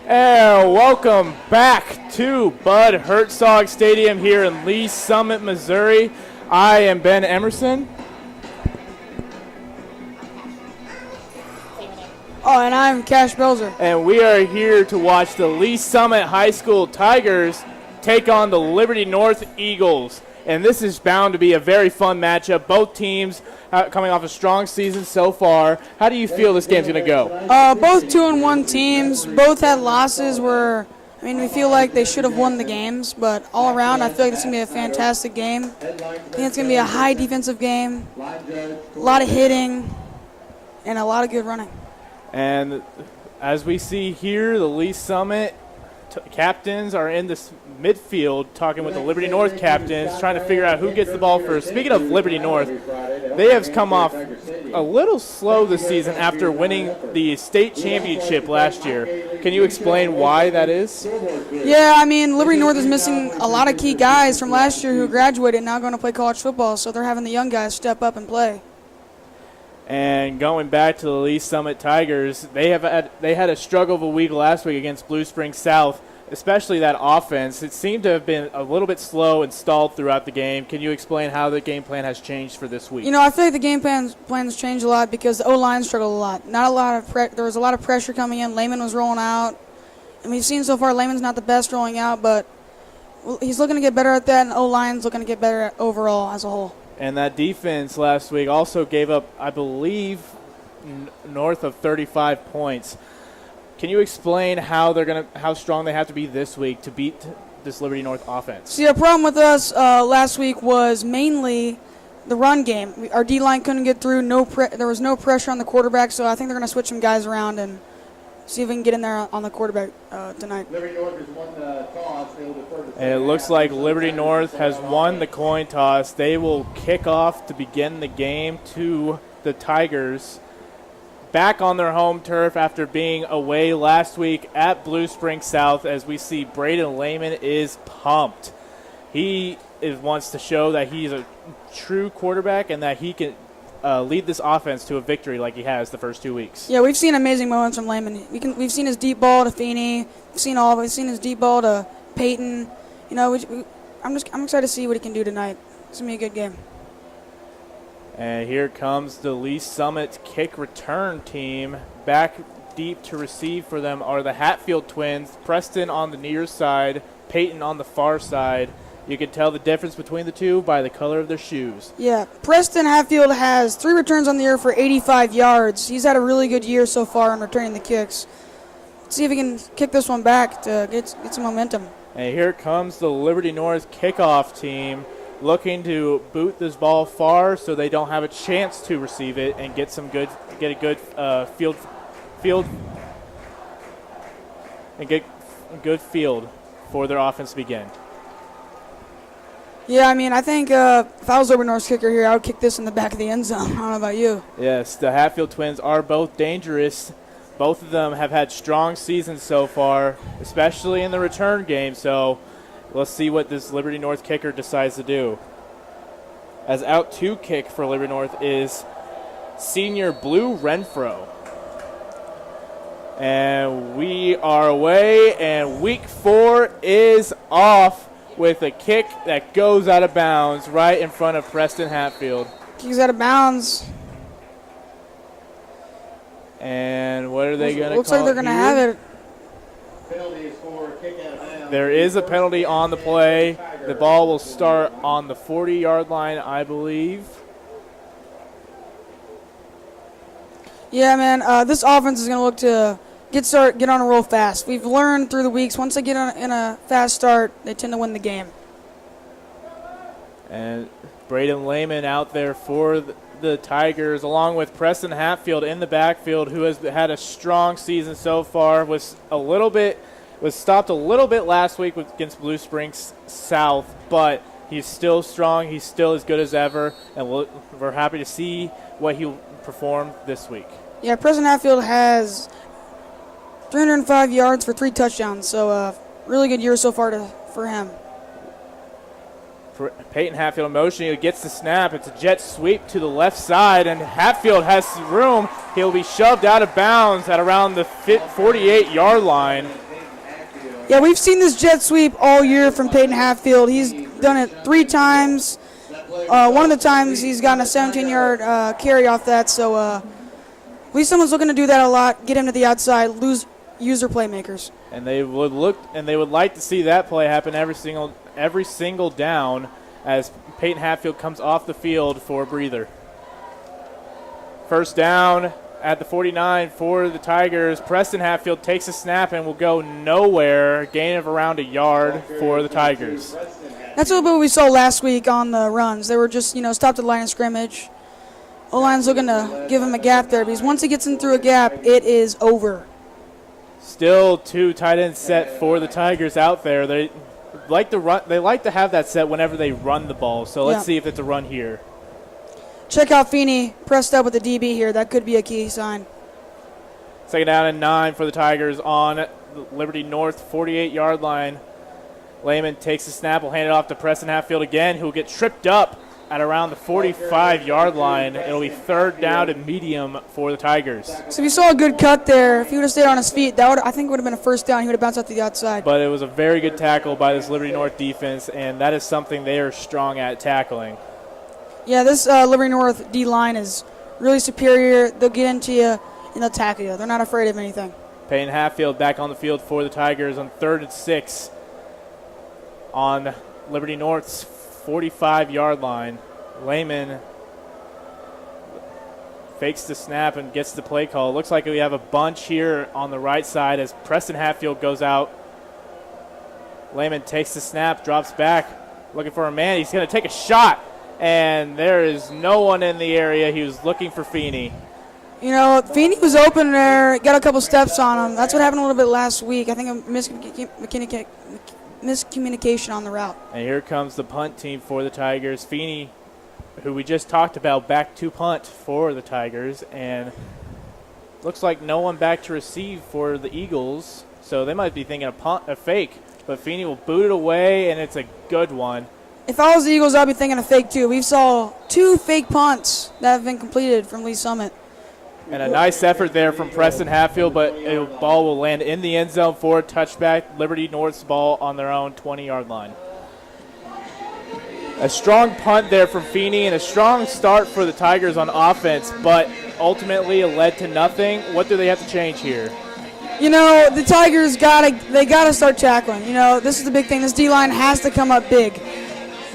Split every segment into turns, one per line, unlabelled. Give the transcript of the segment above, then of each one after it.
And welcome back to Bud Herzog Stadium here in Lee Summit, Missouri. I am Ben Emerson.
Oh, and I'm Cash Belzer.
And we are here to watch the Lee Summit High School Tigers take on the Liberty North Eagles. And this is bound to be a very fun matchup. Both teams coming off a strong season so far. How do you feel this game's going to go?
Both 2-1 teams. Both had losses we feel like they should have won the games. But all around, I feel like it's going to be a fantastic game. I think it's going to be a high defensive game, a lot of hitting, and a lot of good running.
And as we see here, the Lee Summit captains are in this midfield talking with the Liberty North captains, trying to figure out who gets the ball first. Speaking of Liberty North, they have come off a little slow this season after winning the state championship last year. Can you explain why that is?
Yeah, Liberty North is missing a lot of key guys from last year who graduated and now going to play college football, so they're having the young guys step up and play.
And going back to the Lee Summit Tigers, they had a struggle of a week last week against Blue Springs South, especially that offense. It seemed to have been a little bit slow and stalled throughout the game. Can you explain how the game plan has changed for this week?
I feel like the game plan's changed a lot because the O-line struggled a lot. There was a lot of pressure coming in. Lehman was rolling out. And we've seen so far Lehman's not the best rolling out, but he's looking to get better at that, and O-line's looking to get better overall as a whole.
And that defense last week also gave up, I believe, north of 35 points. Can you explain how strong they have to be this week to beat this Liberty North offense?
See, our problem with us last week was mainly the run game. Our D-line couldn't get through. There was no pressure on the quarterback, so I think they're going to switch some guys around and see if we can get in there on the quarterback tonight.
Liberty North has won the toss.
And it looks like Liberty North has won the coin toss. They will kick off to begin the game to the Tigers. Back on their home turf after being away last week at Blue Springs South, as we see Braden Lehman is pumped. He wants to show that he's a true quarterback and that he can lead this offense to a victory like he has the first 2 weeks.
Yeah, we've seen amazing moments from Lehman. We've seen his deep ball to Feeney. We've seen his deep ball to Peyton. I'm excited to see what he can do tonight. It's going to be a good game.
And here comes the Lee Summit kick return team. Back deep to receive for them are the Hatfield twins. Preston on the near side, Peyton on the far side. You can tell the difference between the two by the color of their shoes.
Yeah, Preston Hatfield has 3 returns on the year for 85 yards. He's had a really good year so far in returning the kicks. Let's see if he can kick this one back to get some momentum.
And here comes the Liberty North kickoff team looking to boot this ball far so they don't have a chance to receive it and get a good field and get a good field for their offense to begin.
Yeah, I think if I was Liberty North's kicker here, I would kick this in the back of the end zone. I don't know about you.
Yes, the Hatfield twins are both dangerous. Both of them have had strong seasons so far, especially in the return game. So let's see what this Liberty North kicker decides to do. As out to kick for Liberty North is senior Blue Renfro. And we are away, and week 4 is off with a kick that goes out of bounds right in front of Preston Hatfield.
He's out of bounds.
And what are they going to call?
Looks like they're going to have it.
Penalty for kick out of bounds.
There is a penalty on the play. The ball will start on the 40-yard line, I believe.
Yeah, man, this offense is going to look to get on a roll fast. We've learned through the weeks, once they get in a fast start, they tend to win the game.
And Braden Lehman out there for the Tigers, along with Preston Hatfield in the backfield, who has had a strong season so far. Was stopped a little bit last week against Blue Springs South, but he's still strong. He's still as good as ever, and we're happy to see what he'll perform this week.
Yeah, Preston Hatfield has 305 yards for 3 touchdowns, so really good year so far for him.
Peyton Hatfield in motion. He gets the snap. It's a jet sweep to the left side, and Hatfield has room. He'll be shoved out of bounds at around the 48-yard line.
Yeah, we've seen this jet sweep all year from Peyton Hatfield. He's done it 3 times. One of the times he's gotten a 17-yard carry off that. So at least someone's looking to do that a lot. Get him to the outside, lose user playmakers.
And they would like to see that play happen every single down as Peyton Hatfield comes off the field for a breather. First down at the 49 for the Tigers. Preston Hatfield takes a snap and will go nowhere. Gain of around a yard for the Tigers.
That's what we saw last week on the runs. They were just, stopped at the line of scrimmage. O-line's looking to give him a gap there, because once he gets in through a gap, it is over.
Still 2 tight ends set for the Tigers out there. They like to run. They like to have that set whenever they run the ball. So let's see if it's a run here.
Check out Feeney pressed up with the DB here. That could be a key sign.
Second down and 9 for the Tigers on the Liberty North 48-yard line. Lehman takes the snap, will hand it off to Preston Hatfield again, who will get tripped up at around the 45-yard line. It'll be third down and medium for the Tigers.
So we saw a good cut there. If he would have stayed on his feet, I think would have been a first down. He would have bounced out to the outside.
But it was a very good tackle by this Liberty North defense, and that is something they are strong at, tackling.
Yeah, this Liberty North D-line is really superior. They'll get into you, and they'll tackle you. They're not afraid of anything.
Peyton Hatfield back on the field for the Tigers on 3rd and 6 on Liberty North's 45-yard line. Lehman fakes the snap and gets the play call. Looks like we have a bunch here on the right side as Preston Hatfield goes out. Lehman takes the snap, drops back, looking for a man. He's going to take a shot, and there is no one in the area. He was looking for Feeney.
Feeney was open there, got a couple steps on him. That's what happened a little bit last week. I think a miscommunication on the route.
And here comes the punt team for the Tigers. Feeney, who we just talked about, back to punt for the Tigers, and looks like no one back to receive for the Eagles, so they might be thinking a fake, but Feeney will boot it away, and it's a good one.
If I was the Eagles, I'd be thinking a fake too. We saw 2 fake punts that have been completed from Lee Summit.
And a nice effort there from Preston Hatfield, but a ball will land in the end zone for a touchback. Liberty North's ball on their own 20-yard line. A strong punt there from Feeney and a strong start for the Tigers on offense, but ultimately it led to nothing. What do they have to change here?
The Tigers gotta start tackling. This is the big thing. This D-line has to come up big.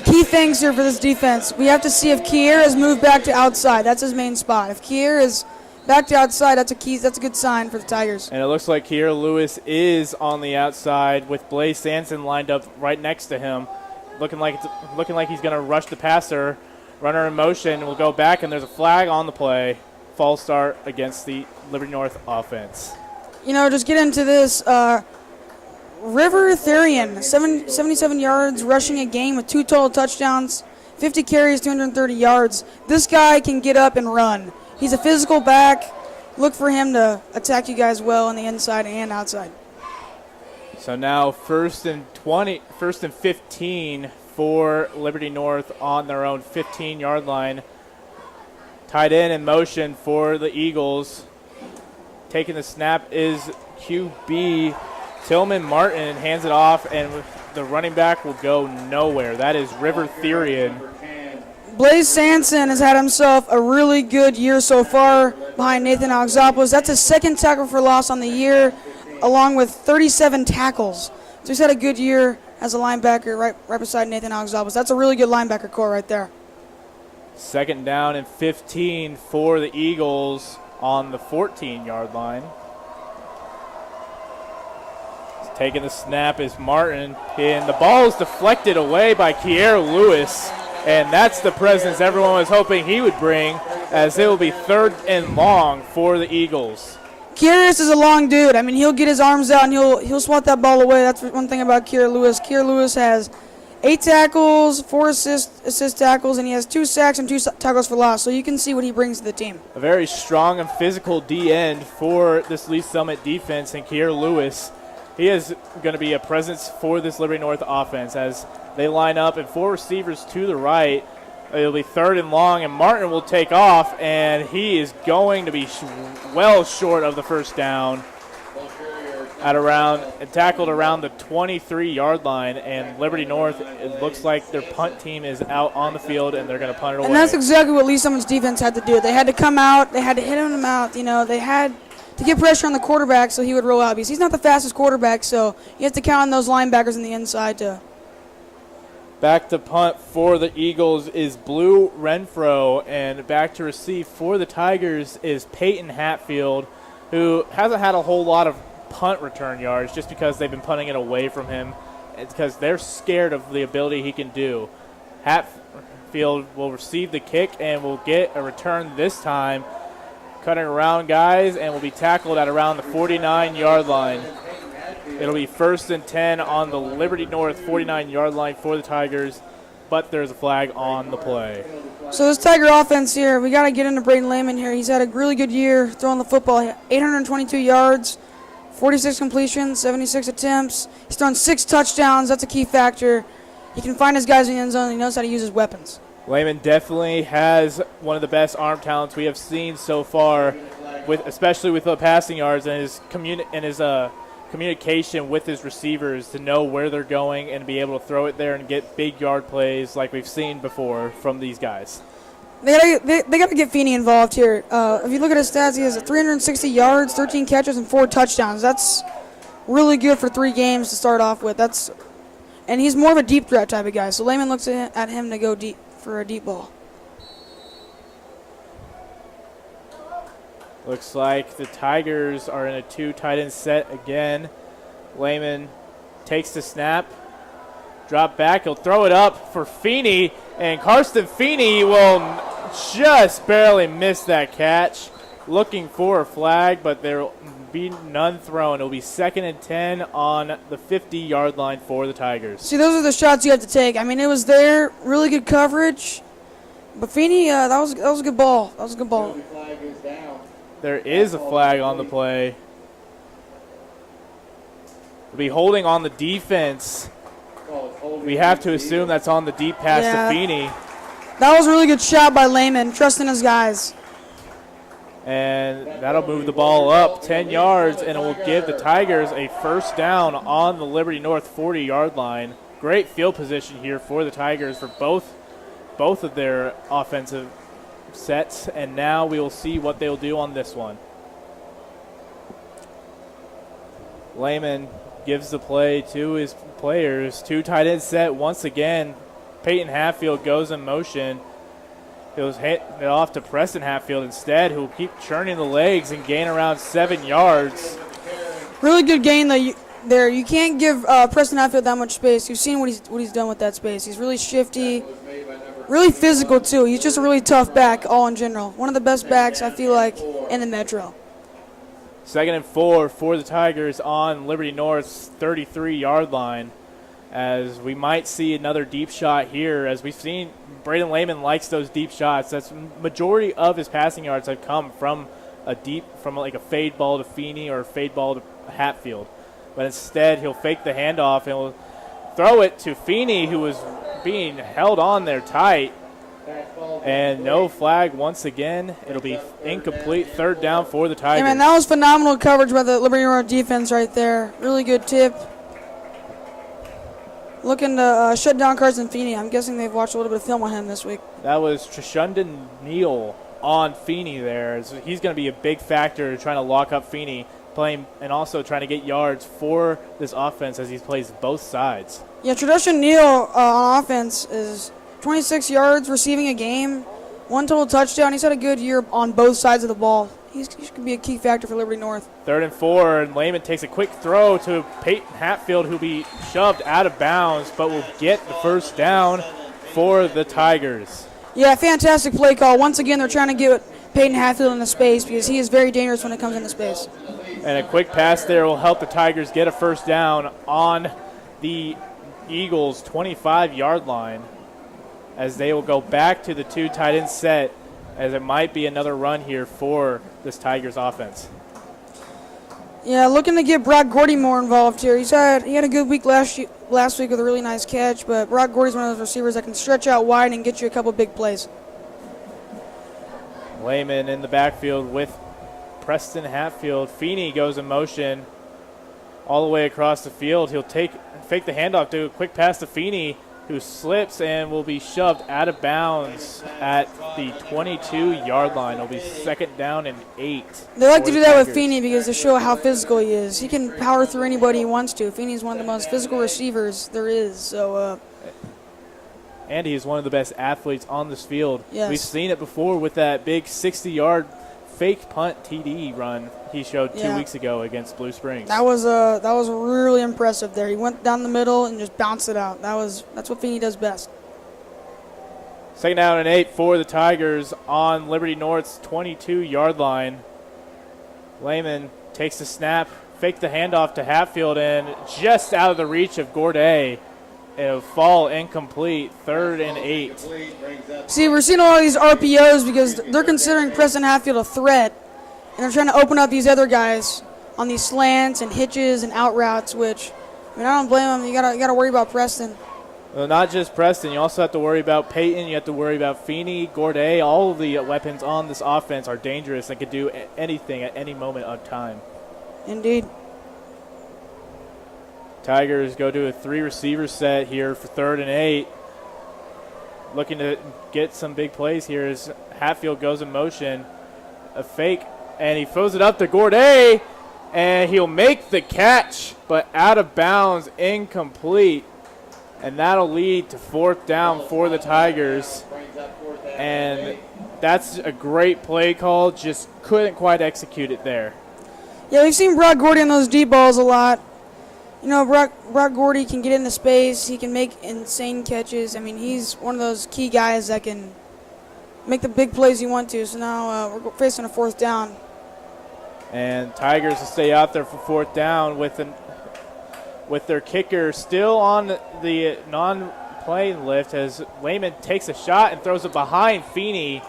Key things here for this defense. We have to see if Kier has moved back to outside. That's his main spot. If Kier is back to outside, that's a good sign for the Tigers.
And it looks like Kier Lewis is on the outside with Blaze Sanson lined up right next to him. Looking like he's going to rush the passer. Runner in motion will go back, and there's a flag on the play. False start against the Liberty North offense.
Just get into this. River Therian, 77 yards, rushing a game with 2 total touchdowns, 50 carries, 230 yards. This guy can get up and run. He's a physical back. Look for him to attack you guys well on the inside and outside.
So now first and 15 for Liberty North on their own 15-yard line. Tight end in motion for the Eagles. Taking the snap is QB Tillman Martin, hands it off, and the running back will go nowhere. That is River Therian.
Blaze Sanson has had himself a really good year so far behind Nathan Alexopoulos. That's his 2nd tackle for loss on the year, along with 37 tackles. So he's had a good year as a linebacker right beside Nathan Alexopoulos. That's a really good linebacker core right there.
Second down and 15 for the Eagles on the 14-yard line. Taking the snap is Martin, and the ball is deflected away by Kier Lewis, and that's the presence everyone was hoping he would bring, as it will be 3rd and long for the Eagles.
Kier is a long dude. He'll get his arms out and he'll swat that ball away. That's one thing about Kier Lewis. Kier Lewis has 8 tackles, 4 assist tackles, and he has 2 sacks and 2 tackles for loss. So you can see what he brings to the team.
A very strong and physical D end for this Lee Summit defense, and Kier Lewis, he is going to be a presence for this Liberty North offense as they line up and 4 receivers to the right. It'll be 3rd and long, and Martin will take off, and he is going to be well short of the first down. tackled around the 23-yard line, and Liberty North, it looks like their punt team is out on the field, and they're going to punt it away.
And that's exactly what Lee Summon's defense had to do. They had to come out, they had to hit him out, they had to get pressure on the quarterback so he would roll out, because he's not the fastest quarterback, so you have to count on those linebackers on the inside to.
Back to punt for the Eagles is Blue Renfro, and back to receive for the Tigers is Peyton Hatfield, who hasn't had a whole lot of punt return yards just because they've been punting it away from him. It's because they're scared of the ability he can do. Hatfield will receive the kick and will get a return this time, cutting around guys, and will be tackled at around the 49-yard line. It'll be 1st and 10 on the Liberty North 49-yard line for the Tigers, but there's a flag on the play.
So this Tiger offense here, we got to get into Braden Lehman here. He's had a really good year throwing the football, 822 yards, 46 completions, 76 attempts. He's thrown 6 touchdowns. That's a key factor. He can find his guys in the end zone. He knows how to use his weapons.
Lehman definitely has one of the best arm talents we have seen so far, especially with the passing yards and his communication with his receivers to know where they're going and be able to throw it there and get big yard plays like we've seen before from these guys.
They got to get Feeney involved here. If you look at his stats, he has 360 yards, 13 catches, and 4 touchdowns. That's really good for 3 games to start off with. And he's more of a deep threat type of guy, so Lehman looks at him to go deep for a deep ball.
Looks like the Tigers are in a 2 tight end set again. Lehman takes the snap, drop back, he'll throw it up for Feeney, and Karsten Feeney will just barely miss that catch. Looking for a flag, but there will be none thrown. It'll be 2nd and 10 on the 50-yard line for the Tigers.
See, those are the shots you have to take. I mean, it was there, really good coverage, but Feeney, that was a good ball. That was a good ball.
There is a flag on the play. We'll be holding on the defense. We have to assume that's on the deep pass to Feeney.
That was a really good shot by Lehman, trusting his guys.
And that'll move the ball up 10 yards, and it will give the Tigers a 1st down on the Liberty North 40-yard line. Great field position here for the Tigers for both of their offensive sets, and now we will see what they'll do on this one. Lehman gives the play to his players. 2 tight end set once again. Peyton Hatfield goes in motion. He'll hit it off to Preston Hatfield instead, who will keep churning the legs and gain around 7 yards.
Really good gain there. You can't give Preston Hatfield that much space. You've seen what he's done with that space. He's really shifty, really physical too. He's just a really tough back all in general. One of the best backs, I feel like, in the Metro.
2nd and 4 for the Tigers on Liberty North's 33-yard line, as we might see another deep shot here. As we've seen, Braden Lehman likes those deep shots. That's majority of his passing yards have come from like a fade ball to Feeney or a fade ball to Hatfield. But instead, he'll fake the handoff and he'll throw it to Feeney, who was being held on there tight. And no flag once again. It'll be incomplete. 3rd down for the Tigers.
Hey man, that was phenomenal coverage by the Liberty North defense right there. Really good tip. Looking to shut down Carson Feeney. I'm guessing they've watched a little bit of film on him this week.
That was Trishundan Neal on Feeney there. So he's going to be a big factor trying to lock up Feeney, playing and also trying to get yards for this offense as he plays both sides.
Yeah, Tradition Neal on offense is 26 yards receiving a game, 1 total touchdown. He's had a good year on both sides of the ball. He could be a key factor for Liberty North.
3rd and 4, and Lehman takes a quick throw to Peyton Hatfield, who'll be shoved out of bounds, but will get the 1st down for the Tigers.
Yeah, fantastic play call. Once again, they're trying to get Peyton Hatfield into space because he is very dangerous when it comes into space.
And a quick pass there will help the Tigers get a 1st down on the Eagles' 25-yard line, as they will go back to the 2 tight end set, as it might be another run here for this Tigers offense.
Yeah, looking to get Brock Gordy more involved here. He had a good week last week with a really nice catch, but Brock Gordy's one of those receivers that can stretch out wide and get you a couple big plays.
Lehman in the backfield with Preston Hatfield. Feeney goes in motion. all the way across the field. He'll fake the handoff, do a quick pass to Feeney, who slips and will be shoved out of bounds at the 22-yard line. It'll be second down and 8.
They like to do that with Feeney because to show how physical he is. He can power through anybody he wants to. Feeney's one of the most physical receivers there is. So,
and he's one of the best athletes on this field.
Yes.
We've seen it before with that big 60-yard fake punt TD run he showed 2 weeks ago against Blue Springs.
That was really impressive there. He went down the middle and just bounced it out. That's what Feeney does best.
Second down and 8 for the Tigers on Liberty North's 22-yard line. Lehman takes the snap, faked the handoff to Hatfield, and just out of the reach of Gourdet. It'll fall incomplete, 3rd and 8.
See, we're seeing all these RPOs because they're considering Preston Hatfield a threat, and they're trying to open up these other guys on these slants and hitches and out routes, which, I mean, I don't blame them. You gotta worry about Preston.
Well, not just Preston. You also have to worry about Peyton. You have to worry about Feeney, Gourdet. All of the weapons on this offense are dangerous and can do anything at any moment of time.
Indeed.
Tigers go to a 3-receiver set here for 3rd and 8. Looking to get some big plays here as Hatfield goes in motion. A fake, and he throws it up to Gourdet, and he'll make the catch, but out of bounds, incomplete. And that'll lead to 4th down for the Tigers. And that's a great play call, just couldn't quite execute it there.
Yeah, we've seen Brock Gordy on those deep balls a lot. You know, Brock Gordy can get into space. He can make insane catches. I mean, he's one of those key guys that can make the big plays you want to. So now we're facing a 4th down.
And Tigers will stay out there for 4th down with their kicker still on the non-playing lift as Lehman takes a shot and throws it behind Feeney,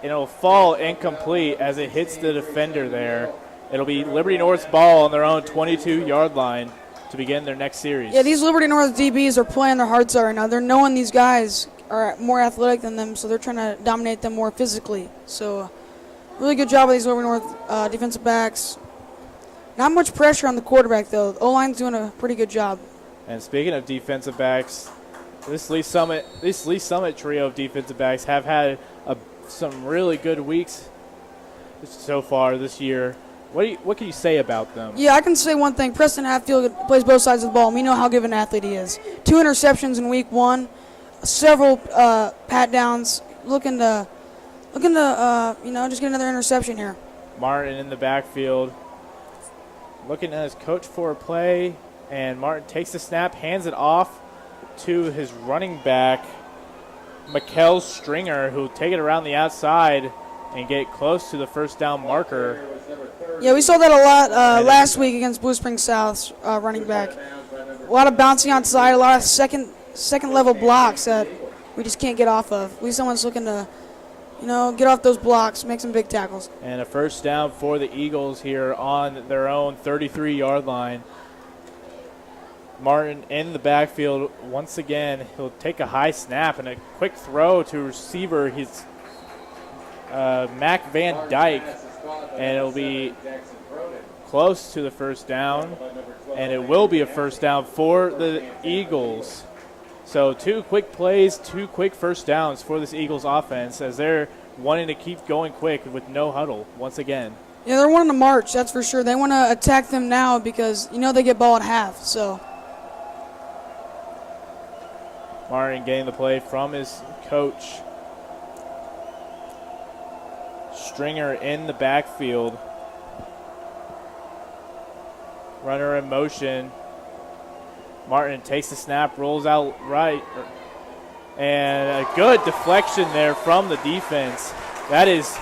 and it'll fall incomplete as it hits the defender there. It'll be Liberty North's ball on their own 22-yard line to begin their next series.
Yeah, these Liberty North DBs are playing their hearts out right now. They're knowing these guys are more athletic than them, so they're trying to dominate them more physically. So really good job by these Liberty North defensive backs. Not much pressure on the quarterback, though. The O-line's doing a pretty good job.
And speaking of defensive backs, this Lee Summit trio of defensive backs have had some really good weeks so far this year. What can you say about them?
Yeah, I can say one thing. Preston Hatfield plays both sides of the ball, and we know how good of an athlete he is. 2 interceptions in week 1, several pat downs, looking to just get another interception here.
Martin in the backfield, looking at his coach for a play, and Martin takes the snap, hands it off to his running back, Mikkel Stringer, who'll take it around the outside and get close to the 1st down marker.
Yeah, we saw that a lot last week against Blue Springs South's running back. A lot of bouncing outside, a lot of second level blocks that we just can't get off of. We someone's looking to, get off those blocks, make some big tackles.
And a 1st down for the Eagles here on their own 33-yard line. Martin in the backfield once again. He'll take a high snap and a quick throw to receiver. He's Mac Van Dyke, and it'll be close to the 1st down, and it will be a 1st down for the Eagles. So 2 quick plays, 2 quick 1st downs for this Eagles offense as they're wanting to keep going quick with no huddle once again.
Yeah, they're wanting to march, that's for sure. They want to attack them now because they get ball at half. So
Martin getting the play from his coach. Stringer in the backfield. Runner in motion. Martin takes the snap, rolls out right. And a good deflection there from the defense. That is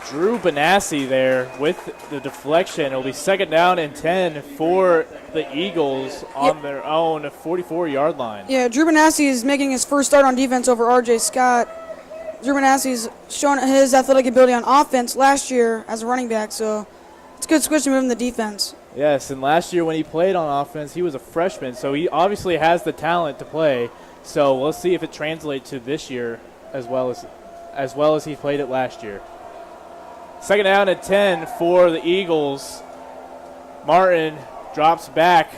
Drew Benassi there with the deflection. It'll be 2nd down and 10 for the Eagles on their own 44-yard line.
Yeah, Drew Benassi is making his first start on defense over R.J. Scott. Drew Benassi's shown his athletic ability on offense last year as a running back, so it's a good switch to move him to defense.
Yes, and last year when he played on offense, he was a freshman, so he obviously has the talent to play. So we'll see if it translates to this year as well as he played it last year. 2nd down and 10 for the Eagles. Martin drops back.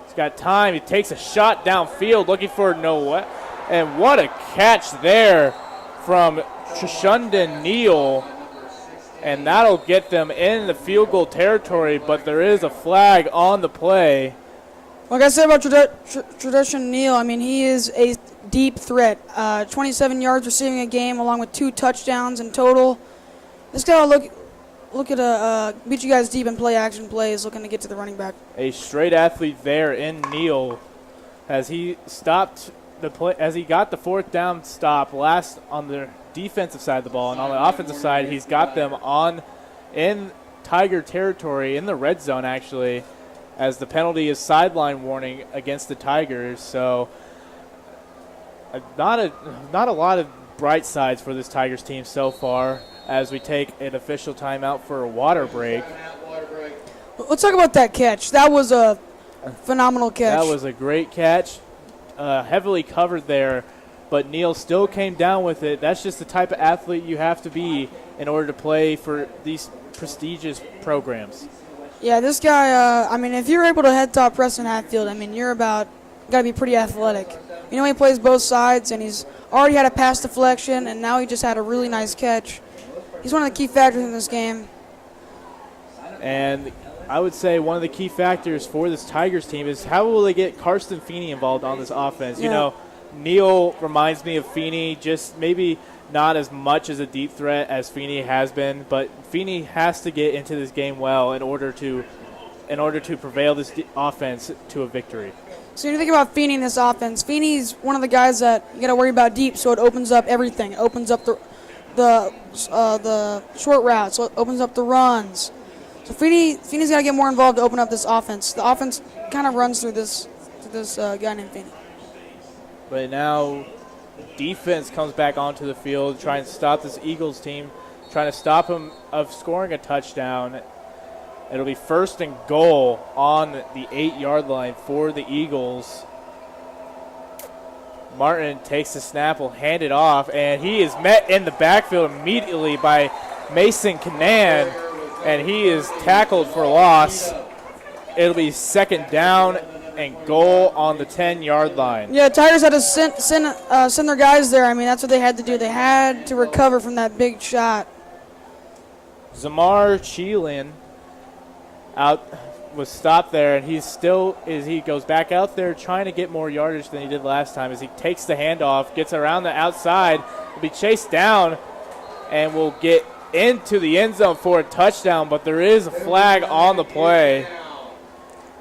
He's got time. He takes a shot downfield looking for Noah. And what a catch there from Trishundan Neal. And that'll get them in the field goal territory, but there is a flag on the play.
Like I said about Tradition Neal, I mean, he is a deep threat. 27 yards receiving a game along with 2 touchdowns in total. This guy will look at beat you guys deep in play action plays, looking to get to the running back.
A straight athlete there in Neal as he stopped the play, as he got the 4th down stop last on the defensive side of the ball, and on the offensive side he's got them in Tiger territory in the red zone actually, as the penalty is sideline warning against the Tigers. So not a lot of bright sides for this Tigers team so far, as we take an official timeout for a water break.
Let's talk about that catch. That was a phenomenal catch.
That was a great catch, heavily covered there, but Neal still came down with it. That's just the type of athlete you have to be in order to play for these prestigious programs.
Yeah, this guy, I mean, if you're able to head top Preston Hatfield, I mean, got to be pretty athletic. You know, he plays both sides, and he's already had a pass deflection, and now he just had a really nice catch. He's one of the key factors in this game.
And I would say one of the key factors for this Tigers team is how will they get Karsten Feeney involved on this offense. Yeah. You know, Neal reminds me of Feeney, just maybe not as much as a deep threat as Feeney has been, but Feeney has to get into this game well in order to prevail this offense to a victory.
So when you think about Feeney in this offense, Feeney's one of the guys that you got to worry about deep, so it opens up everything. It opens up the short routes, so it opens up the runs. So Feeney's got to get more involved to open up this offense. The offense kind of runs through this guy named Feeney.
But now defense comes back onto the field, trying to stop this Eagles team, trying to stop him of scoring a touchdown. It'll be 1st and goal on the 8-yard line for the Eagles. Martin takes the snap, will hand it off, and he is met in the backfield immediately by Mason Canan, and he is tackled for loss. It'll be 2nd down and goal on the 10-yard line.
Yeah, Tigers had to send their guys there. I mean, that's what they had to do. They had to recover from that big shot.
Zamar Cheelin was stopped there, and he goes back out there trying to get more yardage than he did last time as he takes the handoff, gets around the outside, will be chased down, and will get into the end zone for a touchdown, but there is a flag on the play.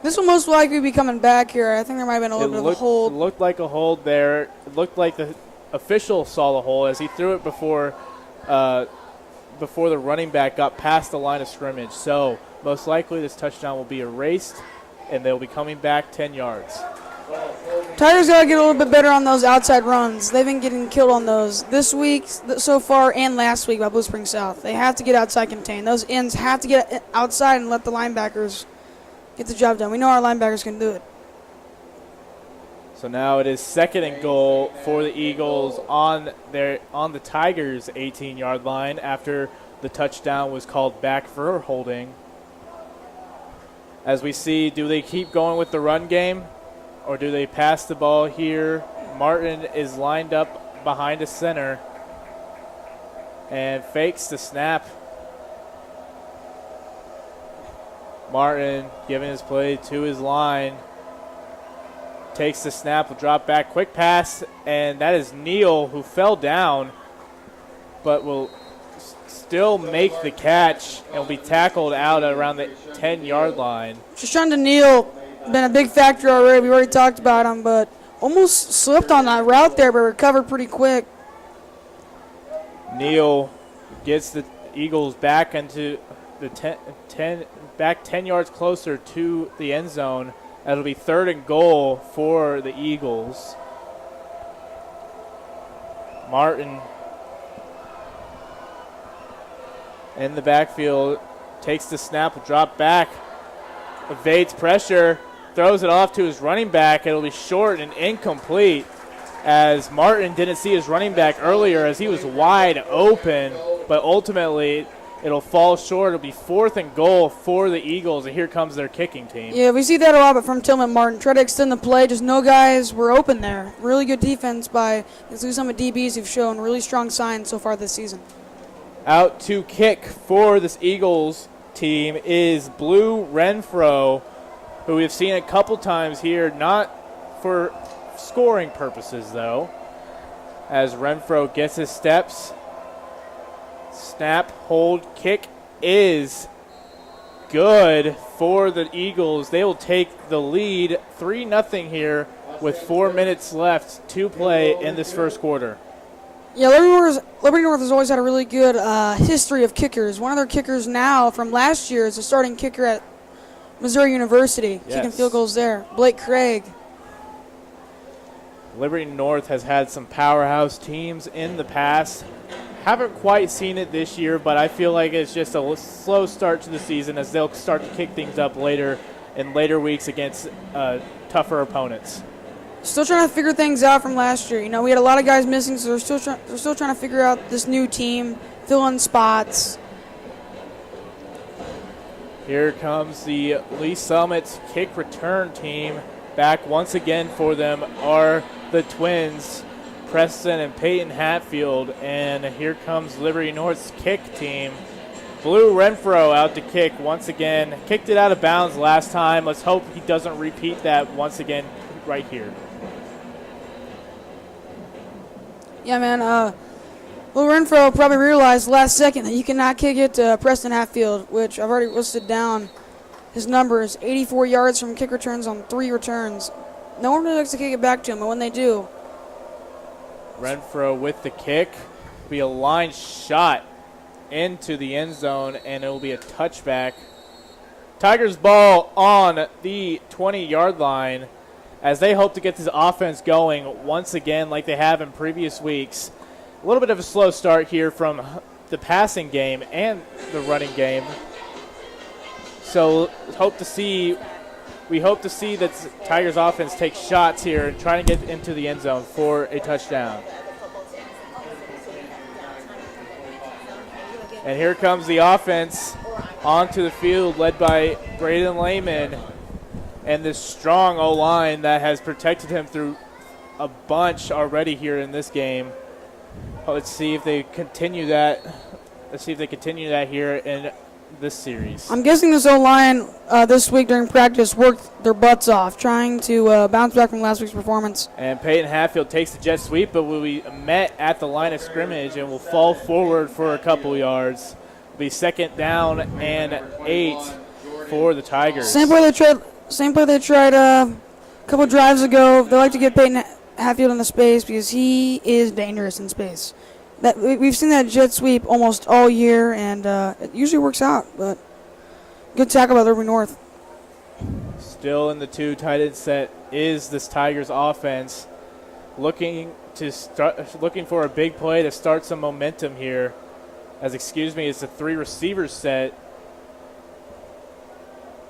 This will most likely be coming back here. I think there might have been a little bit of a hold.
It looked like a hold there. It looked like the official saw the hold as he threw it before the running back got past the line of scrimmage. So most likely this touchdown will be erased, and they'll be coming back 10 yards.
Tigers got to get a little bit better on those outside runs. They've been getting killed on those this week so far and last week by Blue Spring South. They have to get outside contained. Those ends have to get outside and let the linebackers get the job done. We know our linebackers can do it.
So now it is 2nd and goal for the Eagles on the Tigers' 18-yard line after the touchdown was called back for holding. As we see, do they keep going with the run game or do they pass the ball here? Martin is lined up behind the center and fakes the snap. Martin giving his play to his line. Takes the snap, will drop back, quick pass, and that is Neal who fell down but will still make the catch and will be tackled out around the 10-yard line.
Trishundan Neal, been a big factor already. We already talked about him, but almost slipped on that route there, but recovered pretty quick.
Neal gets the Eagles back into the 10 yards closer to the end zone. That'll be 3rd and goal for the Eagles. Martin in the backfield, takes the snap, will drop back, evades pressure, throws it off to his running back. It'll be short and incomplete as Martin didn't see his running back earlier as he was wide open, but ultimately It'll fall short. It'll be 4th and goal for the Eagles, and here comes their kicking team.
Yeah, we see that a lot, but from Tillman Martin. Try to extend the play, just no guys were open there. Really good defense by some of DBs who've shown really strong signs so far this season.
Out to kick for this Eagles team is Blue Renfro, who we've seen a couple times here, not for scoring purposes though, as Renfro gets his steps. Snap, hold, kick is good for the Eagles. They will take the lead 3-0 here with 4 minutes left to play in this first quarter.
Yeah, Liberty North has always had a really good history of kickers. One of their kickers now from last year is a starting kicker at Missouri University, kicking field goals there. Blake Craig.
Liberty North has had some powerhouse teams in the past. Haven't quite seen it this year, but I feel like it's just a slow start to the season as they'll start to kick things up later in later weeks against tougher opponents.
Still trying to figure things out from last year. You know, we had a lot of guys missing, so they're still trying to figure out this new team, fill in spots.
Here comes the Lee Summit kick return team. Back once again for them are the twins, Preston and Peyton Hatfield. And here comes Liberty North's kick team. Blue Renfro out to kick once again. Kicked it out of bounds last time. Let's hope he doesn't repeat that once again right here.
Yeah, man. Blue Renfro probably realized last second that you cannot kick it to Preston Hatfield, which I've already listed down. His numbers, 84 yards from kick returns on 3 returns. No one really likes to kick it back to him, but when they do.
Renfro with the kick. Be a line shot into the end zone, and it will be a touchback. Tigers ball on the 20-yard line as they hope to get this offense going once again like they have in previous weeks. A little bit of a slow start here from the passing game and the running game. So we hope to see that Tigers offense take shots here and try to get into the end zone for a touchdown. And here comes the offense onto the field led by Braden Lehman and this strong O-line that has protected him through a bunch already here in this game. Let's see if they continue that. Here in this series.
I'm guessing this O-line this week during practice worked their butts off, trying to bounce back from last week's performance.
And Peyton Hatfield takes the jet sweep, but will be met at the line of scrimmage and will fall forward for a couple yards. It'll be 2nd down and 8 for the Tigers.
Same play they tried a couple drives ago. They like to get Peyton Hatfield in the space because he is dangerous in space. We've seen that jet sweep almost all year, and it usually works out. But good tackle by Liberty North.
Still in the 2 tight end set is this Tigers offense, looking for a big play to start some momentum here. It's a 3 receivers set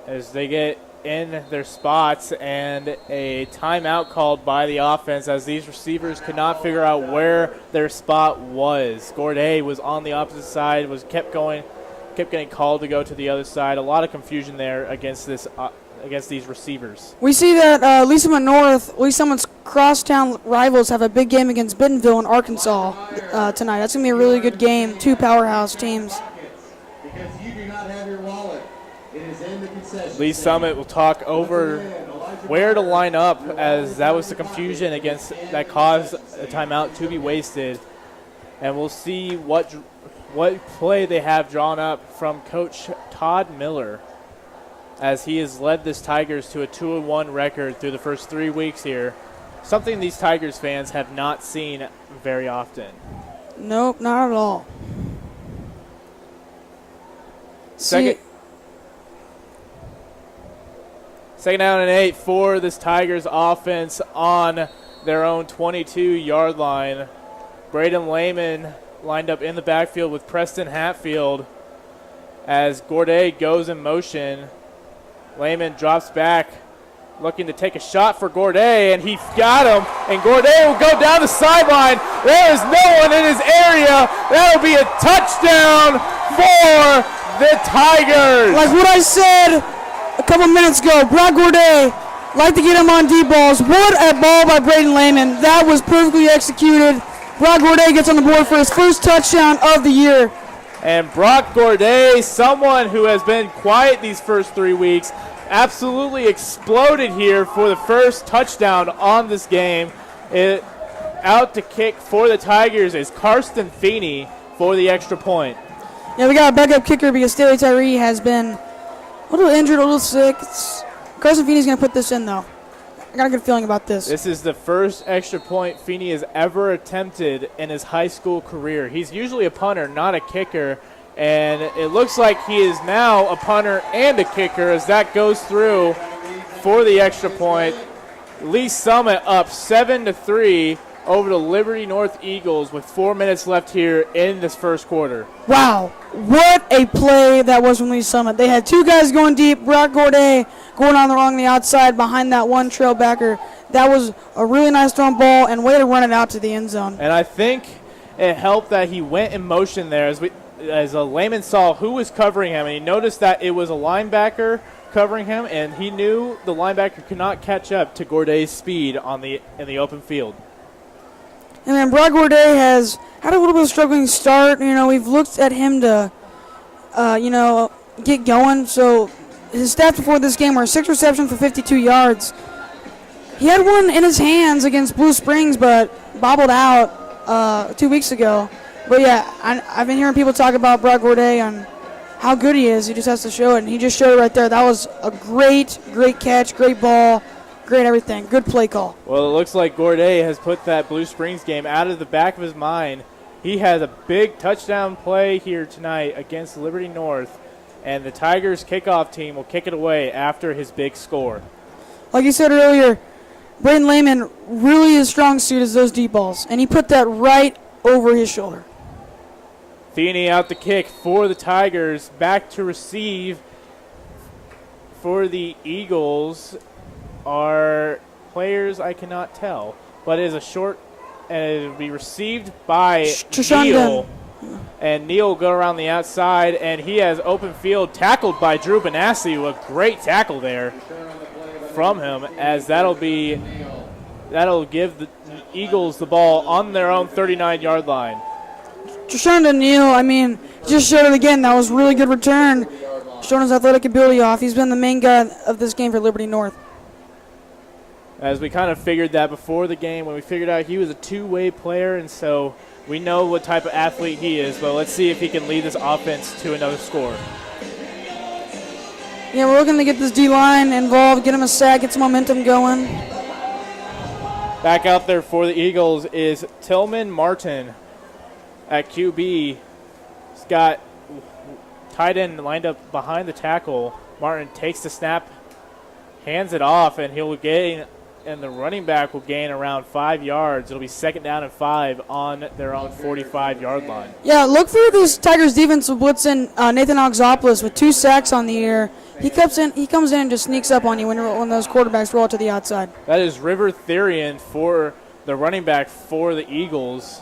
as they get in their spots, and a timeout called by the offense as these receivers could not figure out where their spot was. Gourdet was on the opposite side, kept getting called to go to the other side. A lot of confusion there against these receivers.
We see that Lee Summit's crosstown rivals have a big game against Bentonville in Arkansas tonight. That's going to be a really good game, 2 powerhouse teams.
Because you do not have your wallet. It is in the concession
Lee Summit will talk over where to line up, as that was the confusion that caused a timeout to be wasted. And we'll see what play they have drawn up from Coach Todd Miller, as he has led this Tigers to a 2-1 record through the first 3 weeks here. Something these Tigers fans have not seen very often.
Nope, not at all.
Second down and 8 for this Tigers offense on their own 22-yard line. Braden Lehman lined up in the backfield with Preston Hatfield as Gourdet goes in motion. Lehman drops back, looking to take a shot for Gourdet, and he got him, and Gourdet will go down the sideline. There is no one in his area. That'll be a touchdown for the Tigers.
Like what I said a couple minutes ago, Brock Gourdet, like to get him on deep balls. What a ball by Braden Lehman. That was perfectly executed. Brock Gourdet gets on the board for his first touchdown of the year.
And Brock Gourdet, someone who has been quiet these first 3 weeks, absolutely exploded here for the first touchdown on this game. Out to kick for the Tigers is Karsten Feeney for the extra point.
Yeah, we got a backup kicker because Staley Tyree has been a little injured, a little sick. Carson Feeney's going to put this in, though. I got a good feeling about this.
This is the first extra point Feeney has ever attempted in his high school career. He's usually a punter, not a kicker, and it looks like he is now a punter and a kicker as that goes through for the extra point. Lee Summit up 7-3 over the Liberty North Eagles with 4 minutes left here in this first quarter.
Wow, what a play that was from Lee Summit. They had two guys going deep, Brock Gourdet going along the outside behind that one trail backer. That was a really nice thrown ball and way to run it out to the end zone.
And I think it helped that he went in motion there as a layman saw who was covering him, and he noticed that it was a linebacker covering him, and he knew the linebacker could not catch up to Gourdet's speed in the open field.
And then Brock Gourdet has had a little bit of a struggling start. You know, we've looked at him to, get going. So his stats before this game were 6 receptions for 52 yards. He had one in his hands against Blue Springs, but bobbled out 2 weeks ago. But, yeah, I've been hearing people talk about Brock Gourdet and how good he is. He just has to show it, and he just showed it right there. That was a great catch, great ball. Great everything. Good play call.
Well, it looks like Gourdet has put that Blue Springs game out of the back of his mind. He has a big touchdown play here tonight against Liberty North, and the Tigers kickoff team will kick it away after his big score.
Like you said earlier, Braden Lehman really his strong suit is those deep balls, and he put that right over his shoulder.
Feeney out the kick for the Tigers. Back to receive for the Eagles are players I cannot tell, but it is a short, and it will be received by Neal. And Neal will go around the outside, and he has open field, tackled by Drew Benassi. A great tackle there from him, as that'll give the Eagles the ball on their own 39-yard line.
Trishonda Neal, I mean, just showed it again. That was a really good return. Showing his athletic ability off. He's been the main guy of this game for Liberty North.
As we kind of figured that before the game, when we figured out he was a two-way player, and so we know what type of athlete he is, but let's see if he can lead this offense to another score.
Yeah, we're looking to get this D-line involved, get him a sack, get some momentum going.
Back out there for the Eagles is Tillman Martin at QB. He's got tight end lined up behind the tackle. Martin takes the snap, hands it off, and he'll gain, and the running back will gain around 5 yards. It'll be 2nd down and 5 on their own 45-yard line.
Yeah, look for this Tigers defense with blitzing Nathan Alexopoulos with 2 sacks on the year. He comes in and just sneaks up on you when those quarterbacks roll to the outside.
That is River Therian for the running back for the Eagles,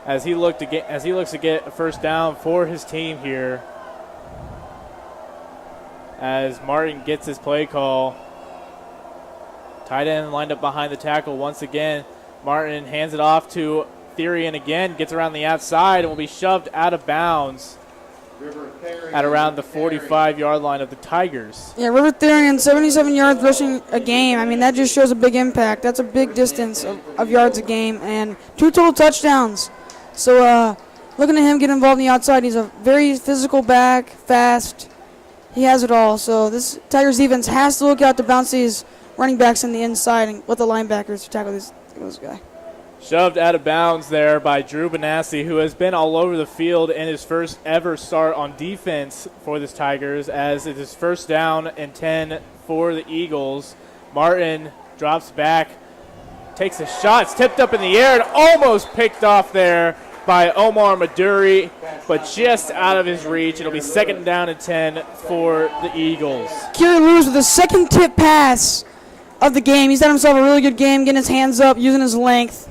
as he looks to get a first down for his team here. As Martin gets his play call. Tight end lined up behind the tackle once again. Martin hands it off to Therian again, gets around the outside, and will be shoved out of bounds at around the 45-yard line of the Tigers.
Yeah, River Therian, 77 yards rushing a game. I mean, that just shows a big impact. That's a big distance of yards a game, and 2 total touchdowns. So looking at him get involved in the outside, he's a very physical back, fast. He has it all. So this Tigers defense has to look out to bounce these running backs in the inside and let the linebackers to tackle this guy.
Shoved out of bounds there by Drew Benassi, who has been all over the field in his first ever start on defense for this Tigers, as it is 1st down and 10 for the Eagles. Martin drops back, takes a shot. It's tipped up in the air and almost picked off there by Omar Maduri, but just out of his reach. It'll be 2nd down and 10 for the Eagles.
Kerry Lewis with the 2nd tip pass of the game. He's had himself a really good game, getting his hands up, using his length.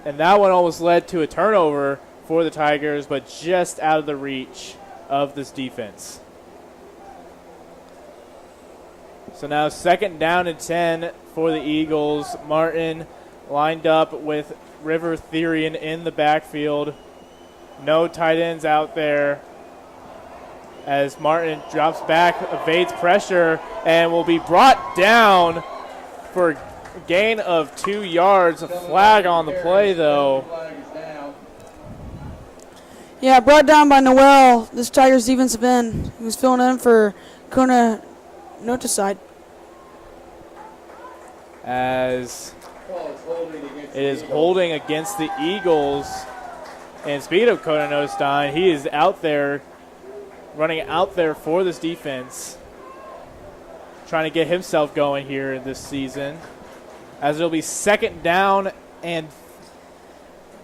And that one almost led to a turnover for the Tigers, but just out of the reach of this defense. So now 2nd down and 10 for the Eagles. Martin lined up with River Therian in the backfield. No tight ends out there as Martin drops back, evades pressure, and will be brought down for a gain of 2 yards. A flag on the play, though.
Yeah, brought down by Noel, this Tigers defensive end, who's filling in for Kona Notaside.
As it is holding against the Eagles. And speaking of Kona Notaside, he is out there, running out there for this defense, trying to get himself going here this season. As it'll be 2nd down and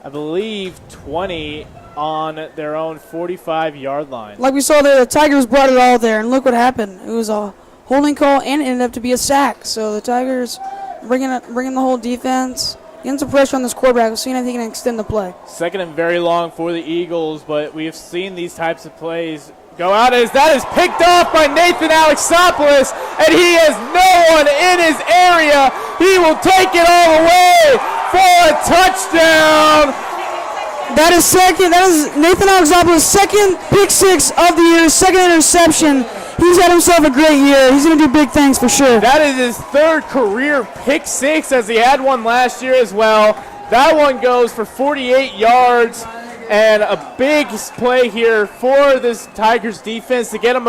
I believe 20 on their own 45-yard line.
Like we saw there, the Tigers brought it all there, and look what happened. It was a holding call, and it ended up to be a sack. So the Tigers bringing the whole defense, getting some pressure on this quarterback, seeing if he can extend the play.
2nd and very long for the Eagles, but we have seen these types of plays go out as that is picked off by Nathan Alexopoulos, and he has no one in his area. He will take it all the way for a touchdown.
That is Nathan Alexopoulos' 2nd pick 6 of the year, 2nd interception. He's had himself a great year. He's going to do big things for sure.
That is his 3rd career pick 6, as he had one last year as well. That one goes for 48 yards, and a big play here for this Tigers defense to get him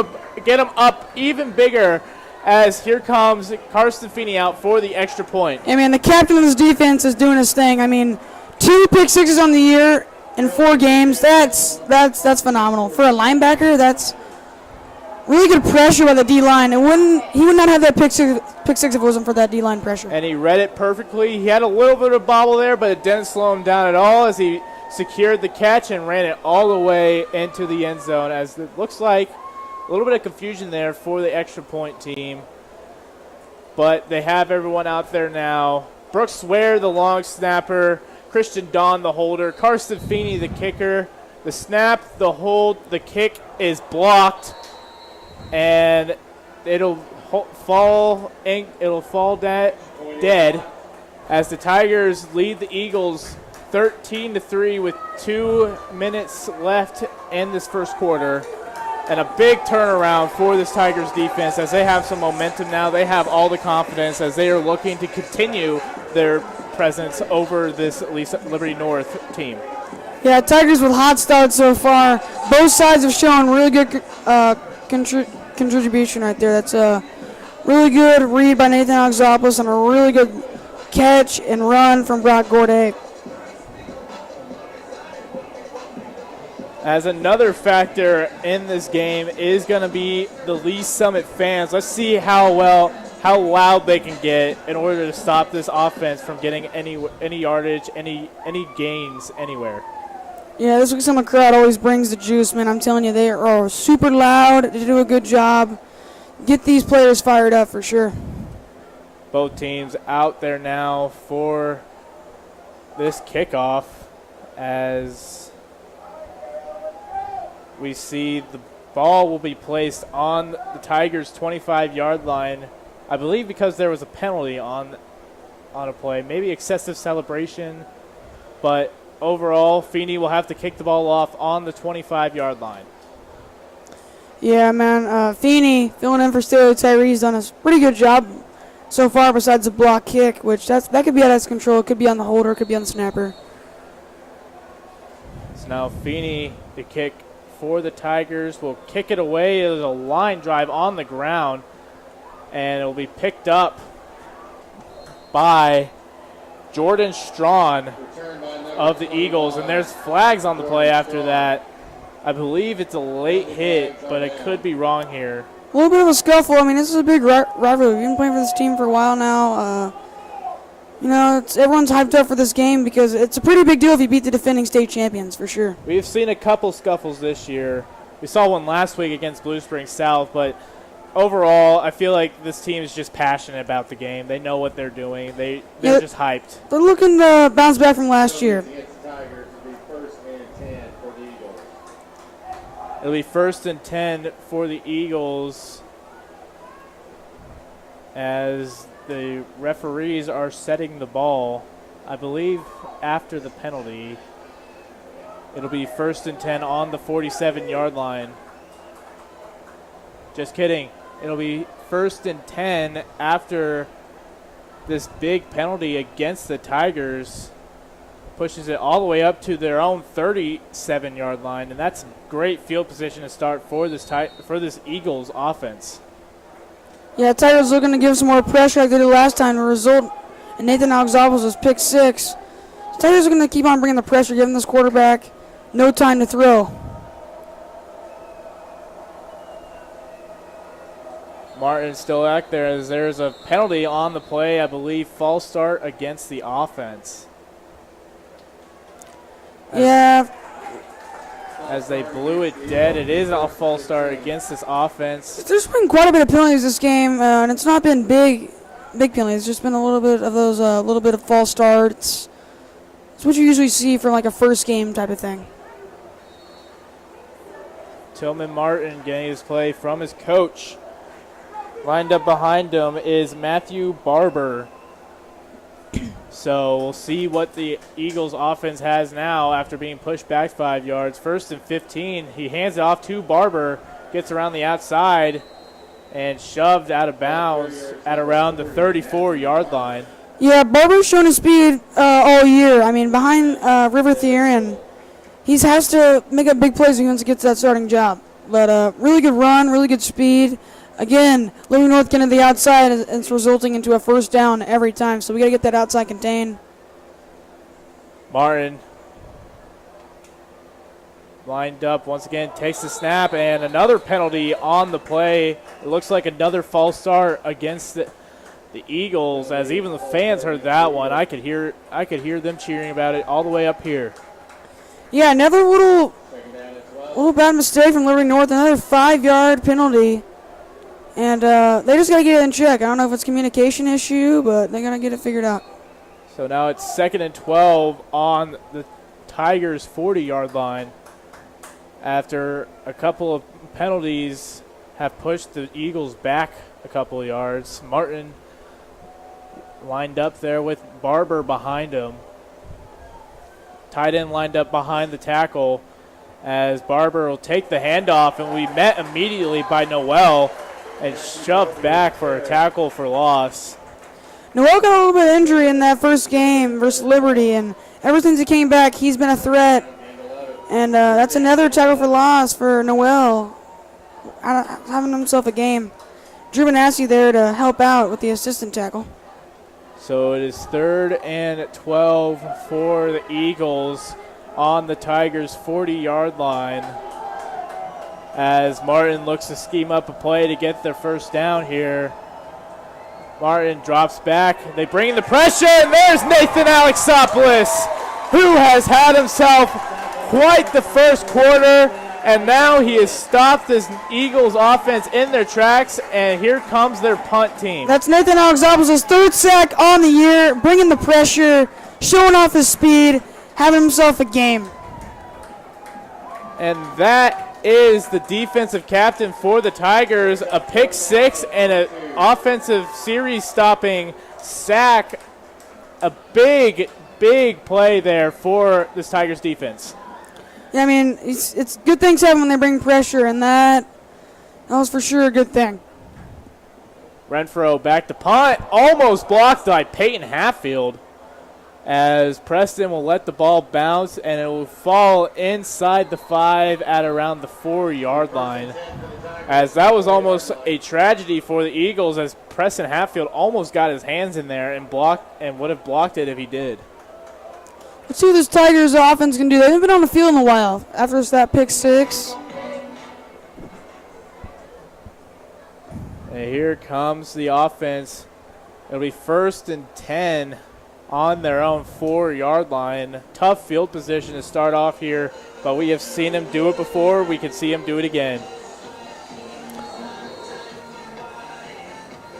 up even bigger, as here comes Karsten Feeney out for the extra point.
I mean, the captain of this defense is doing his thing. I mean, 2 pick 6s on the year in 4 games. That's phenomenal. For a linebacker, that's really good pressure by the D-line. He would not have that pick six if it wasn't for that D-line pressure.
And he read it perfectly. He had a little bit of bobble there, but it didn't slow him down at all as he secured the catch and ran it all the way into the end zone, as it looks like a little bit of confusion there for the extra point team. But they have everyone out there now. Brooks Ware, the long snapper. Christian Don, the holder. Karsten Feeney, the kicker. The snap, the hold, the kick is blocked. And it'll fall dead as the Tigers lead the Eagles 13-3 with 2 minutes left in this first quarter. And a big turnaround for this Tigers defense as they have some momentum now. They have all the confidence as they are looking to continue their presence over this Liberty North team.
Yeah, Tigers with hot starts so far. Both sides have shown really good contribution right there. That's a really good read by Nathan Alexopoulos and a really good catch and run from Brock Gorday.
As another factor in this game is going to be the Lee Summit fans. Let's see how loud they can get in order to stop this offense from getting any yardage, any gains anywhere.
Yeah, this Lee Summit crowd always brings the juice, man. I'm telling you, they are super loud. They do a good job. Get these players fired up for sure.
Both teams out there now for this kickoff as we see the ball will be placed on the Tigers' 25-yard line, I believe because there was a penalty on a play, maybe excessive celebration, but overall, Feeney will have to kick the ball off on the 25-yard line.
Yeah, man, Feeney filling in for Staley Tyree. He's done a pretty good job so far besides the block kick, which that could be out of his control. It could be on the holder, it could be on the snapper.
So now Feeney, the kick for the Tigers, will kick it away. There's a line drive on the ground, and it will be picked up by Jordan Strawn of the Eagles. And there's flags on the play after that. I believe it's a late hit, but I could be wrong here.
A little bit of a scuffle. I mean, this is a big rivalry. We've been playing for this team for a while now. Everyone's hyped up for this game because it's a pretty big deal if you beat the defending state champions, for sure.
We've seen a couple scuffles this year. We saw one last week against Blue Springs South, but overall, I feel like this team is just passionate about the game. They know what they're doing. They're just hyped.
They're looking to bounce back from last year.
It'll be 1st and 10 for the Eagles as the referees are setting the ball. I believe after the penalty, it'll be 1st and 10 on the 47-yard line. Just kidding. It'll be 1st and 10 after this big penalty against the Tigers. Pushes it all the way up to their own 37-yard line, and that's great field position to start for this Eagles offense.
Yeah, Tigers looking to give some more pressure like they did last time. The result in Nathan Alexopoulos' pick 6. Tigers are going to keep on bringing the pressure, giving this quarterback no time to throw.
Martin still out there as there's a penalty on the play, I believe, false start against the offense. As they blew it dead, it is a false start against this offense.
There's been quite a bit of penalties this game, and it's not been big penalties. It's just been a little bit of those, little bit of false starts. It's what you usually see for like a first game type of thing.
Tillman Martin getting his play from his coach. Lined up behind him is Matthew Barber. So we'll see what the Eagles offense has now after being pushed back 5 yards. 1st and 15. He hands it off to Barber, gets around the outside, and shoved out of bounds at around the 34-yard line.
Yeah, Barber's shown his speed all year. I mean, behind River Therian, he has to make up big plays when he wants to get to that starting job. But really good run, really good speed. Again, Liberty North getting to the outside, and it's resulting into a first down every time. So we got to get that outside contained.
Martin lined up once again, takes the snap, and another penalty on the play. It looks like another false start against the Eagles, as even the fans heard that one. I could hear them cheering about it all the way up here.
Yeah, another little bad mistake from Liberty North. Another 5-yard penalty. And they just got to get it in check. I don't know if it's a communication issue, but they got to get it figured out.
So now it's 2nd and 12 on the Tigers' 40-yard line after a couple of penalties have pushed the Eagles back a couple of yards. Martin lined up there with Barber behind him. Tight end lined up behind the tackle as Barber will take the handoff, and we met immediately by Noel and shoved back for a tackle for loss.
Noel got a little bit of injury in that first game versus Liberty, and ever since he came back, he's been a threat. And that's another tackle for loss for Noel, having himself a game. Drew Benassi there to help out with the assistant tackle.
So it is 3rd and 12 for the Eagles on the Tigers' 40-yard line, as Martin looks to scheme up a play to get their first down here. Martin drops back. They bring in the pressure, and there's Nathan Alexopoulos, who has had himself quite the first quarter, and now he has stopped this Eagles offense in their tracks, and here comes their punt team.
That's Nathan Alexopoulos' 3rd sack on the year, bringing the pressure, showing off his speed, having himself a game.
And that is the defensive captain for the Tigers, a pick 6 and an offensive series-stopping sack. A big play there for this Tigers defense.
Yeah, I mean, it's good things happen when they bring pressure, and that was for sure a good thing.
Renfro back to punt, almost blocked by Peyton Hatfield, as Preston will let the ball bounce, and it will fall inside the 5 at around the 4-yard line. As that was almost a tragedy for the Eagles, as Preston Hatfield almost got his hands in there and would have blocked it if he did.
Let's see what this Tigers offense can do. They haven't been on the field in a while after that pick 6.
And here comes the offense. It'll be 1st and 10 on their own 4-yard line. Tough field position to start off here, but we have seen him do it before. We can see him do it again.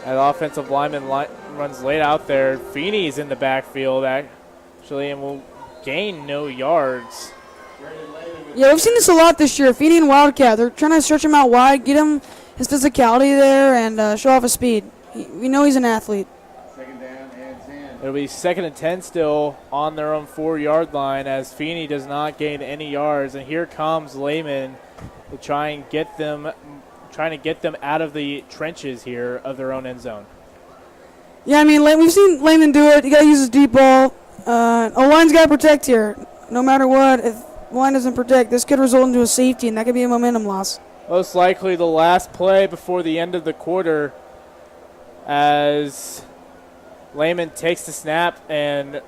That offensive lineman runs late out there. Feeney's in the backfield actually, and will gain no yards.
Brandon Lehman with
Yeah, we've seen this a lot this year. Feeney and Wildcat, they're trying to stretch him out wide, get him his physicality there, and show off his speed. We know he's an athlete.
Second down and 10.
It'll be 2nd and 10 still on their own 4-yard line as Feeney does not gain any yards. And here comes Lehman to try and get them, trying to get them out of the trenches here of their own end zone.
Yeah, I mean, we've seen Lehman do it. You got to use his deep ball. O-line's got to protect here. No matter what, if line doesn't protect, this could result into a safety, and that could be a momentum loss.
Most likely the last play before the end of the quarter as Lehman takes the snap and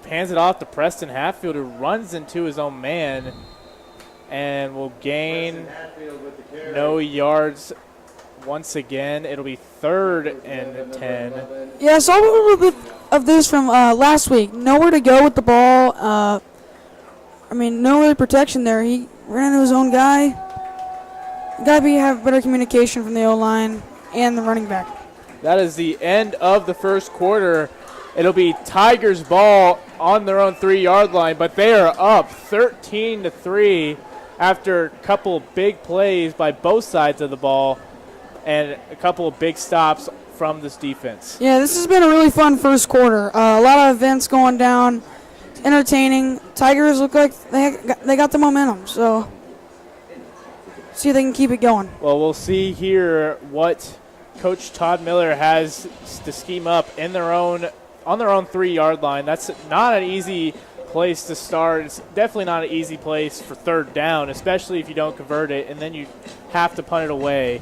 hands it off to Preston Hatfield, who runs into his own man and will gain no yards once again. It'll be 3rd and 10.
Yeah, I saw a little bit of this from last week. Nowhere to go with the ball. No really protection there. He ran into his own guy. Got to have better communication from the O-line and the running back.
That is the end of the first quarter. It'll be Tigers ball on their own 3-yard line, but they are up 13-3 after a couple big plays by both sides of the ball and a couple of big stops from this defense.
Yeah, this has been a really fun first quarter. A lot of events going down, entertaining. Tigers look like they got the momentum, so see if they can keep it going.
Well, we'll see here what Coach Todd Miller has to scheme up on their own 3-yard line. That's not an easy place to start. It's definitely not an easy place for 3rd down, especially if you don't convert it, and then you have to punt it away.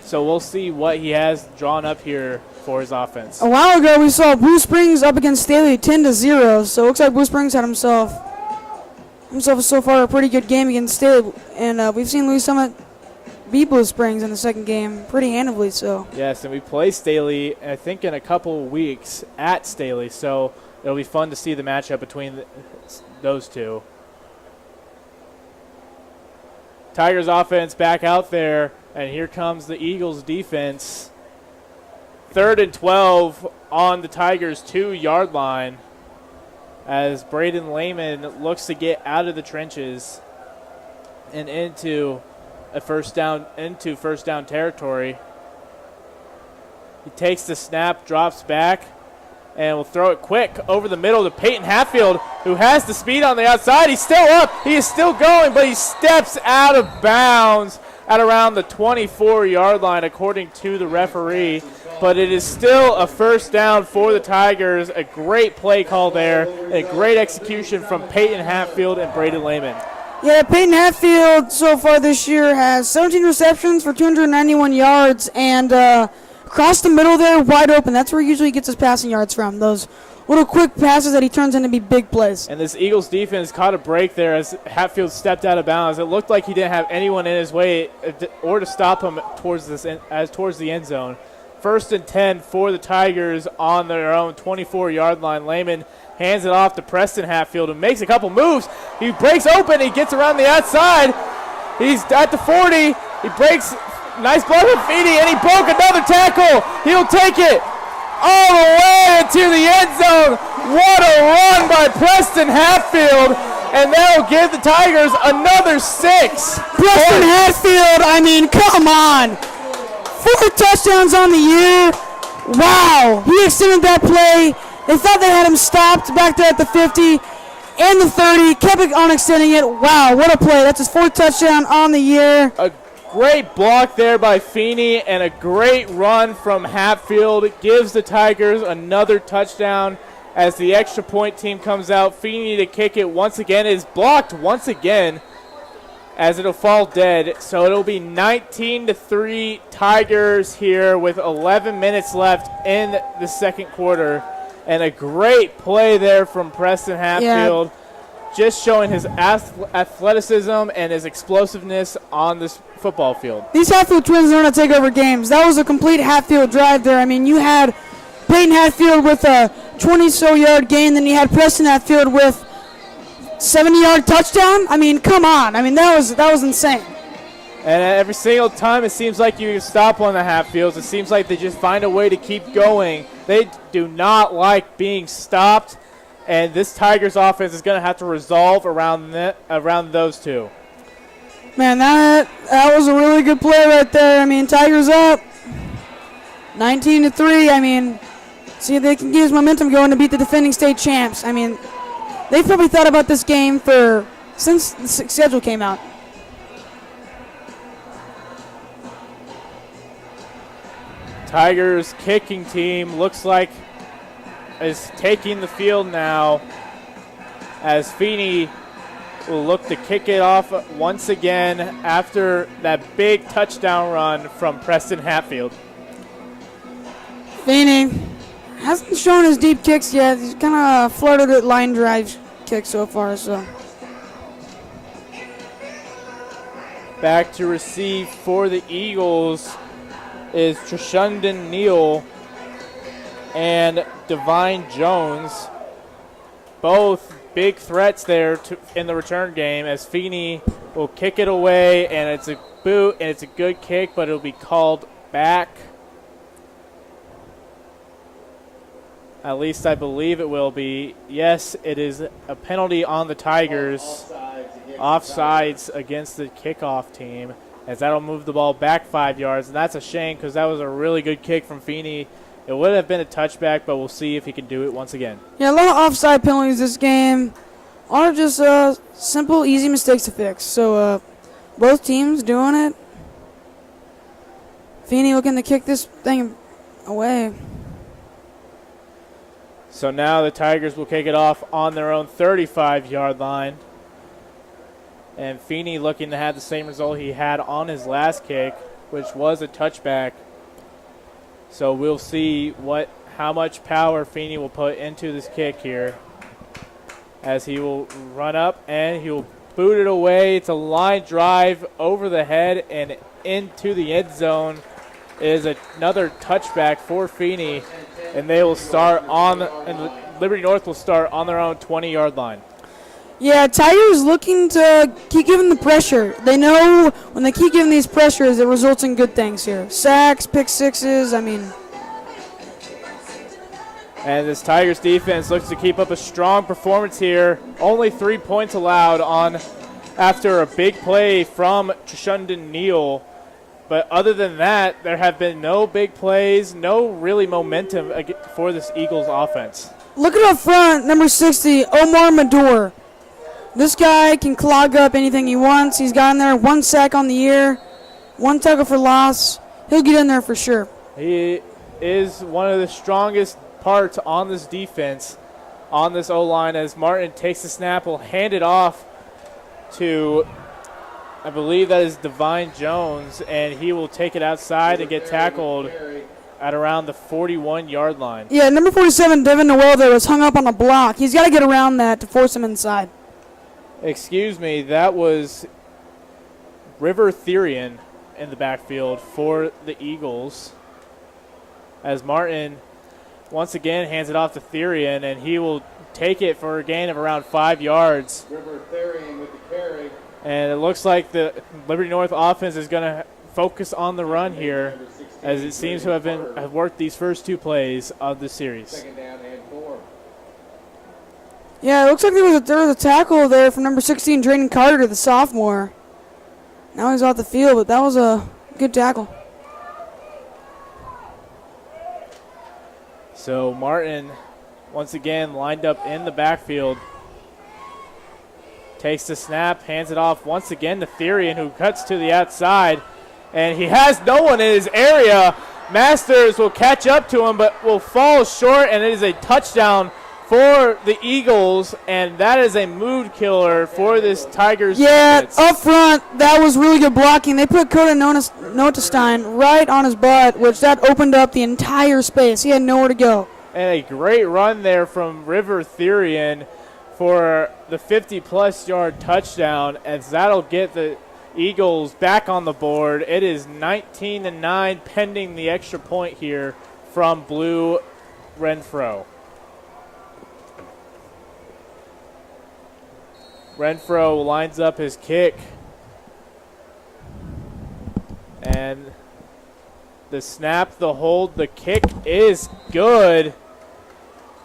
So we'll see what he has drawn up here for his offense.
A while ago, we saw Blue Springs up against Staley 10-0, so it looks like Blue Springs had himself so far a pretty good game against Staley, and we've seen Louis Summit beat Blue Springs in the second game pretty handily. So
yes, and we play Staley, I think, in a couple of weeks at Staley, so it'll be fun to see the matchup between those two. Tigers offense back out there, and here comes the Eagles defense. 3rd and 12 on the Tigers' 2-yard line as Braden Lehman looks to get out of the trenches and into first down territory. He takes the snap, drops back, and will throw it quick over the middle to Peyton Hatfield, who has the speed on the outside. He's still up. He is still going, but he steps out of bounds at around the 24-yard line, according to the referee. But it is still a first down for the Tigers. A great play call there, a great execution from Peyton Hatfield and Braden Lehman.
yeah, Peyton Hatfield so far this year has 17 receptions for 291 yards, and across the middle there, wide open. That's where he usually gets his passing yards from, those little quick passes that he turns into be big plays.
And this Eagles defense caught a break there as Hatfield stepped out of bounds. It looked like he didn't have anyone in his way or to stop him towards the end zone. 1st and 10 for the Tigers on their own 24-yard line. Lehman hands it off to Preston Hatfield, who makes a couple moves. He breaks open. He gets around the outside. He's at the 40. He breaks. Nice block from Feeney, and he broke another tackle. He'll take it all the way into the end zone. What a run by Preston Hatfield, and that will give the Tigers another 6.
Preston Hatfield, I mean, come on. 4 touchdowns on the year. Wow. He extended that play. They thought they had him stopped back there at the 50 and the 30. Kept on extending it. Wow, what a play. That's his 4th touchdown on the year.
A great block there by Feeney and a great run from Hatfield. It gives the Tigers another touchdown as the extra point team comes out. Feeney to kick it once again. It is blocked once again as it'll fall dead. So it'll be 19-3 Tigers here with 11 minutes left in the second quarter. And a great play there from Preston Hatfield. Yeah. Just showing his athleticism and his explosiveness on this football field.
These Hatfield twins are going to take over games. That was a complete Hatfield drive there. I mean, you had Peyton Hatfield with a 20-so-yard gain, then you had Preston Hatfield with 70-yard touchdown. I mean, come on. I mean, that was insane.
And every single time it seems like you stop on the Hatfields, it seems like they just find a way to keep going. They do not like being stopped. And this Tigers offense is going to have to resolve around those two.
Man, that was a really good play right there. I mean, Tigers up 19-3. I mean, see if they can get his momentum going to beat the defending state champs. I mean, they've probably thought about this game since the schedule came out.
Tigers kicking team looks like is taking the field now as Feeney will look to kick it off once again after that big touchdown run from Preston Hatfield.
Feeney hasn't shown his deep kicks yet. He's kind of flirted at line drive kicks so far. So
back to receive for the Eagles is Trishundan Neal and Divine Jones. Both big threats there in the return game as Feeney will kick it away, and it's a boot, and it's a good kick, but it'll be called back. At least I believe it will be. Yes, it is a penalty on the Tigers. Offsides against the kickoff team, as that'll move the ball back 5 yards, and that's a shame because that was a really good kick from Feeney. It would have been a touchback, but we'll see if he can do it once again.
Yeah, a lot of offside penalties this game are just simple, easy mistakes to fix. So both teams doing it. Feeney looking to kick this thing away.
So now the Tigers will kick it off on their own 35-yard line. And Feeney looking to have the same result he had on his last kick, which was a touchback. So we'll see how much power Feeney will put into this kick here, as he will run up and he will boot it away. It's a line drive over the head and into the end zone. It is another touchback for Feeney, and they will start and Liberty North will start on their own 20-yard line.
Yeah, Tigers looking to keep giving the pressure. They know when they keep giving these pressures, it results in good things here. Sacks, pick sixes, I mean.
And this Tigers defense looks to keep up a strong performance here. Only 3 points allowed after a big play from Trishundan Neal. But other than that, there have been no big plays, no really momentum for this Eagles offense.
Look at up front, number 60, Omar Mador. This guy can clog up anything he wants. He's got in there 1 sack on the year, 1 tackle for loss. He'll get in there for sure.
He is one of the strongest parts on this defense, on this O-line, as Martin takes the snap, will hand it off to, I believe that is Divine Jones, and he will take it outside and get tackled at around the 41-yard line.
Yeah, number 47, Devin Noel, there was hung up on a block. He's got to get around that to force him inside.
Excuse me, that was River Therian in the backfield for the Eagles, as Martin once again hands it off to Therian, and he will take it for a gain of around 5 yards.
River Therian with the carry.
And it looks like the Liberty North offense is going to focus on the run here, as it seems to have worked these first 2 plays of the series.
Second down and 4.
Yeah, it looks like there was a tackle there from number 16, Drayden Carter, the sophomore. Now he's off the field, but that was a good tackle.
So Martin, once again, lined up in the backfield. Takes the snap, hands it off once again to Therian, who cuts to the outside. And he has no one in his area. Masters will catch up to him, but will fall short, and it is a touchdown for the Eagles, and that is a mood killer for this Tigers defense.
Up front, that was really good blocking. They put Coda Notestein right on his butt, which that opened up the entire space. He had nowhere to go.
And a great run there from River Therian for the 50-plus yard touchdown, as that'll get the Eagles back on the board. It is 19-9 pending the extra point here from Blue Renfro. Renfro lines up his kick. And the snap, the hold, the kick is good,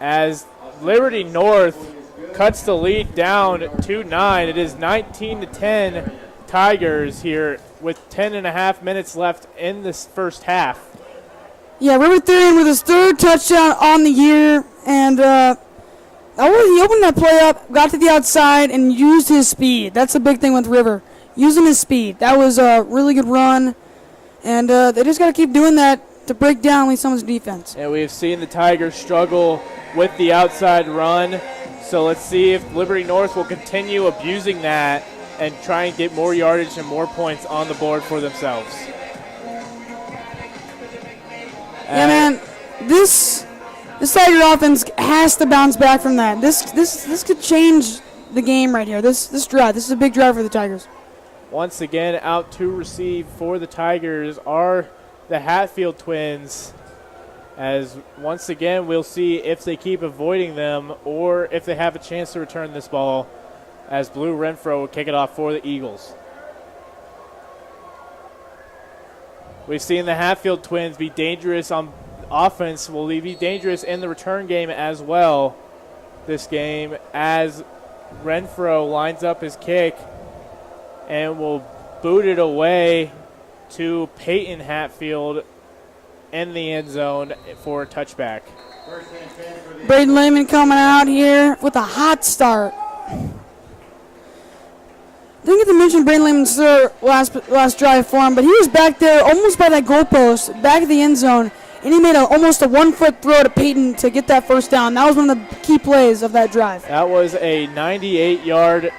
as Liberty North cuts the lead down to 9. It is 19-10 Tigers here with 10.5 minutes left in this first half.
Yeah, River threw in with his third touchdown on the year, and he opened that play up, got to the outside, and used his speed. That's a big thing with River, using his speed. That was a really good run, and they just got to keep doing that to break down at least someone's defense.
And we've seen the Tigers struggle with the outside run, so let's see if Liberty North will continue abusing that and try and get more yardage and more points on the board for themselves.
Yeah, man, this Tiger offense has to bounce back from that. This could change the game right here. This drive, this is a big drive for the Tigers.
Once again, out to receive for the Tigers are the Hatfield twins, as once again we'll see if they keep avoiding them or if they have a chance to return this ball, as Blue Renfro will kick it off for the Eagles. We've seen the Hatfield twins be dangerous on offense. Will they be dangerous in the return game as well this game, as Renfro lines up his kick and will boot it away to Peyton Hatfield in the end zone for a touchback.
Braden Lehman coming out here with a hot start. Didn't get to mention Braden Lehman's last drive for him, but he was back there almost by that goalpost, back at the end zone, and he made almost a 1-foot throw to Peyton to get that first down. That was one of the key plays of that drive.
That was a 98-yard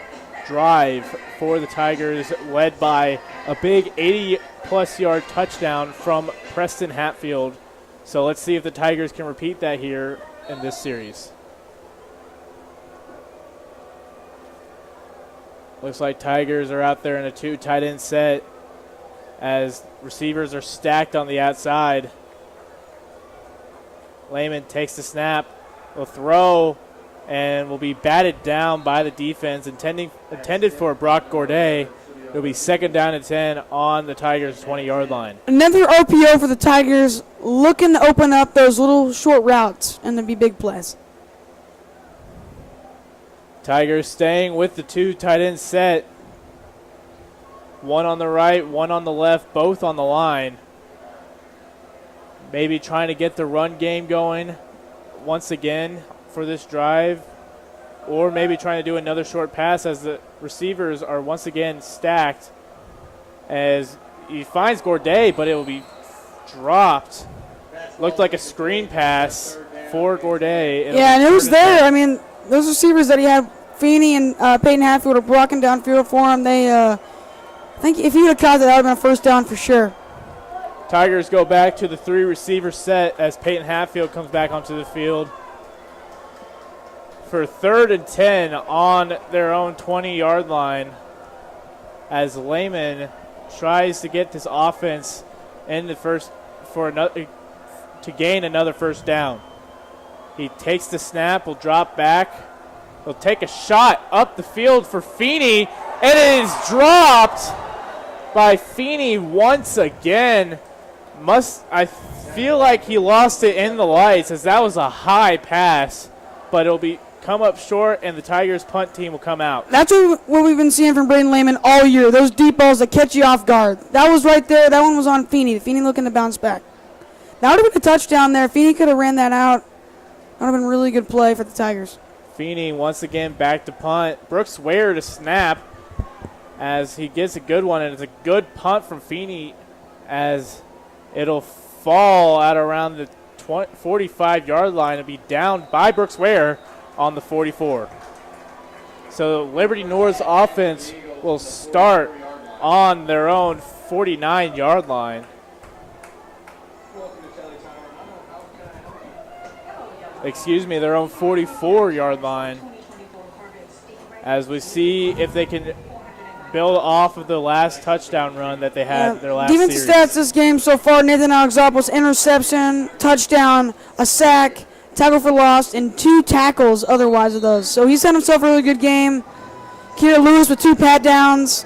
drive for the Tigers, led by a big 80-plus yard touchdown from Preston Hatfield. So let's see if the Tigers can repeat that here in this series. Looks like Tigers are out there in a 2 tight end set as receivers are stacked on the outside. Lehman takes the snap, will throw, and will be batted down by the defense, intended for Brock Gourdet. It'll be 2nd down and 10 on the Tigers' 20-yard line.
Another RPO for the Tigers, looking to open up those little short routes and to be big plays.
Tigers staying with the 2 tight end set. One on the right, one on the left, both on the line. Maybe trying to get the run game going once again for this drive, or maybe trying to do another short pass as the receivers are once again stacked, as he finds Gourdet, but it will be dropped. Looked like a screen pass for Gourdet.
Yeah, and it was there. I mean, those receivers that he had, Feeney and Peyton Hatfield, are blocking downfield for him. They, I think if he would have caught that, that would have been a first down for sure.
Tigers go back to the 3 receiver set as Peyton Hatfield comes back onto the field for 3rd and 10 on their own 20-yard line, as Lehman tries to get this offense in the first to gain another first down. He takes the snap, will drop back. He'll take a shot up the field for Feeney, and it is dropped by Feeney once again. I feel like he lost it in the lights, as that was a high pass, but it'll be come up short, and the Tigers punt team will come out.
That's what we've been seeing from Braden Lehman all year, those deep balls that catch you off guard. That was right there. That one was on Feeney. Feeney looking to bounce back. That would have been a touchdown there. Feeney could have ran that out. That would have been a really good play for the Tigers.
Feeney once again back to punt. Brooks Ware to snap as he gets a good one, and it's a good punt from Feeney as it'll fall at around the 45-yard line and be down by Brooks Ware on the 44. So Liberty North's offense will start on their own 49-yard line. Excuse me, their own 44-yard line, as we see if they can build off of the last touchdown run that they had their last
defensive
series.
stats this game so far: Nathan Alexopoulos, interception, touchdown, a sack, tackle for loss, and 2 tackles otherwise of those. So he's had himself a really good game. Kira Lewis with 2 pat downs.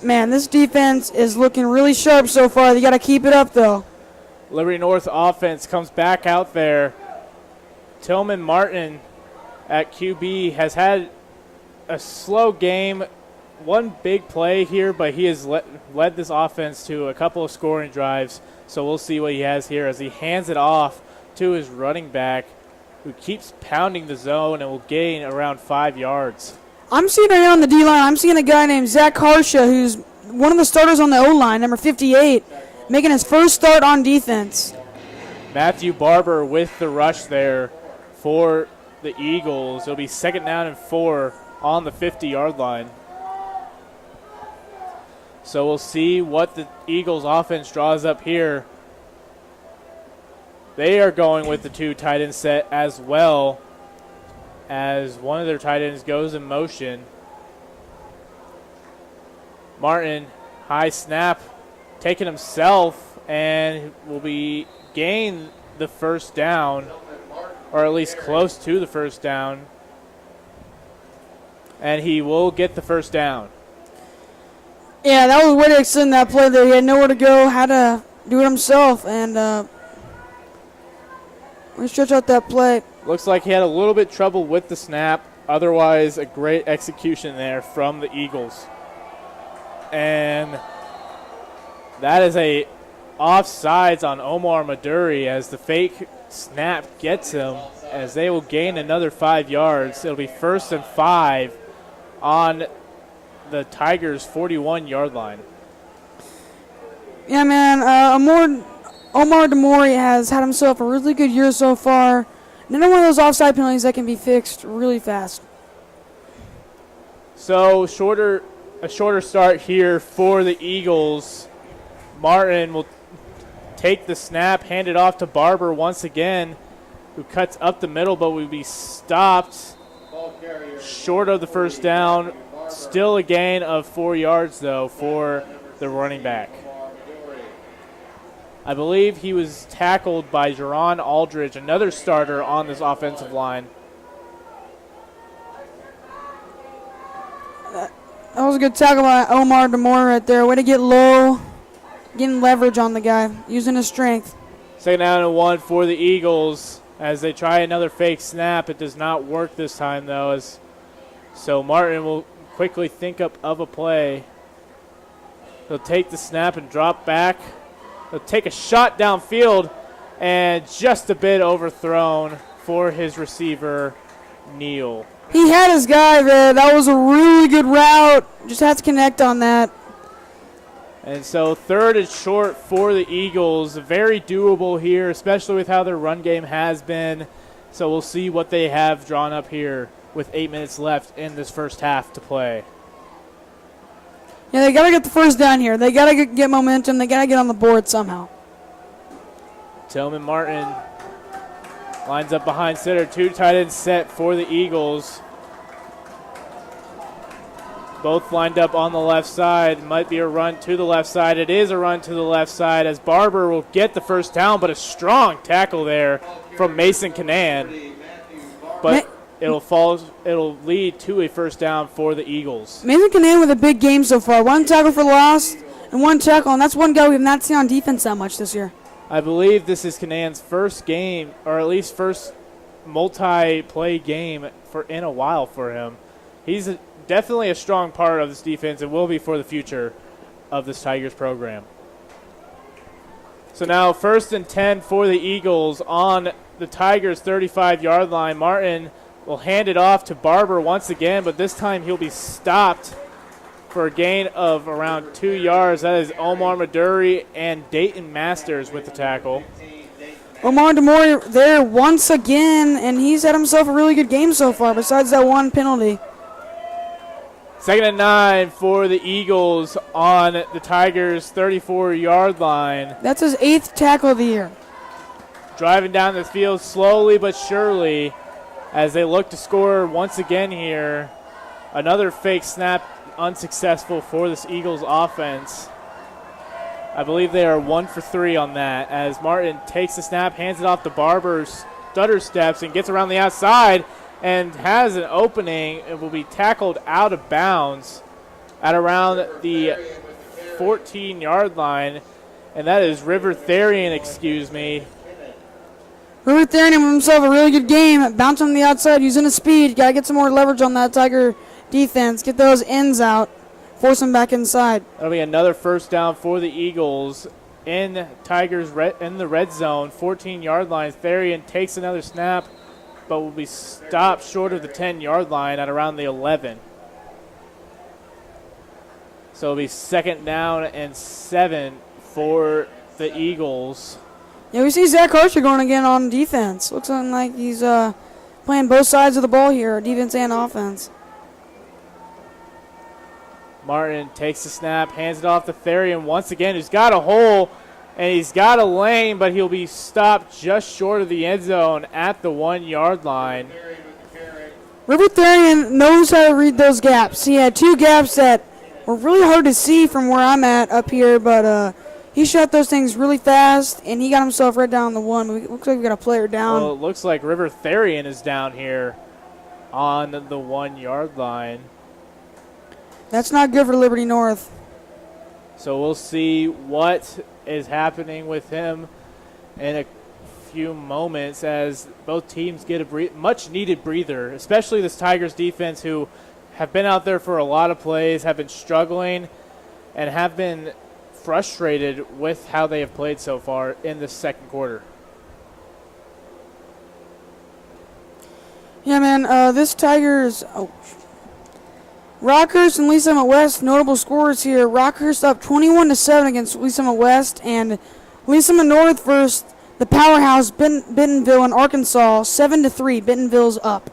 Man, this defense is looking really sharp so far. They got to keep it up, though.
Liberty North offense comes back out there Tillman Martin at QB has had a slow game. One big play here, but he has led this offense to a couple of scoring drives. So we'll see what he has here as he hands it off to his running back, who keeps pounding the zone and will gain around 5 yards.
I'm seeing right now on the D-line, I'm seeing a guy named Zach Harsha, who's one of the starters on the O-line, number 58, making his first start on defense.
Matthew Barber with the rush there for the Eagles. It'll be 2nd down and 4 on the 50-yard line. So we'll see what the Eagles offense draws up here. They are going with the 2 tight end set as well, as one of their tight ends goes in motion. Martin, high snap, taking himself, and will be gain the first down, or at least close to the first down. And he will get the first down.
Yeah, that was way to extend that play there. He had nowhere to go, had to do it himself, and we stretch out that play.
Looks like he had a little bit trouble with the snap. Otherwise, a great execution there from the Eagles. And that is a offsides on Omar Maduri as the fake snap gets him, as they will gain another 5 yards. It'll be 1st and 5 on the Tigers' 41-yard line.
Yeah, man, Omar Demori has had himself a really good year so far. Another one of those offside penalties that can be fixed really fast.
So a shorter start here for the Eagles. Martin will take the snap, hand it off to Barber once again, who cuts up the middle, but will be stopped short of the first down. Still a gain of 4 yards, though, for the running back. I believe he was tackled by Jerron Aldridge, another starter on this offensive line.
That was a good tackle by Omar Demore right there. Way to get low, getting leverage on the guy, using his strength.
2nd down and 1 for the Eagles as they try another fake snap. It does not work this time, though, so Martin will quickly think up of a play. He'll take the snap and drop back. He'll take a shot downfield and just a bit overthrown for his receiver, Neal.
He had his guy there. That was a really good route. Just had to connect on that.
And so 3rd and short for the Eagles. Very doable here, especially with how their run game has been. So we'll see what they have drawn up here with 8 minutes left in this first half to play.
Yeah, they got to get the first down here. They got to get momentum. They got to get on the board somehow.
Tillman Martin lines up behind center. 2 tight ends set for the Eagles. Both lined up on the left side. Might be a run to the left side. It is a run to the left side as Barber will get the first down, but a strong tackle there from Mason Canan. But it'll lead to a first down for the Eagles.
Mason Canan with a big game so far. 1 tackle for loss and 1 tackle, and that's one guy we have not seen on defense that much this year.
I believe this is Canan's first game, or at least first multi-play game in a while for him. He's definitely a strong part of this defense and will be for the future of this Tigers program. So now 1st and 10 for the Eagles on the Tigers' 35-yard line. Martin will hand it off to Barber once again, but this time he'll be stopped for a gain of around 2 yards. That is Omar Maduri and Dayton Masters with the tackle.
Omar Demore there once again, and he's had himself a really good game so far besides that 1 penalty.
2nd and 9 for the Eagles on the Tigers' 34-yard line.
That's his 8th tackle of the year.
Driving down the field slowly but surely as they look to score once again here. Another fake snap unsuccessful for this Eagles offense. I believe they are 1 for 3 on that as Martin takes the snap, hands it off to Barber, stutter steps, and gets around the outside and has an opening. It will be tackled out of bounds at around the 14-yard line, and that is River Therian,
River Therian with himself a really good game. Bouncing on the outside, using his speed. Got to get some more leverage on that Tiger defense. Get those ends out. Force them back inside.
That'll be another first down for the Eagles in Tigers in the red zone. 14-yard line. Therian takes another snap, but will be stopped short of the 10-yard line at around the 11. So it'll be 2nd down and 7 for the Eagles.
Yeah, we see Zach Archer going again on defense. Looks like he's playing both sides of the ball here, defense and offense.
Martin takes the snap, hands it off to Therian once again, who's got a hole and he's got a lane, but he'll be stopped just short of the end zone at the 1-yard line.
River Therian knows how to read those gaps. He had 2 gaps that were really hard to see from where I'm at up here, but he shot those things really fast, and he got himself right down the 1. It looks like we got a player down.
Well, it looks like River Therian is down here on the 1-yard line.
That's not good for Liberty North.
So we'll see what is happening with him in a few moments as both teams get a much-needed breather, especially this Tigers defense who have been out there for a lot of plays, have been struggling, and have been frustrated with how they have played so far in the second quarter.
Yeah, man, this Tigers... Rockhurst and Lee Summit West, notable scorers here. Rockhurst up 21-7 against Lee Summit West, and Lee Summit North versus the powerhouse Bentonville in Arkansas, 7-3. Bentonville's up.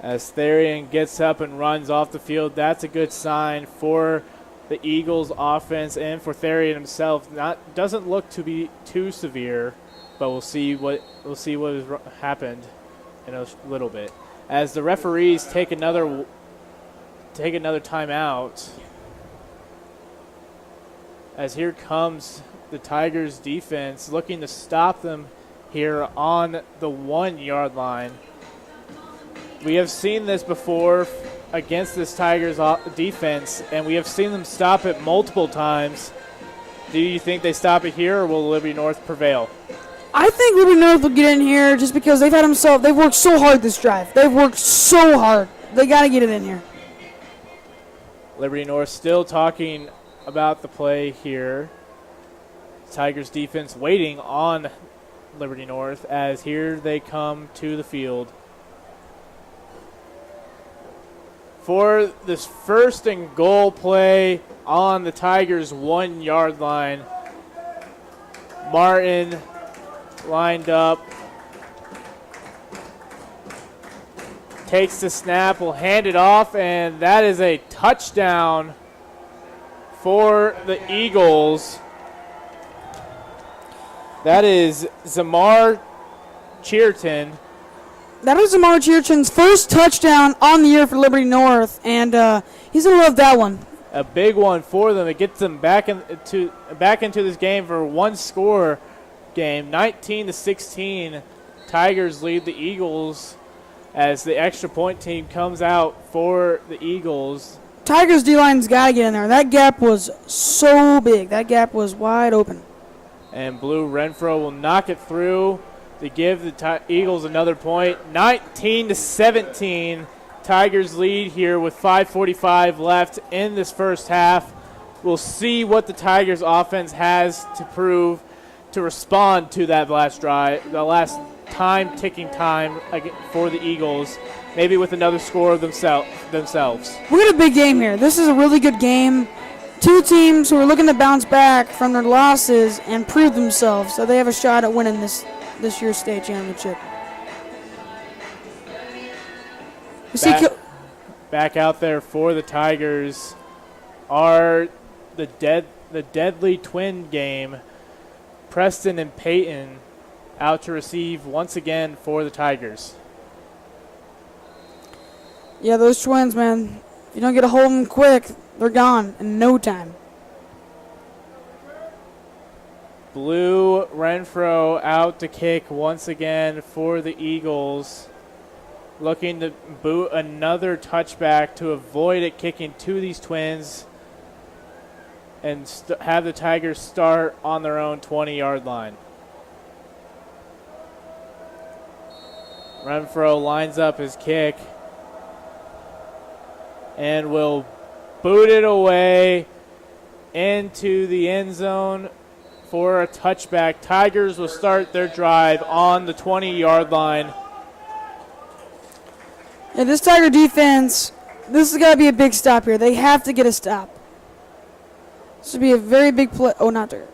As Therian gets up and runs off the field, that's a good sign for the Eagles' offense and for Therian himself. Doesn't look to be too severe, but we'll see what has happened in a little bit. As the referees take another timeout, as here comes the Tigers defense looking to stop them here on the 1-yard line. We have seen this before against this Tigers defense, and we have seen them stop it multiple times. Do you think they stop it here, or will Liberty North prevail?
I think Liberty North will get in here just because they've worked so hard this drive. They've worked so hard. They got to get it in here.
Liberty North still talking about the play here. Tigers defense waiting on Liberty North as here they come to the field. For this 1st and goal play on the Tigers 1-yard line, Martin lined up, takes the snap, will hand it off, and that is a touchdown for the Eagles. That is Zamar Cheerton.
That was Zamar Cheerton's first touchdown on the year for Liberty North, and he's going to love that one.
A big one for them. It gets them back into this game for one score game. 19-16, Tigers lead the Eagles as the extra point team comes out for the Eagles.
Tigers D-line's got to get in there. That gap was so big. That gap was wide open.
And Blue Renfro will knock it through to give the Eagles another point. 19-17, Tigers lead here with 5:45 left in this first half. We'll see what the Tigers offense has to prove to respond to that last drive, the last ticking time for the Eagles, maybe with another score of themselves.
We got a big game here. This is a really good game. Two teams who are looking to bounce back from their losses and prove themselves, so they have a shot at winning this year's state championship.
Back out there for the Tigers are the deadly twin game, Preston and Peyton, out to receive once again for the Tigers.
Yeah, those twins, man. If you don't get a hold of them quick, they're gone in no time.
Blue Renfro out to kick once again for the Eagles. Looking to boot another touchback to avoid it kicking to these twins and have the Tigers start on their own 20-yard line. Renfro lines up his kick and will boot it away into the end zone for a touchback. Tigers will start their drive on the 20-yard line.
Yeah, this Tiger defense, this has got to be a big stop here. They have to get a stop. This would be a very big play. Oh, not there.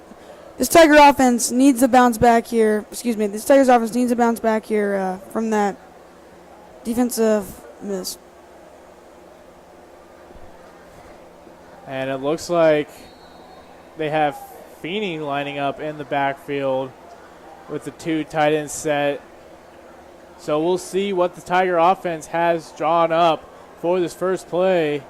This Tiger offense needs to bounce back here. Excuse me. This Tigers offense needs to bounce back here from that defensive miss.
And it looks like they have Feeney lining up in the backfield with the two tight ends set. So we'll see what the Tiger offense has drawn up for this first play.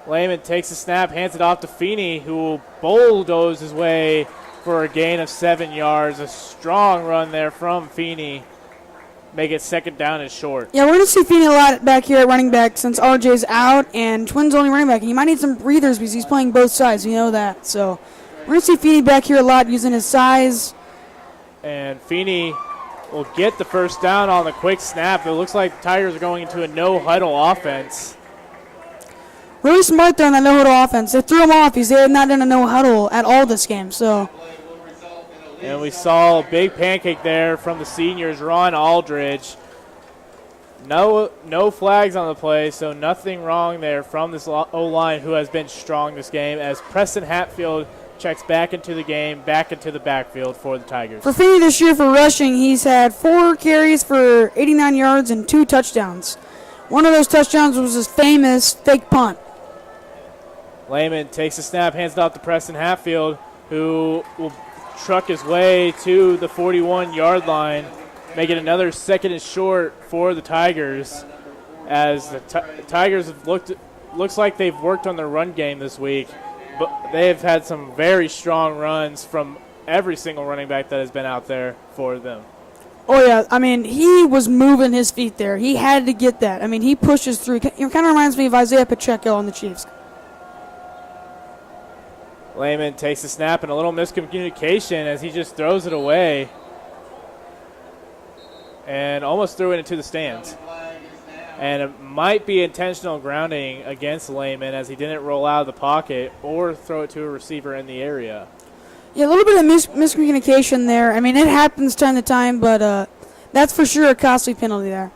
Lehman takes the snap, hands it off to Feeney, who will bulldoze his way for a gain of 7 yards. A strong run there from Feeney. Make it second down and short.
Yeah, we're going to see Feeney a lot back here at running back since RJ's out and Twins only running back. And he might need some breathers because he's playing both sides. You know that. So we're going to see Feeney back here a lot using his size.
And Feeney will get the first down on the quick snap. It looks like the Tigers are going into a no-huddle offense.
Really smart there on that no-huddle offense. They threw him off because they had not done a no-huddle at all this game. So,
and we saw a big pancake there from the seniors, Ron Aldridge. No flags on the play, so nothing wrong there from this O-line who has been strong this game as Preston Hatfield checks back into the game, back into the backfield for the Tigers.
For Feeney this year for rushing, he's had 4 carries for 89 yards and 2 touchdowns. One of those touchdowns was his famous fake punt.
Lehman takes a snap, hands it off to Preston Hatfield, who will truck his way to the 41-yard line, make it another second and short for the Tigers. As the Tigers have looks like they've worked on their run game this week, but they have had some very strong runs from every single running back that has been out there for them.
Oh, yeah. I mean, he was moving his feet there. He had to get that. I mean, he pushes through. It kind of reminds me of Isaiah Pacheco on the Chiefs.
Lehman takes the snap and a little miscommunication as he just throws it away and almost threw it into the stands. And it might be intentional grounding against Lehman as he didn't roll out of the pocket or throw it to a receiver in the area.
Yeah, a little bit of miscommunication there. I mean, it happens time to time, but that's for sure a costly penalty there.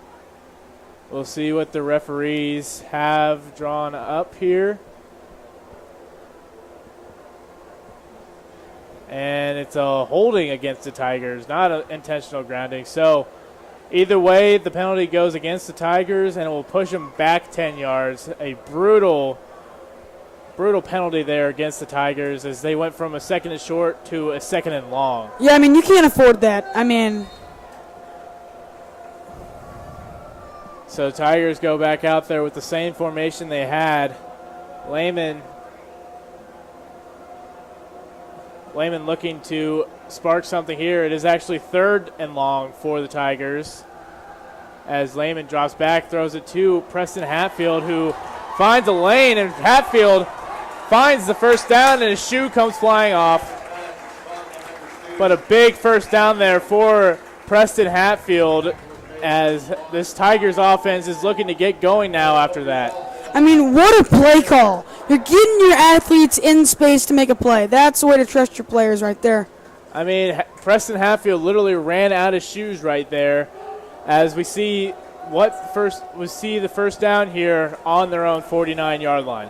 We'll see what the referees have drawn up here. And it's a holding against the Tigers, not an intentional grounding. So either way, the penalty goes against the Tigers, and it will push them back 10 yards. A brutal penalty there against the Tigers as they went from a second and short to a second and long.
Yeah, I mean, you can't afford that. I mean,
so Tigers go back out there with the same formation they had. Lehman looking to spark something here. It is actually third and long for the Tigers as Lehman drops back, throws it to Preston Hatfield, who finds a lane, and Hatfield finds the first down, and his shoe comes flying off. But a big first down there for Preston Hatfield as this Tigers offense is looking to get going now after that.
I mean, what a play call. You're getting your athletes in space to make a play. That's the way to trust your players right there.
I mean, Preston Hatfield literally ran out of shoes right there as we see the first down here on their own 49-yard line.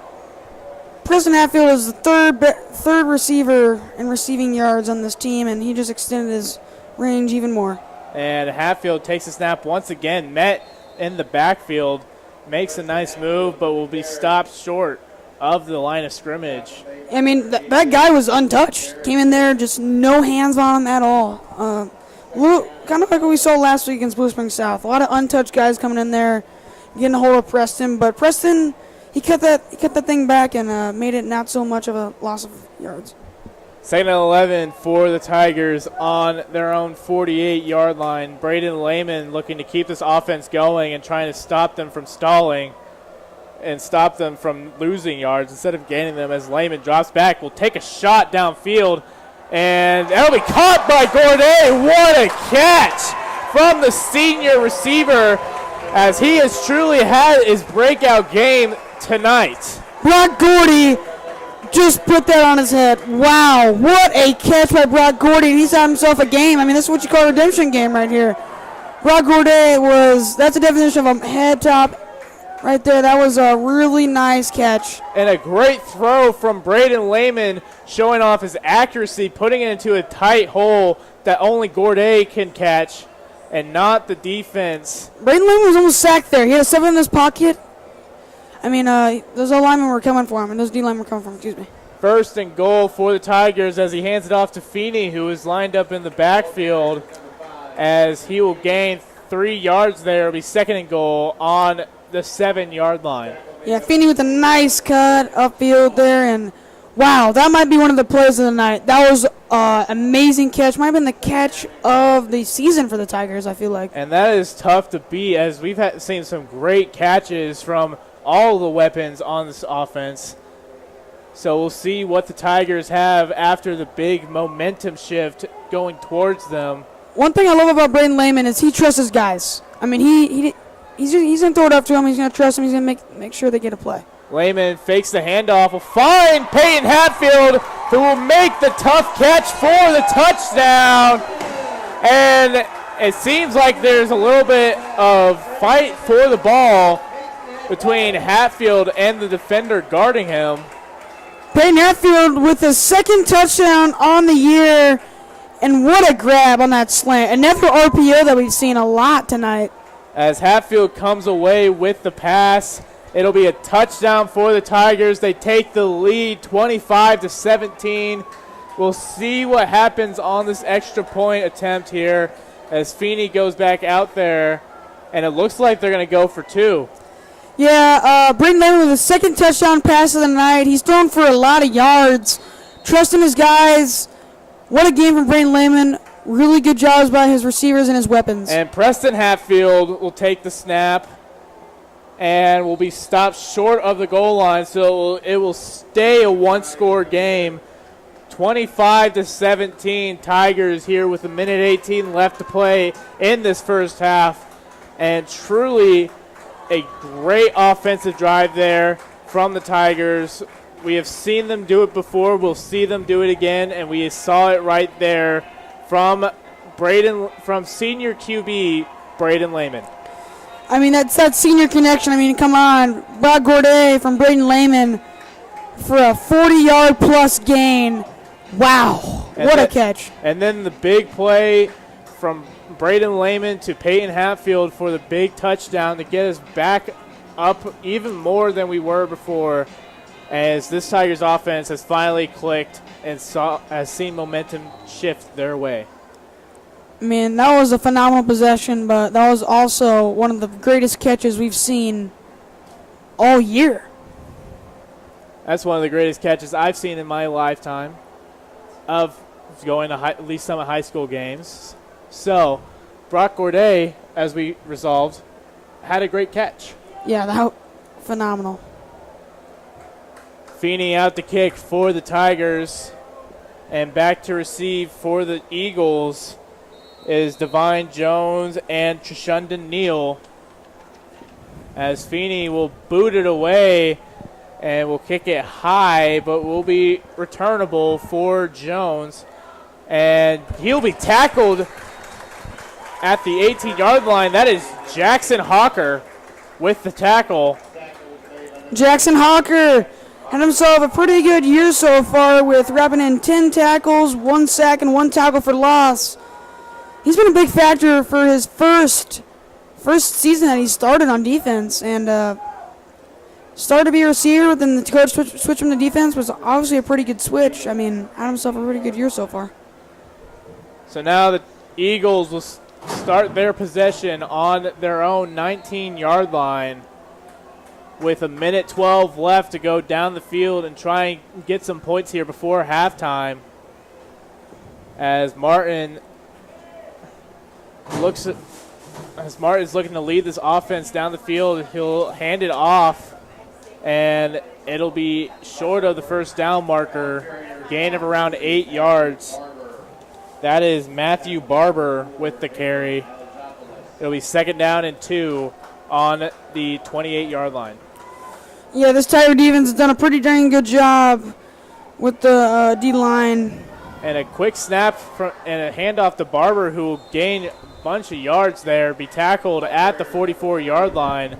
Preston Hatfield is the third receiver in receiving yards on this team, and he just extended his range even more.
And Hatfield takes a snap once again, met in the backfield, makes a nice move, but will be stopped short of the line of scrimmage.
I mean, that guy was untouched. Came in there, just no hands on him at all. Kind of like what we saw last week against Blue Spring South. A lot of untouched guys coming in there, getting a hold of Preston. But Preston, he cut that thing back and made it not so much of a loss of yards.
Second and 11 for the Tigers on their own 48-yard line. Braden Lehman looking to keep this offense going and trying to stop them from stalling and stop them from losing yards instead of gaining them as Lehman drops back. Will take a shot downfield, and that'll be caught by Gourdet. What a catch from the senior receiver, as he has truly had his breakout game tonight.
Brock Gordy just put that on his head. Wow, what a catch by Brock Gordy. He's had himself a game. I mean, this is what you call a redemption game right here. Brock Gordy that's the definition of a head top right there. That was a really nice catch.
And a great throw from Braden Lehman, showing off his accuracy, putting it into a tight hole that only Gordy can catch and not the defense.
Braden Lehman was almost sacked there. He had a 7 in his pocket. I mean, those O-linemen were coming for him, and those D-linemen were coming for him, excuse me.
First and goal for the Tigers as he hands it off to Feeney, who is lined up in the backfield, as he will gain 3 yards there. It'll be second and goal on the 7-yard line.
Yeah, Feeney with a nice cut upfield there, and wow, that might be one of the plays of the night. That was amazing catch. Might have been the catch of the season for the Tigers, I feel like.
And that is tough to beat, as we've seen some great catches from all the weapons on this offense. So we'll see what the Tigers have after the big momentum shift going towards them.
One thing I love about Braden Lehman is he trusts his guys. I mean, he's going to throw it up to him. He's going to trust him. He's going to make sure they get a play.
Lehman fakes the handoff, will find Peyton Hatfield, who will make the tough catch for the touchdown. And it seems like there's a little bit of fight for the ball between Hatfield and the defender guarding him.
Peyton Hatfield with his second touchdown on the year, and what a grab on that slant. Another RPO that we've seen a lot tonight.
As Hatfield comes away with the pass, it'll be a touchdown for the Tigers. They take the lead 25-17. We'll see what happens on this extra point attempt here as Feeney goes back out there, and it looks like they're going to go for 2.
Yeah, Braden Lehman with his second touchdown pass of the night. He's thrown for a lot of yards, trusting his guys. What a game from Braden Lehman. Really good jobs by his receivers and his weapons.
And Preston Hatfield will take the snap and will be stopped short of the goal line, so it will stay a one-score game. 25-17, Tigers here with 1:18 left to play in this first half. And truly a great offensive drive there from the Tigers. We have seen them do it before. We'll see them do it again, and we saw it right there from senior QB Braden Lehman.
I mean, that's that senior connection. I mean, come on. Brock Gordy from Braden Lehman for a 40-yard plus gain. Wow. What a catch.
And then the big play from Braden Lehman to Peyton Hatfield for the big touchdown to get us back up even more than we were before, as this Tigers offense has finally clicked and has seen momentum shift their way.
I mean, that was a phenomenal possession, but that was also one of the greatest catches we've seen all year.
That's one of the greatest catches I've seen in my lifetime of going to at least some high school games. So, Brock Gordy, as we resolved, had a great catch.
Yeah, that phenomenal.
Feeney out to kick for the Tigers, and back to receive for the Eagles is Divine Jones and Trishundan Neal, as Feeney will boot it away and will kick it high, but will be returnable for Jones, and he'll be tackled at the 18-yard line. That is Jackson Hawker with the tackle.
Jackson Hawker had himself a pretty good year so far with wrapping in 10 tackles, 1 sack, and 1 tackle for loss. He's been a big factor for his first season that he started on defense, and started to be a receiver, then the coach switched him to defense. Was obviously a pretty good switch. I mean, had himself a pretty good year so far.
So now the Eagles will start their possession on their own 19-yard line with 1:12 left to go down the field and try and get some points here before halftime, as Martin's looking to lead this offense down the field. He'll hand it off, and it'll be short of the first down marker, gain of around 8 yards. That is Matthew Barber with the carry. It'll be 2nd down and 2 on the 28-yard line.
Yeah, this Tiger defense has done a pretty dang good job with the D-line.
And a quick snap and a handoff to Barber, who will gain a bunch of yards there, be tackled at the 44-yard line.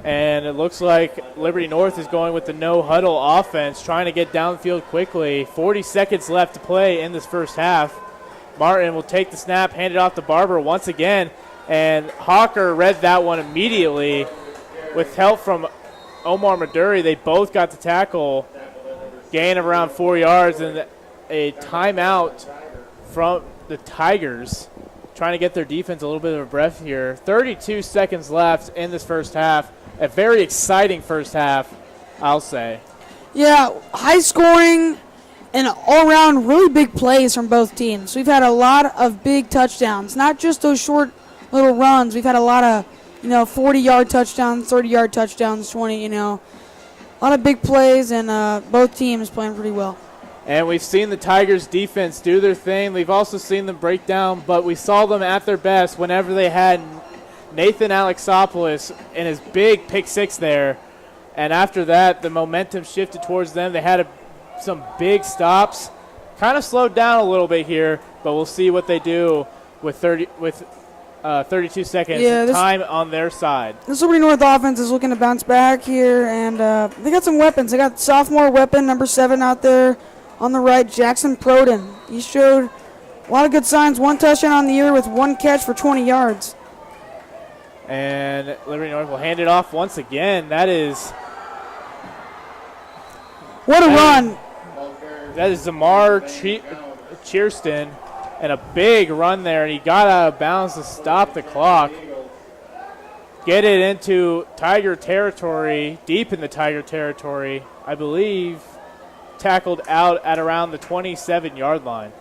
And it looks like Liberty North is going with the no-huddle offense, trying to get downfield quickly. 40 seconds left to play in this first half. Martin will take the snap, hand it off to Barber once again, and Hawker read that one immediately. With help from Omar Maduri, they both got the tackle, gain of around 4 yards, and a timeout from the Tigers, trying to get their defense a little bit of a breath here. 32 seconds left in this first half. A very exciting first half, I'll say.
Yeah, high scoring and all-around really big plays from both teams. We've had a lot of big touchdowns, not just those short little runs. We've had a lot of, 40-yard touchdowns, 30-yard touchdowns, 20, a lot of big plays, and both teams playing pretty well.
And we've seen the Tigers' defense do their thing. We've also seen them break down, but we saw them at their best whenever they had Nathan Alexopoulos in his big pick six there. And after that, the momentum shifted towards them. They had some big stops. Kind of slowed down a little bit here, but we'll see what they do with 32 seconds time on their side.
This Liberty North offense is looking to bounce back here, and they got some weapons. They got sophomore weapon number 7 out there on the right, Jackson Proden. He showed a lot of good signs. 1 touchdown on the year with 1 catch for 20 yards.
And Liberty North will hand it off once again. That is...
What a run.
That is Zamar Cheerston, and a big run there, and he got out of bounds to stop the clock. Get it into Tiger territory, deep in the Tiger territory. I believe tackled out at around the 27-yard line.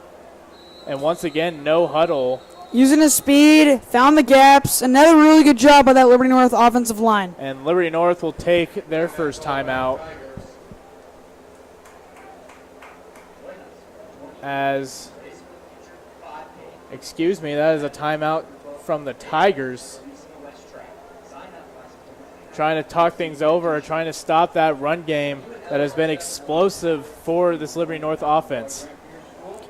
And once again, no huddle.
Using his speed, found the gaps. Another really good job by that Liberty North offensive line.
And Liberty North will take their first timeout. That is a timeout from the Tigers. Trying to talk things over, trying to stop that run game that has been explosive for this Liberty North offense.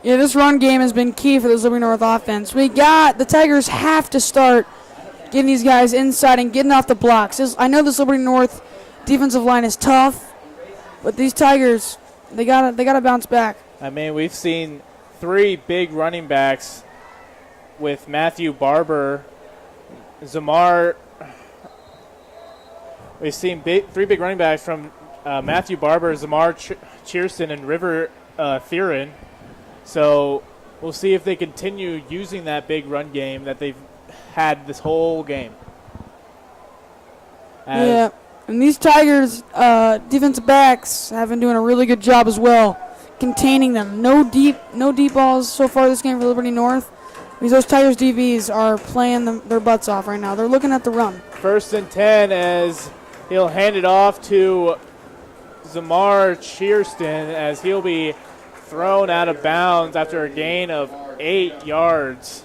Yeah, this run game has been key for this Liberty North offense. The Tigers have to start getting these guys inside and getting off the blocks. I know this Liberty North defensive line is tough, but these Tigers, they gotta bounce back.
I mean, we've seen 3 big running backs with Matthew Barber, Zamar. We've seen 3 big running backs from Matthew Barber, Zamar Cheerston, and River Theron. So we'll see if they continue using that big run game that they've had this whole game.
Yeah, and these Tigers defensive backs have been doing a really good job as well, containing them. No deep balls so far this game for Liberty North. Those Tigers DBs are playing their butts off right now. They're looking at the run. 1st
and 10 as he'll hand it off to Zamar Cheerston as he'll be thrown out of bounds after a gain of 8 yards.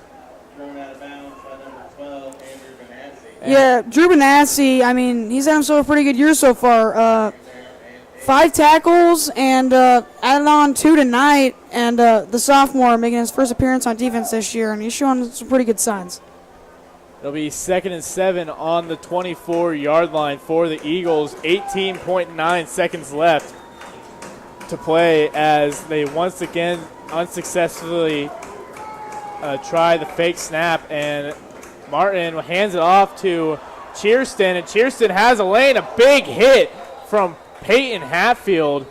Thrown out of bounds by number 12, Andrew Benassi.
Yeah, Drew Benassi, I mean, he's had himself a pretty good year so far. 5 tackles and added on 2 tonight, and the sophomore making his first appearance on defense this year, and he's showing some pretty good signs.
It'll be 2nd and 7 on the 24-yard line for the Eagles. 18.9 seconds left to play as they once again unsuccessfully try the fake snap, and Martin hands it off to Cheerston, and Cheerston has a lane, a big hit from Peyton Hatfield,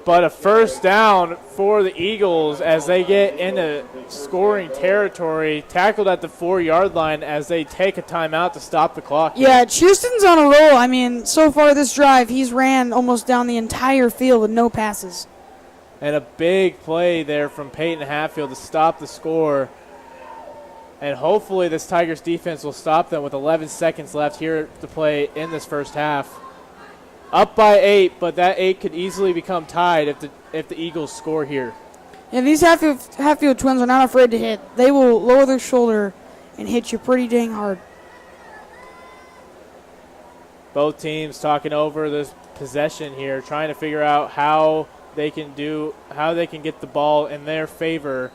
but a first down for the Eagles as they get into scoring territory, tackled at the 4-yard line as they take a timeout to stop the clock.
Yeah, Cheerston's on a roll. I mean, so far this drive, he's ran almost down the entire field with no passes.
And a big play there from Peyton Hatfield to stop the score. And hopefully this Tigers defense will stop them with 11 seconds left here to play in this first half. Up by 8, but that 8 could easily become tied if the Eagles score here.
Yeah, these Hatfield twins are not afraid to hit. They will lower their shoulder and hit you pretty dang hard.
Both teams talking over this possession here, trying to figure out how they can get the ball in their favor.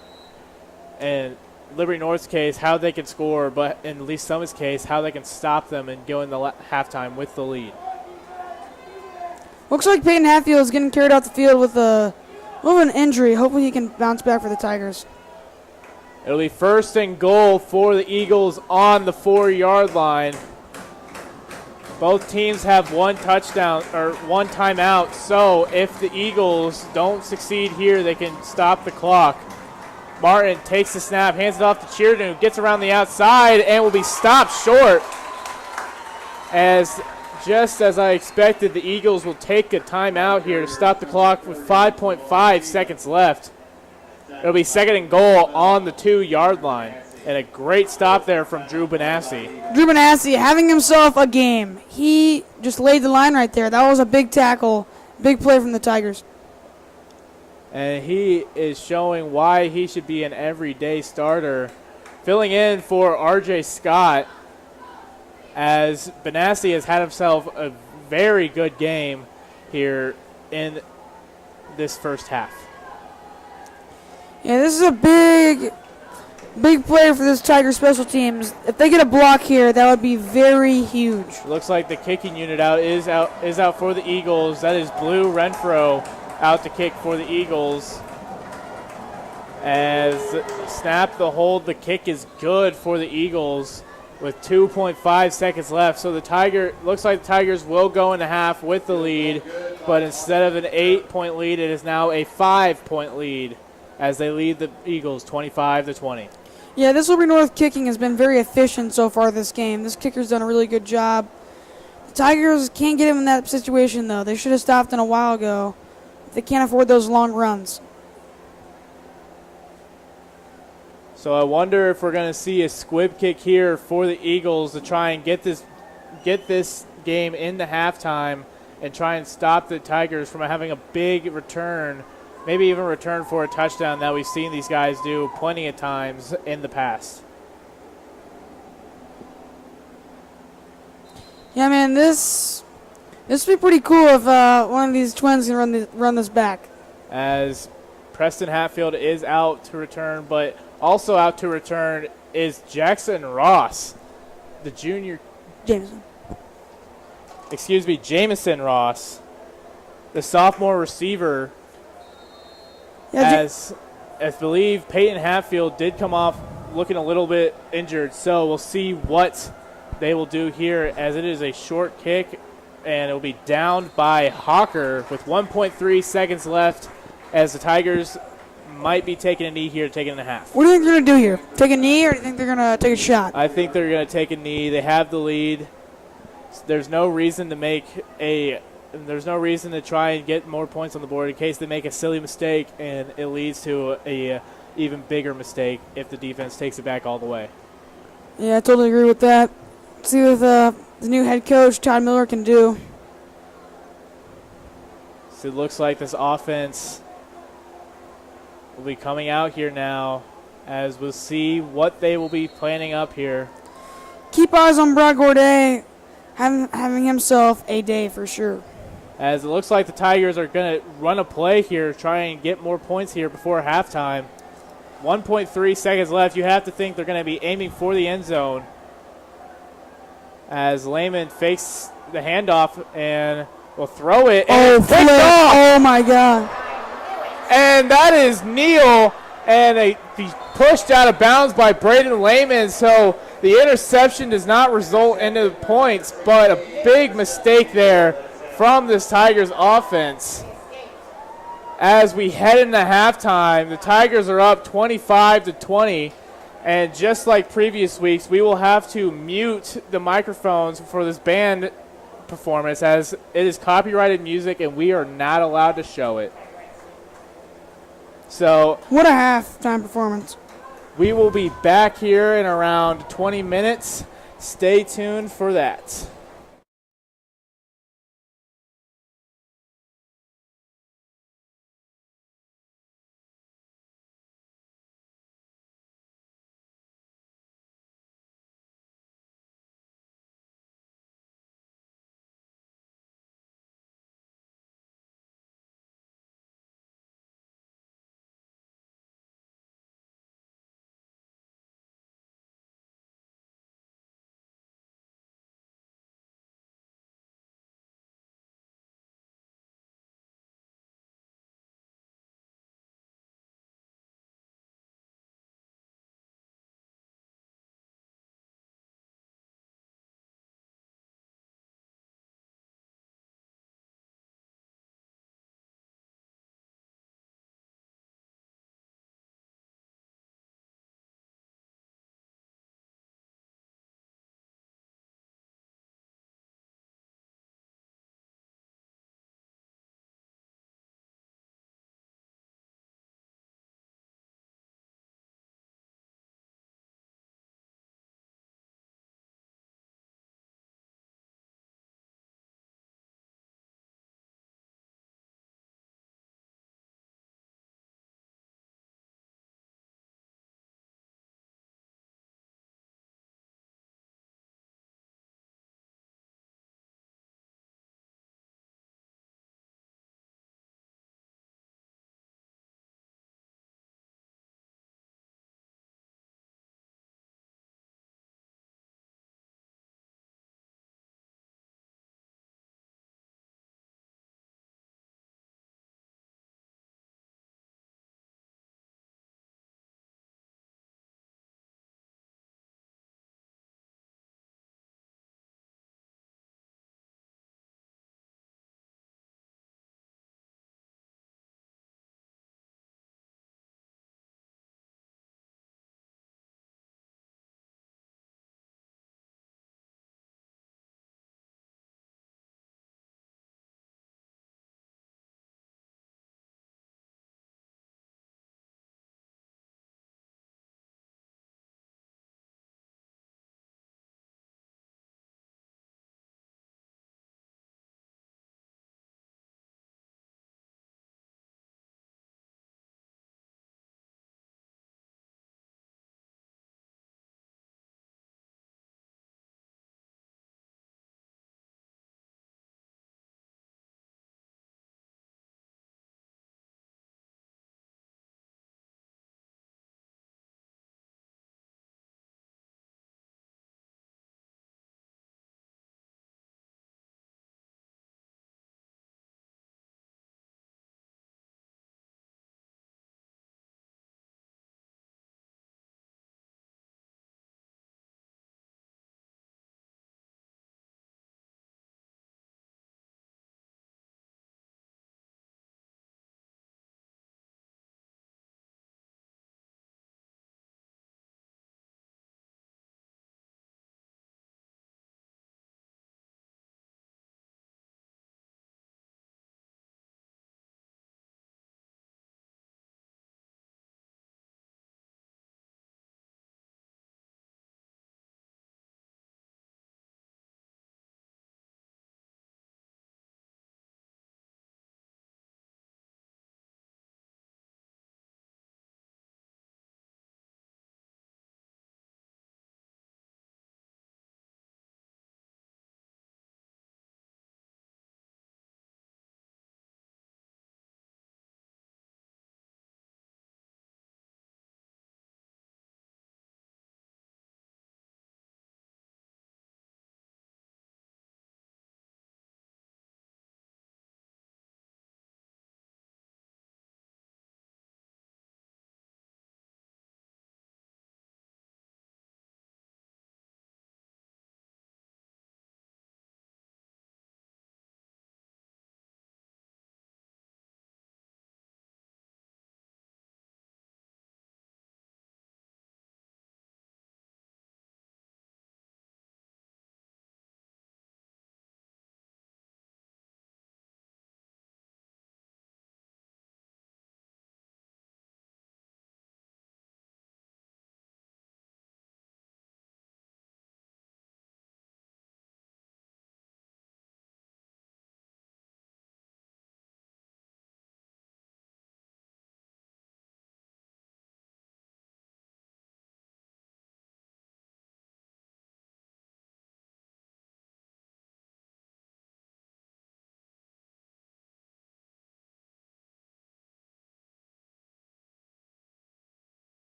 And Liberty North's case, how they can score, but in Lee Summit's case, how they can stop them and go in the halftime with the lead.
Looks like Peyton Hatfield is getting carried off the field with a little bit of an injury. Hopefully he can bounce back for the Tigers.
It'll be 1st and goal for the Eagles on the 4-yard line. Both teams have one touchdown or one timeout, so if the Eagles don't succeed here, they can stop the clock. Martin takes the snap, hands it off to Cheerden, who gets around the outside and will be stopped short. Just as I expected, the Eagles will take a timeout here to stop the clock with 5.5 seconds left. It'll be 2nd and goal on the 2-yard line. And a great stop there from Drew Benassi.
Drew Benassi having himself a game. He just laid the line right there. That was a big tackle, big play from the Tigers.
And he is showing why he should be an everyday starter. Filling in for R.J. Scott, as Benassi has had himself a very good game here in this first half.
Yeah, this is a big play for this Tiger special teams. If they get a block here, that would be very huge.
Looks like the kicking unit is out for the Eagles. That is Blue Renfro out to kick for the Eagles. As snap the hold, the kick is good for the Eagles with 2.5 seconds left. So looks like the Tigers will go into half with the lead, but instead of an 8-point lead, it is now a 5-point lead as they lead the Eagles 25-20.
Yeah, this Liberty North kicking has been very efficient so far this game. This kicker's done a really good job. The Tigers can't get him in that situation, though. They should have stopped him a while ago. They can't afford those long runs.
So I wonder if we're going to see a squib kick here for the Eagles to try and get this game into halftime and try and stop the Tigers from having a big return, maybe even return for a touchdown that we've seen these guys do plenty of times in the past.
Yeah, man, this would be pretty cool if one of these twins can run this back.
As Preston Hatfield is out to return, but also out to return is Jackson Ross, the junior. Jamison Ross, the sophomore receiver.
Yeah,
As I believe Peyton Hatfield did come off looking a little bit injured, so we'll see what they will do here, as it is a short kick, and it will be downed by Hawker with 1.3 seconds left, as the Tigers might be taking a knee here, taking a half.
What do you think they're going to do here? Take a knee, or do you think they're going to take a shot?
I think they're going to take a knee. They have the lead. There's no reason to try and get more points on the board in case they make a silly mistake and it leads to a even bigger mistake if the defense takes it back all the way.
Yeah, I totally agree with that. See what the new head coach, Todd Miller, can do.
So it looks like this offense will be coming out here now, as we'll see what they will be planning up here.
Keep eyes on Brock Gorday, having himself a day for sure.
As it looks like the Tigers are going to run a play here, try and get more points here before halftime. 1.3 seconds left. You have to think they're going to be aiming for the end zone, as Lehman fakes the handoff and will throw it. And
flip. Oh, my God.
And that is Neal, and he's pushed out of bounds by Braden Lehman, so the interception does not result into points, but a big mistake there from this Tigers offense. As we head into halftime, the Tigers are up 25-20, and just like previous weeks, we will have to mute the microphones for this band performance, as it is copyrighted music and we are not allowed to show it. So
what a halftime performance.
We will be back here in around 20 minutes. Stay tuned for that.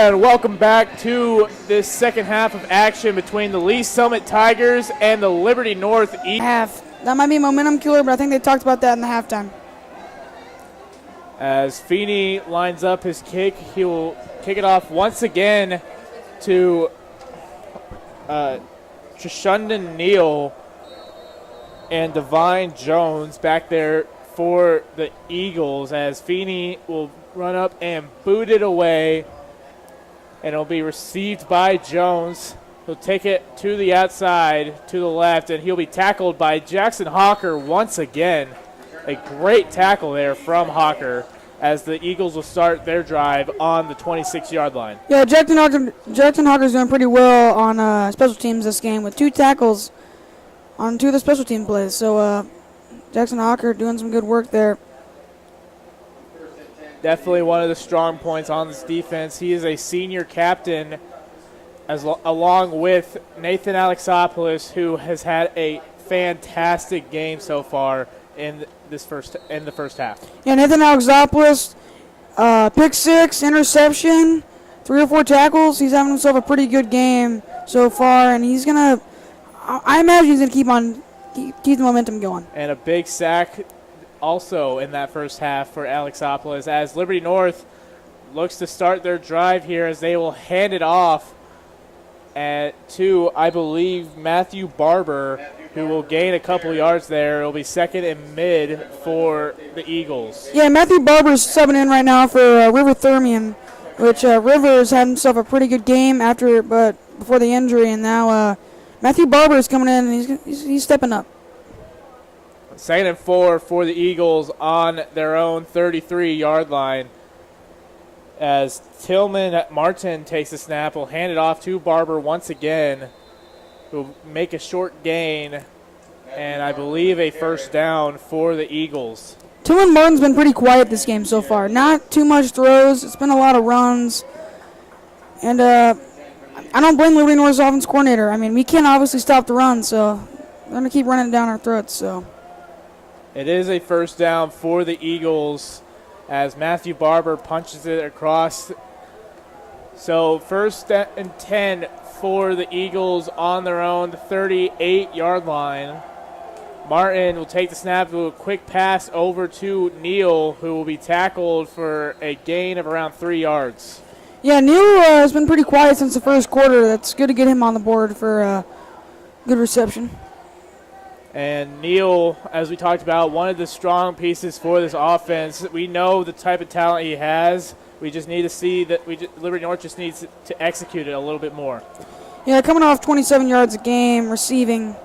And welcome back to this second half of action between the Lee Summit Tigers and the Liberty North Eagles.
That might be a momentum killer, but I think they talked about that in the halftime.
As Feeney lines up his kick, he will kick it off once again to Trishundan Neal and Divine Jones back there for the Eagles, as Feeney will run up and boot it away, and it'll be received by Jones. He'll take it to the outside, to the left, and he'll be tackled by Jackson Hawker once again. A great tackle there from Hawker, as the Eagles will start their drive on the 26-yard line.
Yeah, Jackson Hawker's doing pretty well on special teams this game with 2 tackles on 2 of the special team plays. So Jackson Hawker doing some good work there.
Definitely one of the strong points on this defense. He is a senior captain, along with Nathan Alexopoulos, who has had a fantastic game so far in the first half.
Yeah, Nathan Alexopoulos, pick 6, interception, 3 or 4 tackles. He's having himself a pretty good game so far, and he's gonna. I imagine he's gonna keep the momentum going.
And a big sack also in that first half for Alexopoulos, as Liberty North looks to start their drive here, as they will hand it off to, I believe, Matthew Barber, who will gain a couple yards there. It'll be second and mid for the Eagles.
Yeah, Matthew Barber's subbing in right now for River Thermian, which River's had himself a pretty good game before the injury, and now Matthew Barber is coming in and he's stepping up.
Second and 4 for the Eagles on their own 33-yard line, as Tillman Martin takes the snap. Will hand it off to Barber once again, who'll make a short gain, and I believe a first down for the Eagles.
Tillman Martin's been pretty quiet this game so far. Not too much throws. It's been a lot of runs. And I don't blame Liberty North's offense coordinator. I mean, we can't obviously stop the run, so we're going to keep running it down our throats. So
it is a first down for the Eagles, as Matthew Barber punches it across. So first and 10 for the Eagles on their own 38-yard line. Martin will take the snap, do a quick pass over to Neal, who will be tackled for a gain of around 3 yards.
Yeah, Neal has been pretty quiet since the first quarter. That's good to get him on the board for a good reception.
And Neal, as we talked about, one of the strong pieces for this offense. We know the type of talent he has. We just need to see that Liberty North just needs to execute it a little bit more.
Yeah, coming off 27 yards a game, receiving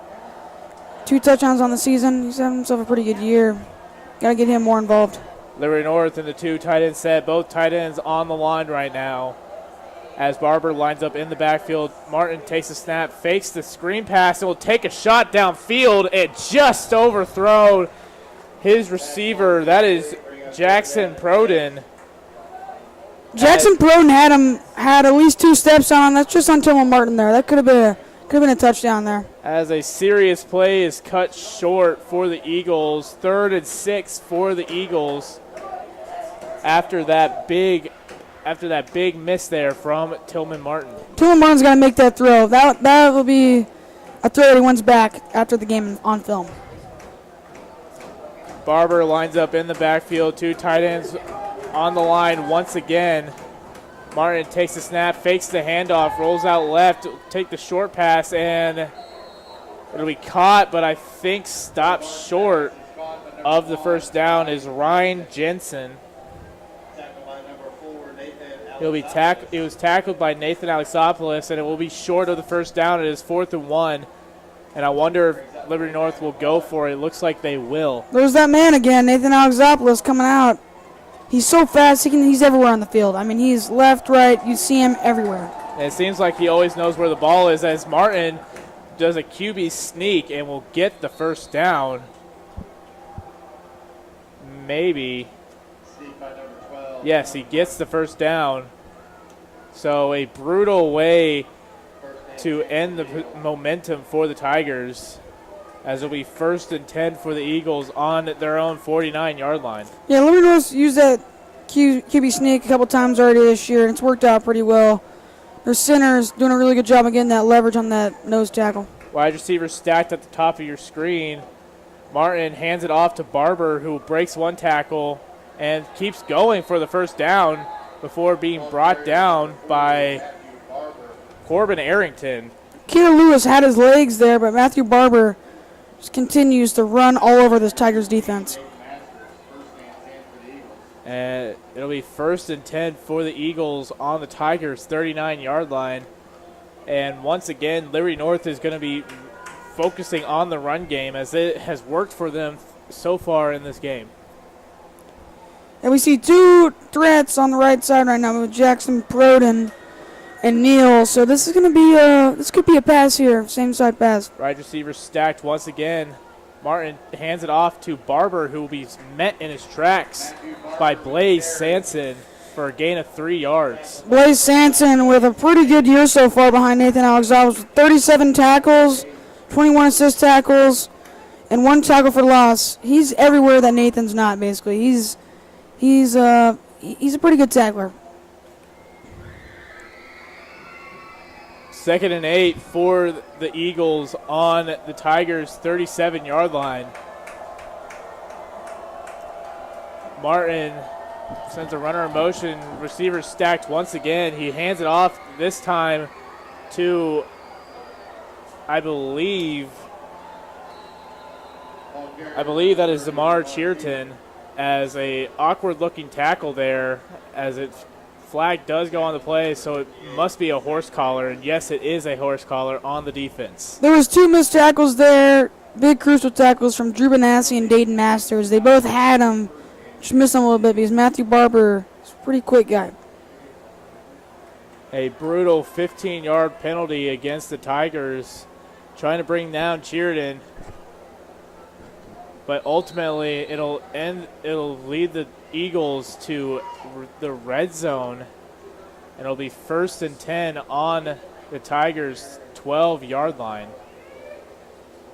2 touchdowns on the season. He's having himself a pretty good year. Got to get him more involved.
Liberty North and the 2 tight end set, both tight ends on the line right now. As Barber lines up in the backfield, Martin takes a snap, fakes the screen pass, and will take a shot downfield and just overthrow his receiver. That is Jackson Proden.
Jackson Proden had at least 2 steps on. That's just on Tillman Martin there. That could have been a touchdown there.
As a serious play is cut short for the Eagles. 3rd and 6 for the Eagles after that big miss there from Tillman Martin.
Tillman Martin's got to make that throw. That will be a throw that he wins back after the game on film.
Barber lines up in the backfield. 2 tight ends on the line once again. Martin takes the snap, fakes the handoff, rolls out left, take the short pass, and it'll be caught, but I think stopped short of the first down is Ryan Jensen. It was tackled by Nathan Alexopoulos, and it will be short of the first down. It is 4th and 1, and I wonder if Liberty North will go for it. It looks like they will.
There's that man again, Nathan Alexopoulos, coming out. He's so fast, he's everywhere on the field. I mean, he's left, right, you see him everywhere.
And it seems like he always knows where the ball is, as Martin does a QB sneak and will get the first down. Maybe. Yes, he gets the first down. So a brutal way to end the momentum for the Tigers, as it'll be 1st and 10 for the Eagles on their own 49-yard line.
Yeah, Liberty North used that QB sneak a couple times already this year, and it's worked out pretty well. Their center's doing a really good job of getting that leverage on that nose tackle.
Wide receiver stacked at the top of your screen. Martin hands it off to Barber, who breaks one tackle and keeps going for the first down before being brought down by Corbin Arrington.
Keir Lewis had his legs there, but Matthew Barber just continues to run all over this Tigers defense.
And it'll be 1st and 10 for the Eagles on the Tigers' 39-yard line. And once again, Liberty North is going to be focusing on the run game, as it has worked for them so far in this game.
And we see two threats on the right side right now with Jackson Proden and Neal. So this is going to be this could be a pass here, same side pass.
Right receiver stacked once again. Martin hands it off to Barber, who will be met in his tracks by Blaze Sanson for a gain of 3 yards.
Blaze Sanson with a pretty good year so far behind Nathan Alexander with 37 tackles, 21 assist tackles, and 1 tackle for loss. He's everywhere that Nathan's not, basically. He's a pretty good tackler.
2nd and 8 for the Eagles on the Tigers' 37-yard line. Martin sends a runner in motion. Receiver stacked once again. He hands it off this time to, I believe that is Zamar Cheerton, as a awkward-looking tackle there, as its flag does go on the play, so it must be a horse collar, and yes, it is a horse collar on the defense.
There was 2 missed tackles there, big crucial tackles from Drew Benassi and Dayton Masters. They both had them, just missed them a little bit because Matthew Barber is a pretty quick guy.
A brutal 15-yard penalty against the Tigers, trying to bring down Cheerton. But ultimately, it'll lead the Eagles to the red zone, and it'll be 1st and 10 on the Tigers' 12-yard line.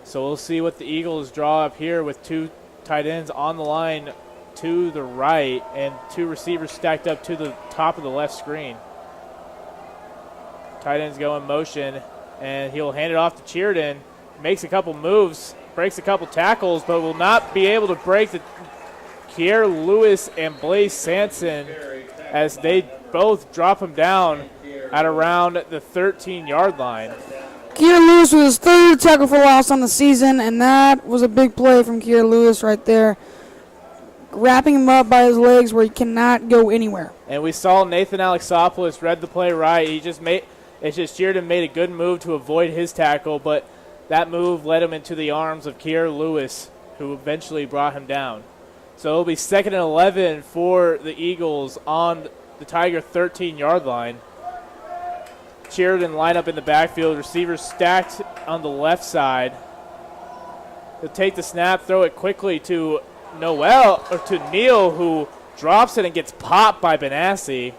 So we'll see what the Eagles draw up here with 2 tight ends on the line to the right and 2 receivers stacked up to the top of the left screen. Tight ends go in motion, and he'll hand it off to Cheerton. Makes a couple moves, breaks a couple tackles, but will not be able to break the Kier Lewis and Blaze Sanson, as they both drop him down at around the 13-yard line.
Kier Lewis with his 3rd tackle for loss on the season, and that was a big play from Kier Lewis right there, wrapping him up by his legs where he cannot go anywhere.
And we saw Nathan Alexopoulos read the play right. Cheerton made a good move to avoid his tackle, but that move led him into the arms of Kier Lewis, who eventually brought him down. So it'll be 2nd and 11 for the Eagles on the Tiger 13-yard line. Cheerton line up in the backfield. Receivers stacked on the left side. He'll take the snap, throw it quickly to Neal, who drops it and gets popped by Benassi.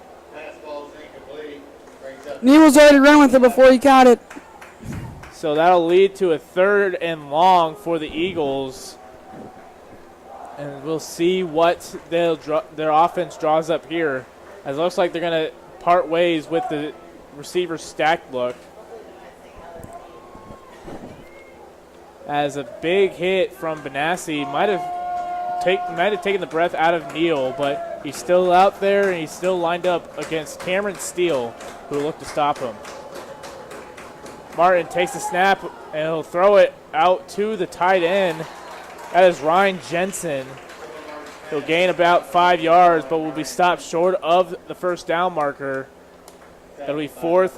Neal was already run with it before he caught it.
So that'll lead to a 3rd and long for the Eagles. And we'll see what their offense draws up here. As it looks like they're going to part ways with the receiver stacked look. As a big hit from Benassi might have taken the breath out of Neal, but he's still out there and he's still lined up against Cameron Steele, who will look to stop him. Martin takes the snap and he'll throw it out to the tight end. That is Ryan Jensen. He'll gain about 5 yards, but will be stopped short of the first down marker. It'll be 4th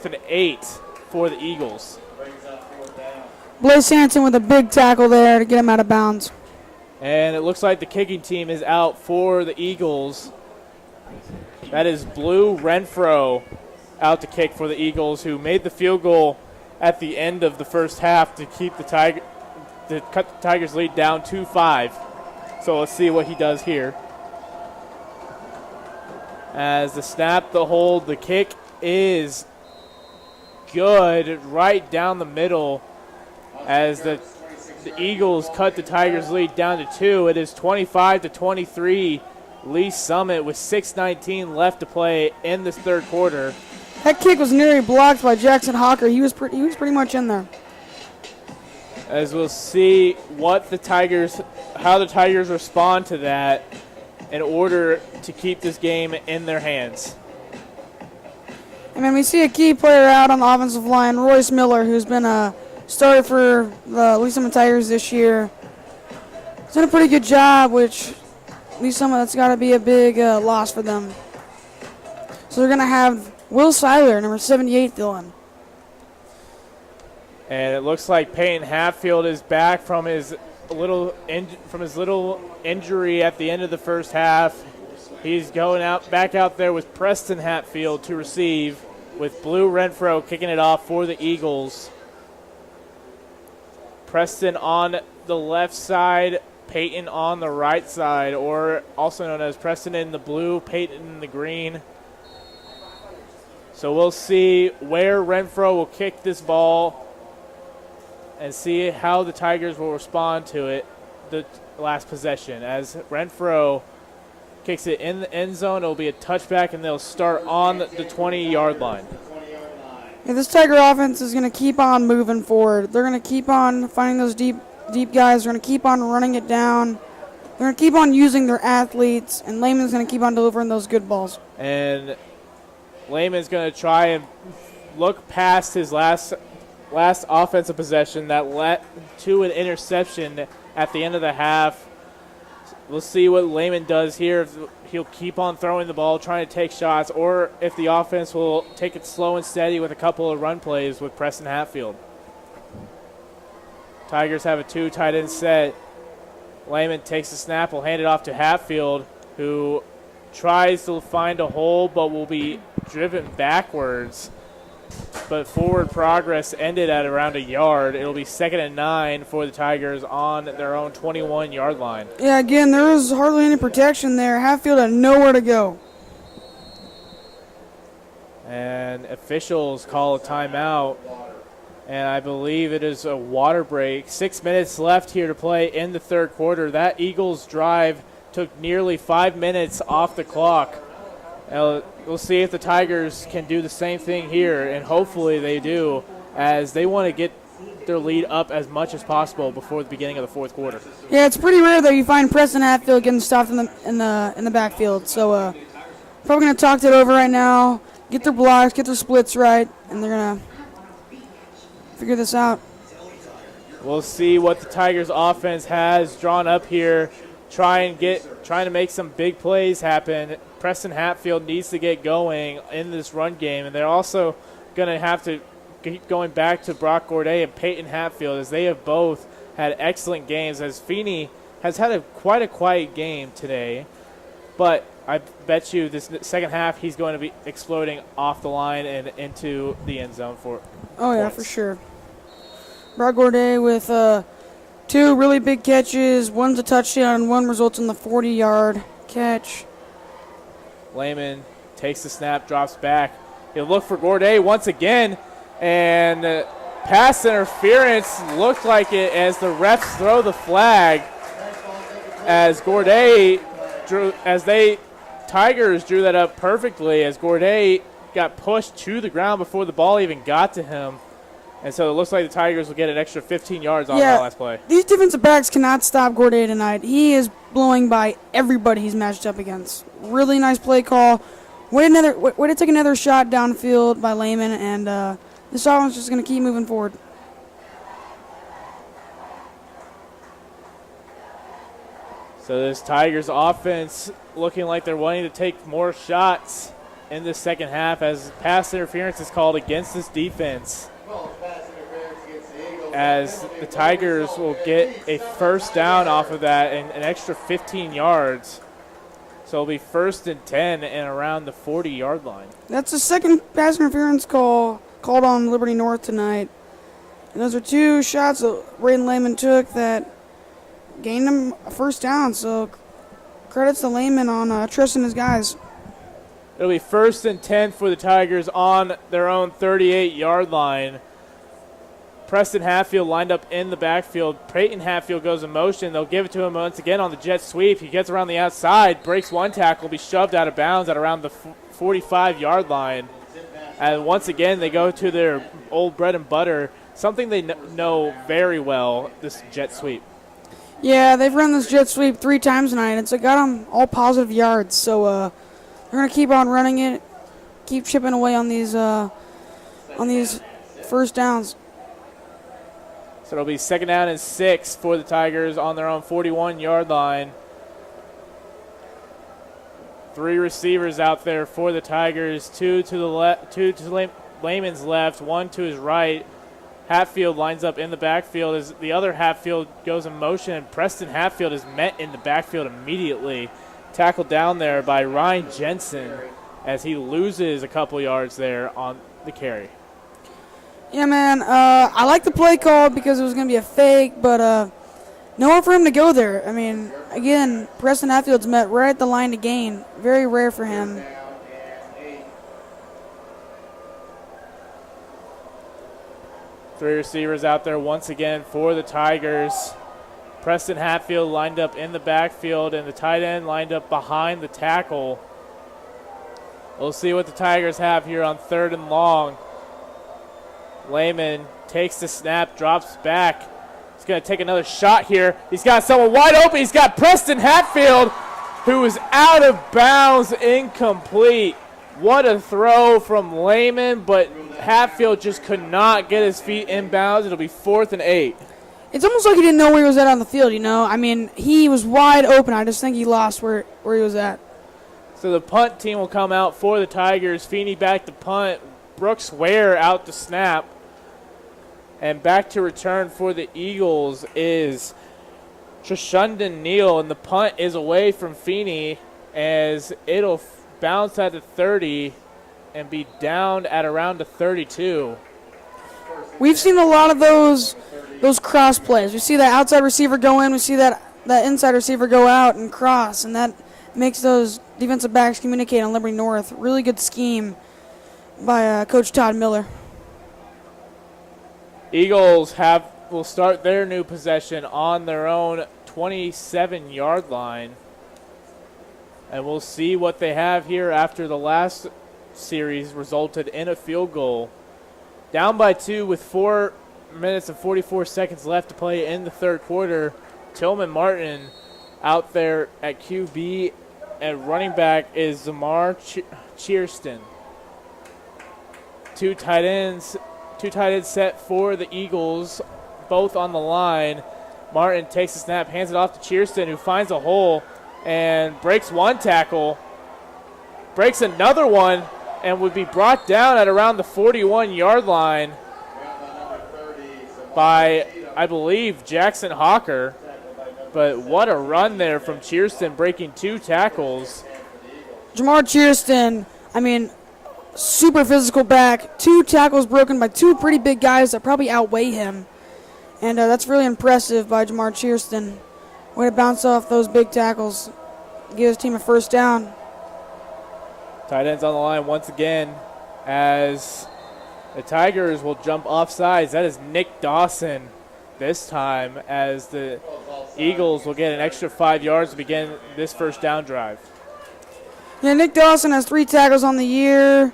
and 8 for the Eagles.
Blaze Sanson with a big tackle there to get him out of bounds.
And it looks like the kicking team is out for the Eagles. That is Blue Renfro out to kick for the Eagles, who made the field goal at the end of the first half to keep cut the Tigers' lead down 2-5. So let's see what he does here. As the snap, the hold, the kick is good, right down the middle. As the Eagles cut the Tigers' lead down to 2. It is 25-23 Lee Summit with 6:19 left to play in this third quarter.
That kick was nearly blocked by Jackson Hawker. He was pretty much in there.
As we'll see how the Tigers respond to that in order to keep this game in their hands.
I mean, we see a key player out on the offensive line, Royce Miller, who's been a starter for the Lee Summit Tigers this year. He's done a pretty good job, which Lee Summit, that's got to be a big loss for them. So they're going to have Will Seiler, number 78, Dylan.
And it looks like Peyton Hatfield is back from his little injury at the end of the first half. He's going back out there with Preston Hatfield to receive, with Blue Renfro kicking it off for the Eagles. Preston on the left side, Peyton on the right side, or also known as Preston in the blue, Peyton in the green. So we'll see where Renfro will kick this ball and see how the Tigers will respond to it the last possession. As Renfro kicks it in the end zone, it will be a touchback, and they'll start on the 20-yard line.
Yeah, this Tiger offense is going to keep on moving forward. They're going to keep on finding those deep guys. They're going to keep on running it down. They're going to keep on using their athletes, and Lehman's going to keep on delivering those good balls.
And Lehman's going to try and look past his last offensive possession that led to an interception at the end of the half. We'll see what Lehman does here. If he'll keep on throwing the ball, trying to take shots, or if the offense will take it slow and steady with a couple of run plays with Preston Hatfield. Tigers have a 2 tight end set. Lehman takes the snap, will hand it off to Hatfield, who tries to find a hole but will be driven backwards. But forward progress ended at around a yard. It'll be 2nd and 9 for the Tigers on their own 21-yard line.
Yeah, again, there was hardly any protection there. Hatfield had nowhere to go.
And officials call a timeout. And I believe it is a water break. 6 minutes left here to play in the third quarter. That Eagles drive took nearly 5 minutes off the clock. We'll see if the Tigers can do the same thing here, and hopefully they do, as they want to get their lead up as much as possible before the beginning of the fourth quarter.
Yeah, it's pretty rare that you find Preston Hatfield getting stopped in the backfield. So probably going to talk that over right now, get their blocks, get their splits right, and they're going to figure this out.
We'll see what the Tigers offense has drawn up here, trying to make some big plays happen. Preston Hatfield needs to get going in this run game, and they're also going to have to keep going back to Brock Gourdet and Peyton Hatfield, as they have both had excellent games, as Feeney has had quite a quiet game today. But I bet you this second half he's going to be exploding off the line and into the end zone for
yeah, for sure. Brock Gourdet with 2 really big catches. One's a touchdown, and one results in the 40-yard catch.
Lehman takes the snap, drops back. He'll look for Gourdet once again, and pass interference looked like it as the refs throw the flag, as Tigers drew that up perfectly, as Gourdet got pushed to the ground before the ball even got to him. And so it looks like the Tigers will get an extra 15 yards on that last play.
These defensive backs cannot stop Gourdet tonight. He is blowing by everybody he's matched up against. Really nice play call. Way to take another shot downfield by Lehman, and this offense is just going to keep moving forward.
So this Tigers offense looking like they're wanting to take more shots in the second half, as pass interference is called against this defense, as the Tigers will get a first down off of that and an extra 15 yards. So it'll be 1st and 10 and around the 40-yard line.
That's the second pass interference called on Liberty North tonight. And those are 2 shots that Braden Lehman took that gained him a first down. So credits to Lehman on trusting his guys.
It'll be 1st and 10 for the Tigers on their own 38-yard line. Preston Hatfield lined up in the backfield. Peyton Hatfield goes in motion. They'll give it to him once again on the jet sweep. He gets around the outside, breaks one tackle, be shoved out of bounds at around the 45-yard line. And once again, they go to their old bread and butter, something they know very well, this jet sweep.
Yeah, they've run this jet sweep 3 times tonight. It's got them all positive yards, so they're going to keep on running it, keep chipping away on these first downs.
So it'll be 2nd down and 6 for the Tigers on their own 41-yard line. 3 receivers out there for the Tigers, 2 to Lehman's left, 1 to his right. Hatfield lines up in the backfield as the other Hatfield goes in motion, and Preston Hatfield is met in the backfield immediately. Tackled down there by Ryan Jensen as he loses a couple yards there on the carry.
Yeah, man, I like the play call because it was going to be a fake, but nowhere for him to go there. I mean, again, Preston Hatfield's met right at the line to gain. Very rare for him.
Three receivers out there once again for the Tigers. Preston Hatfield lined up in the backfield, and the tight end lined up behind the tackle. We'll see what the Tigers have here on 3rd and long. Lehman takes the snap, drops back. He's going to take another shot here. He's got someone wide open. He's got Preston Hatfield, who is out of bounds, incomplete. What a throw from Lehman, but Hatfield just could not get his feet inbounds. It'll be 4th and 8.
It's almost like he didn't know where he was at on the field, you know? I mean, he was wide open. I just think he lost where he was at.
So the punt team will come out for the Tigers. Feeney back to punt. Brooks Ware out to snap. And back to return for the Eagles is Trishundan Neal, and the punt is away from Feeney as it'll bounce at the 30 and be down at around the 32.
We've seen a lot of those cross plays. We see that outside receiver go in. We see that inside receiver go out and cross, and that makes those defensive backs communicate on Liberty North. Really good scheme by Coach Todd Miller.
Eagles will start their new possession on their own 27-yard line. And we'll see what they have here after the last series resulted in a field goal. Down by 2 with 4 minutes and 44 seconds left to play in the 3rd quarter. Tillman Martin out there at QB, and running back is Zamar Cheerston. Two tight ends set for the Eagles, both on the line. Martin takes the snap, hands it off to Cheerston, who finds a hole and breaks one tackle, breaks another one, and would be brought down at around the 41-yard line by, I believe, Jackson Hawker. But what a run there from Cheerston, breaking 2 tackles.
Jamar Cheerston, I mean, super physical back. 2 tackles broken by 2 pretty big guys that probably outweigh him. And that's really impressive by Jamar Cheerston. Way to bounce off those big tackles. Give his team a 1st down.
Tight ends on the line once again as the Tigers will jump offsides. That is Nick Dawson this time, as the Eagles will get an extra 5 yards to begin this 1st down drive.
Yeah, Nick Dawson has 3 tackles on the year.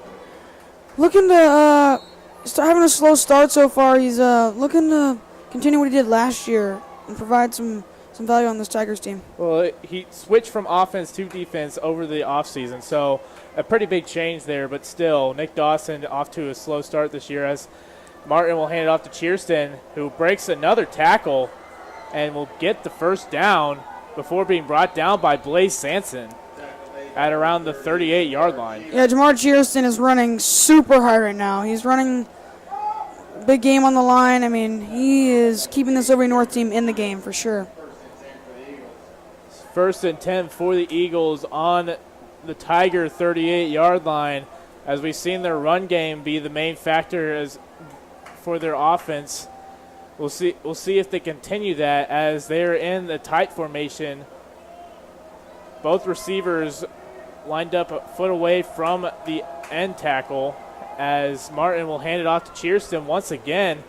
Looking to start having a slow start so far. He's looking to continue what he did last year and provide some value on this Tigers team.
Well, he switched from offense to defense over the offseason, so a pretty big change there. But still, Nick Dawson off to a slow start this year, as Martin will hand it off to Cheerston, who breaks another tackle and will get the 1st down before being brought down by Blaze Sanson at around the 38-yard line.
Yeah, Jamar Cheerston is running super hard right now. He's running big game on the line. I mean, he is keeping this Liberty North team in the game for sure.
1st and 10 for the Eagles on the Tiger 38-yard line, as we've seen their run game be the main factor for their offense. We'll see if they continue that, as they're in the tight formation. Both receivers lined up a foot away from the end tackle, as Martin will hand it off to Cheerston once again,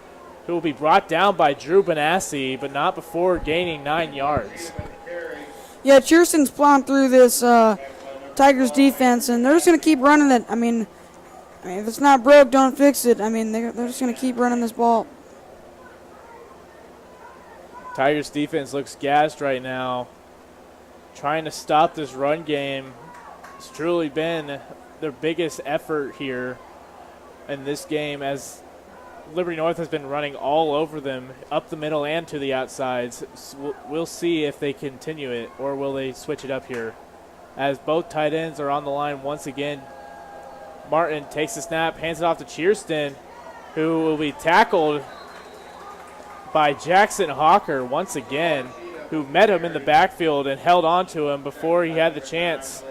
who will be brought down by Drew Benassi, but not before gaining 9 yards.
Yeah, Cheerston's plowing through this Tigers defense, and they're just going to keep running it. I mean, if it's not broke, don't fix it. I mean, they're just going to keep running this ball.
Tigers defense looks gassed right now, trying to stop this run game. It's truly been their biggest effort here in this game, as Liberty North has been running all over them, up the middle and to the outsides. So we'll see if they continue it, or will they switch it up here, as both tight ends are on the line once again. Martin takes the snap, hands it off to Cheerston, who will be tackled by Jackson Hawker once again, who met him in the backfield and held on to him before he had the chance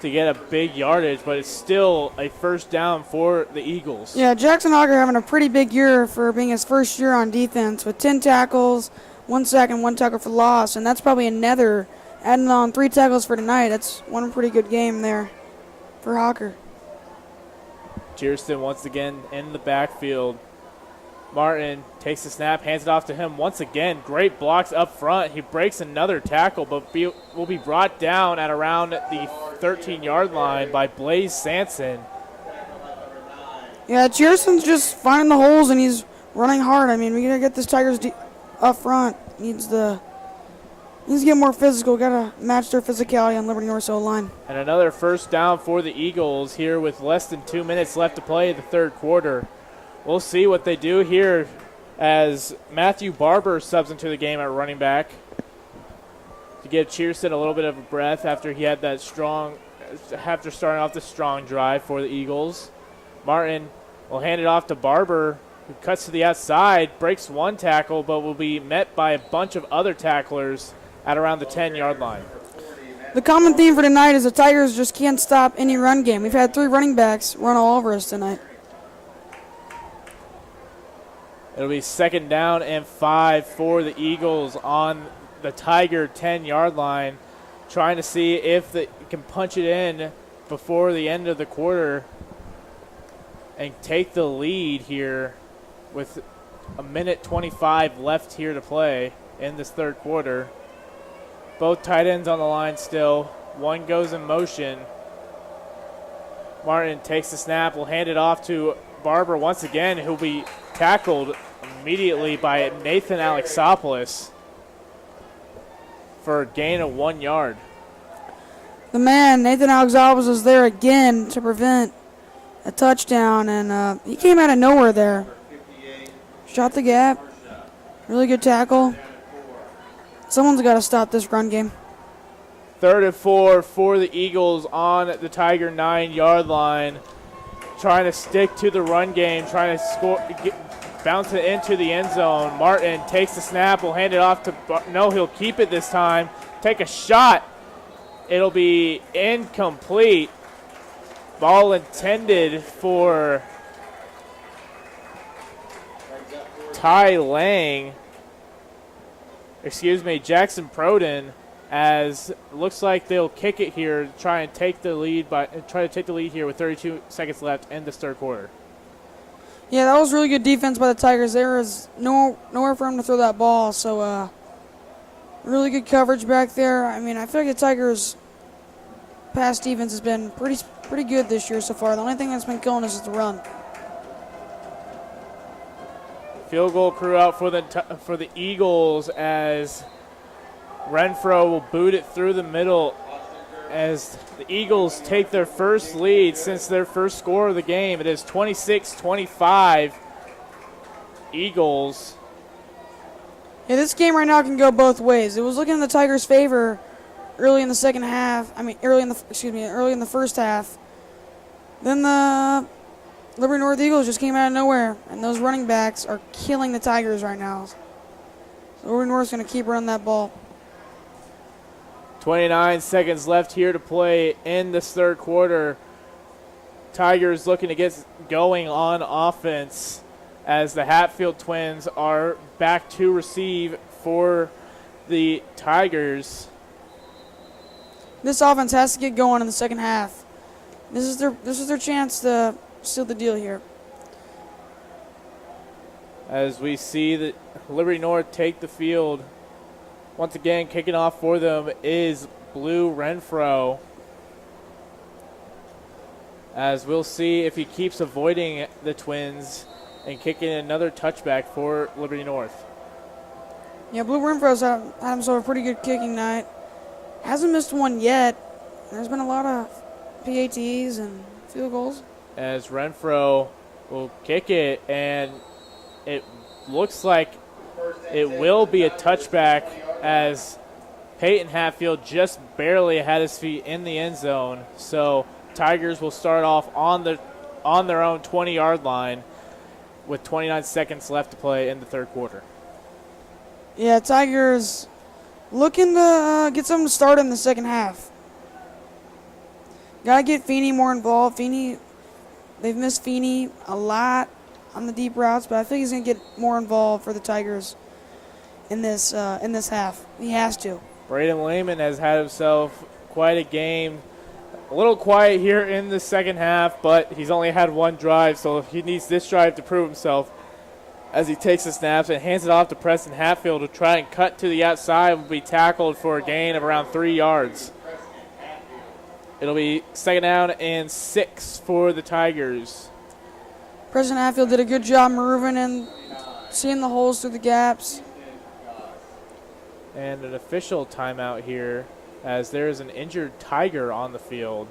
to get a big yardage, but it's still a first down for the Eagles.
Yeah, Jackson Hawker having a pretty big year for being his first year on defense with 10 tackles, 1 sack, and 1 tackle for loss, and that's probably another, adding on 3 tackles for tonight. That's one pretty good game there for Hawker.
Cheerston once again in the backfield. Martin takes the snap, hands it off to him once again. Great blocks up front. He breaks another tackle, but will be brought down at around the 13-yard line by Blaze Sanson.
Yeah, Cheerston's just finding the holes, and he's running hard. I mean, we got to get this Tigers up front. Needs to get more physical. Got to match their physicality on Liberty North's O-line.
And another first down for the Eagles here with less than 2 minutes left to play in the third quarter. We'll see what they do here as Matthew Barber subs into the game at running back to give Cheerston a little bit of a breath after he had that after starting off the strong drive for the Eagles. Martin will hand it off to Barber, who cuts to the outside, breaks 1 tackle, but will be met by a bunch of other tacklers at around the 10-yard line.
The common theme for tonight is the Tigers just can't stop any run game. We've had 3 running backs run all over us tonight.
It'll be 2nd down and 5 for the Eagles on the Tiger 10-yard line, trying to see if they can punch it in before the end of the quarter and take the lead here with a minute 25 left here to play in this third quarter. Both tight ends on the line still. One goes in motion. Martin takes the snap, will hand it off to Barber once again, who'll be tackled immediately by Nathan Alexopoulos for a gain of 1 yard.
The man, Nathan Alexopoulos, is there again to prevent a touchdown, and he came out of nowhere there. Shot the gap. Really good tackle. Someone's got to stop this run game.
3rd and 4 for the Eagles on the Tiger 9-yard line. Trying to stick to the run game, trying to score, bounce it into the end zone. Martin takes the snap, will hand it off to, no, he'll keep it this time. Take a shot. It'll be incomplete. Ball intended for Jackson Proden, as it looks like they'll kick it here, try to take the lead here with 32 seconds left in this third quarter.
Yeah, that was really good defense by the Tigers. There was nowhere for him to throw that ball, so really good coverage back there. I mean, I feel like the Tigers' pass defense has been pretty good this year so far. The only thing that's been killing us is the run.
Field goal crew out for the Eagles as Renfro will boot it through the middle as the Eagles take their first lead since their first score of the game. It is 26-25 Eagles.
Yeah, this game right now can go both ways. It was looking in the Tigers' favor early in the second half. Early in the first half. Then the Liberty North Eagles just came out of nowhere, and those running backs are killing the Tigers right now. So Liberty North's going to keep running that ball.
29 seconds left here to play in this third quarter. Tigers looking to get going on offense as the Hatfield Twins are back to receive for the Tigers.
This offense has to get going in the second half. This is their chance to seal the deal here.
as we see that Liberty North take the field. Once again, kicking off for them is Blue Renfro, as we'll see if he keeps avoiding the Twins and kicking another touchback for Liberty North.
Yeah, Blue Renfro's had himself a pretty good kicking night. Hasn't missed one yet. There's been a lot of PATs and field goals.
As Renfro will kick it, and it looks like it will be a touchback, as Peyton Hatfield just barely had his feet in the end zone. So Tigers will start off on their own 20-yard line with 29 seconds left to play in the third quarter.
Yeah, Tigers looking to get something to start in the second half. Gotta get Feeney more involved. They've missed Feeney a lot on the deep routes, but I think he's gonna get more involved for the Tigers in this half. He has to.
Braden Lehman has had himself quite a game. A little quiet here in the second half, but he's only had one drive, so he needs this drive to prove himself, as he takes the snaps and hands it off to Preston Hatfield to try and cut to the outside and be tackled for a gain of around 3 yards. It'll be second down and 6 for the Tigers.
Preston Hatfield did a good job moving and seeing the holes through the gaps.
And an official timeout here, as there is an injured Tiger on the field.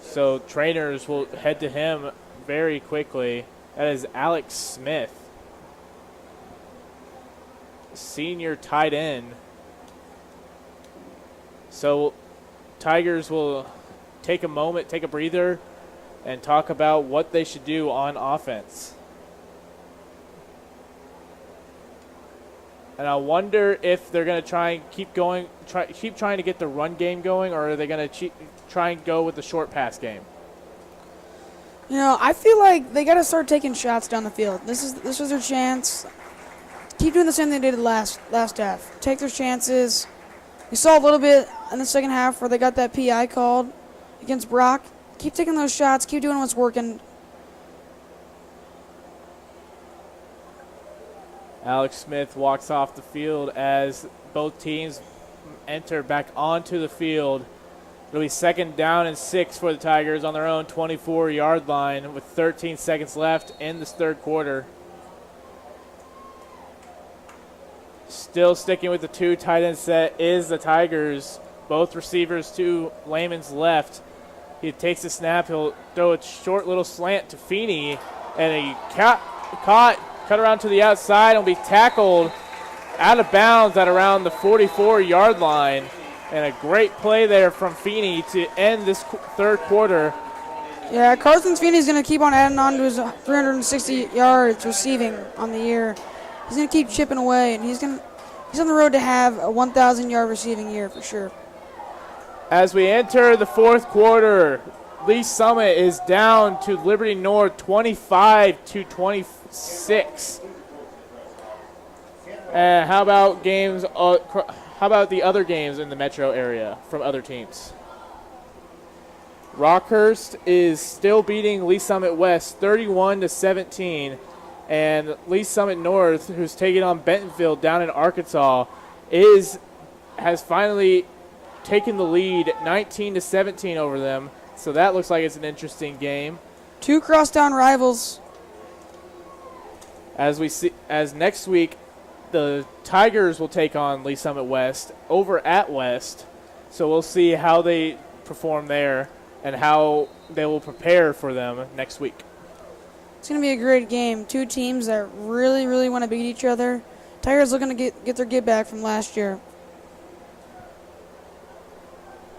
So trainers will head to him very quickly. That is Alex Smith, senior tight end. So Tigers will take a moment, take a breather, and talk about what they should do on offense. And I wonder if they're going to try and keep trying to get the run game going, or are they going to try and go with the short pass game?
You know, I feel like they got to start taking shots down the field. This was their chance. Keep doing the same thing they did last half. Take their chances. We saw a little bit in the second half where they got that PI called against Brock. Keep taking those shots. Keep doing what's working.
Alex Smith walks off the field as both teams enter back onto the field. It'll be second down and 6 for the Tigers on their own 24-yard line with 13 seconds left in this third quarter. Still sticking with the two tight end set is the Tigers. Both receivers to Lehman's left. He takes the snap. He'll throw a short little slant to Feeney, and he cut around to the outside and will be tackled out of bounds at around the 44-yard line. And a great play there from Feeney to end this third quarter.
Yeah, Carson Feeney's going to keep on adding on to his 360 yards receiving on the year. He's going to keep chipping away, and he's on the road to have a 1,000-yard receiving year for sure.
As we enter the fourth quarter, Lee Summit is down to Liberty North 25-26. How about games? How about the other games in the metro area from other teams? Rockhurst is still beating Lee Summit West 31-17, and Lee Summit North, who's taking on Bentonville down in Arkansas, has finally taken the lead 19-17 over them. So that looks like it's an interesting game.
Two crosstown rivals.
As next week, the Tigers will take on Lee Summit West over at West. So we'll see how they perform there and how they will prepare for them next week.
It's going to be a great game. Two teams that really, really want to beat each other. Tigers looking to get their get back from last year.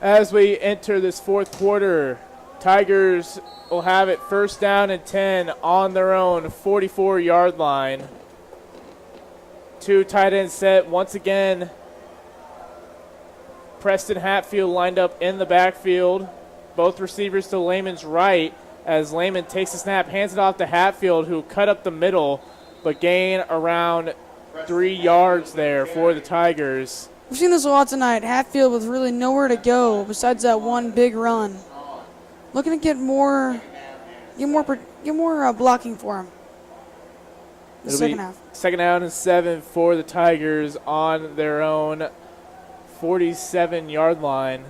As we enter this fourth quarter, Tigers will have it first down and 10 on their own 44-yard line. Two tight end set. Once again, Preston Hatfield lined up in the backfield. Both receivers to Lehman's right as Lehman takes the snap, hands it off to Hatfield, who cut up the middle, but gain around 3 yards there for the Tigers.
We've seen this a lot tonight. Hatfield with really nowhere to go besides that one big run. Looking to get more blocking for him. the second half.
Second down and 7 for the Tigers on their own 47-yard line.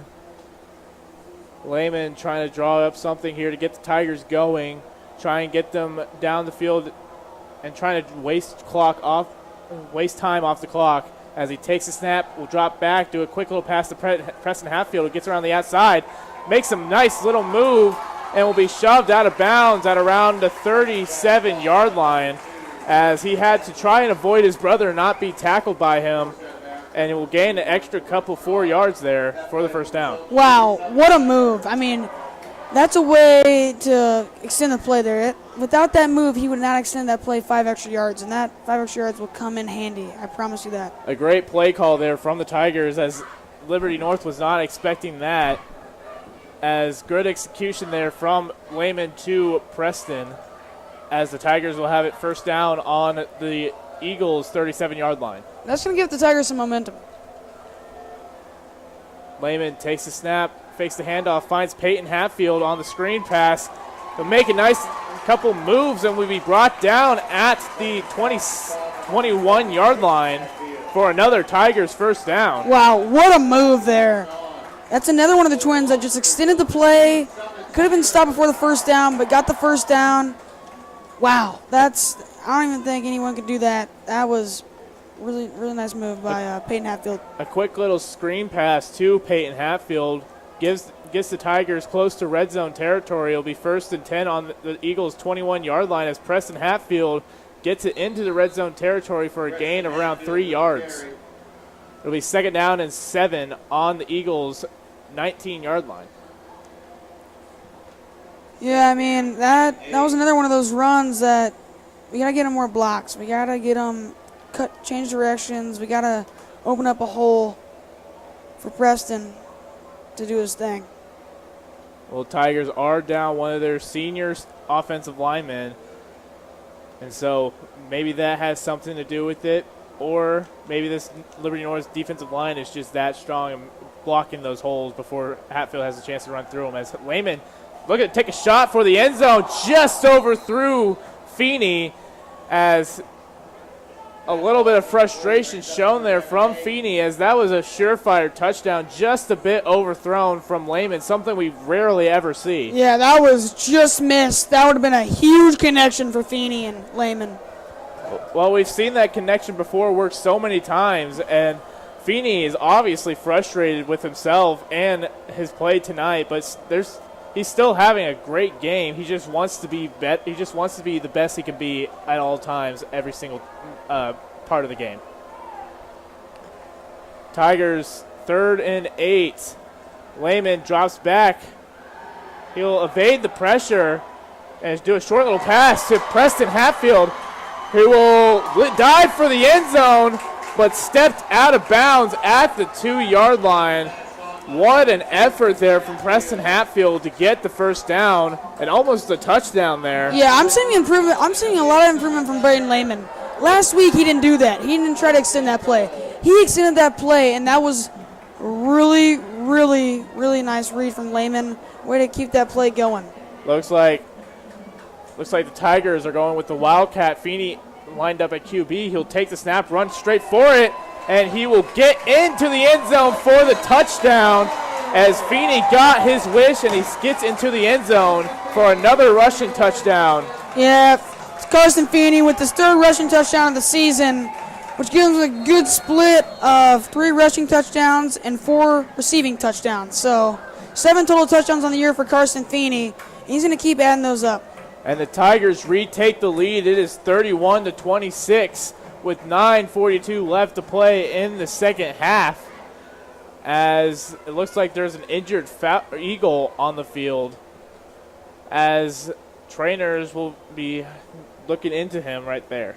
Lehman trying to draw up something here to get the Tigers going, try and get them down the field and trying to waste time off the clock. As he takes a snap, will drop back, do a quick little pass to Preston Hatfield, who gets around the outside, makes a nice little move, and will be shoved out of bounds at around the 37-yard line, as he had to try and avoid his brother not be tackled by him, and he will gain an extra couple 4 yards there for the first down.
Wow, what a move. I mean, that's a way to extend the play there. Without that move, he would not extend that play 5 extra yards, and that 5 extra yards will come in handy. I promise you that.
A great play call there from the Tigers, as Liberty North was not expecting that. As good execution there from Lehman to Preston, as the Tigers will have it first down on the Eagles' 37-yard line.
That's going to give the Tigers some momentum.
Lehman takes the snap, fakes the handoff, finds Peyton Hatfield on the screen pass. He'll make a nice couple moves and will be brought down at the 21-yard line for another Tigers first down.
Wow, what a move there. That's another one of the Twins that just extended the play. Could have been stopped before the first down, but got the first down. Wow, I don't even think anyone could do that. That was really, really nice move by Peyton Hatfield.
A quick little screen pass to Peyton Hatfield gets the Tigers close to red zone territory. It'll be first and 10 on the Eagles' 21-yard line as Preston Hatfield gets it into the red zone territory for a gain of around 3 yards. It'll be second down and 7 on the Eagles' 19-yard line.
Yeah, I mean, that was another one of those runs that we got to get him more blocks. We got to get him change directions. We got to open up a hole for Preston to do his thing.
Well, Tigers are down one of their senior offensive linemen, and so maybe that has something to do with it, or maybe this Liberty North's defensive line is just that strong and blocking those holes before Hatfield has a chance to run through them. As Lehman take a shot for the end zone, just overthrew Feeney, as a little bit of frustration shown there from Feeney, as that was a surefire touchdown, just a bit overthrown from Lehman, something we rarely ever see.
Yeah, that was just missed. That would have been a huge connection for Feeney and Lehman.
Well, we've seen that connection before work so many times, and Feeney is obviously frustrated with himself and his play tonight, but he's still having a great game. He just wants to be the best he can be at all times, every single part of the game. Tigers 3rd and 8. Lehman drops back. He'll evade the pressure and do a short little pass to Preston Hatfield, who will dive for the end zone, but stepped out of bounds at the 2-yard line. What an effort there from Preston Hatfield to get the first down and almost a touchdown there.
Yeah, I'm seeing improvement. I'm seeing a lot of improvement from Braden Lehman. Last week he didn't do that. He didn't try to extend that play. He extended that play, and that was really, really, really nice read from Lehman. Way to keep that play going.
Looks like the Tigers are going with the Wildcat. Feeney lined up at QB. He'll take the snap, run straight for it, and he will get into the end zone for the touchdown, as Feeney got his wish and he gets into the end zone for another rushing touchdown.
Yeah, it's Carson Feeney with his 3rd rushing touchdown of the season, which gives him a good split of 3 rushing touchdowns and 4 receiving touchdowns. So 7 total touchdowns on the year for Carson Feeney. He's going to keep adding those up.
And the Tigers retake the lead. It is 31-26 with 9:42 left to play in the second half, as it looks like there's an injured Eagle on the field, as trainers will be looking into him right there.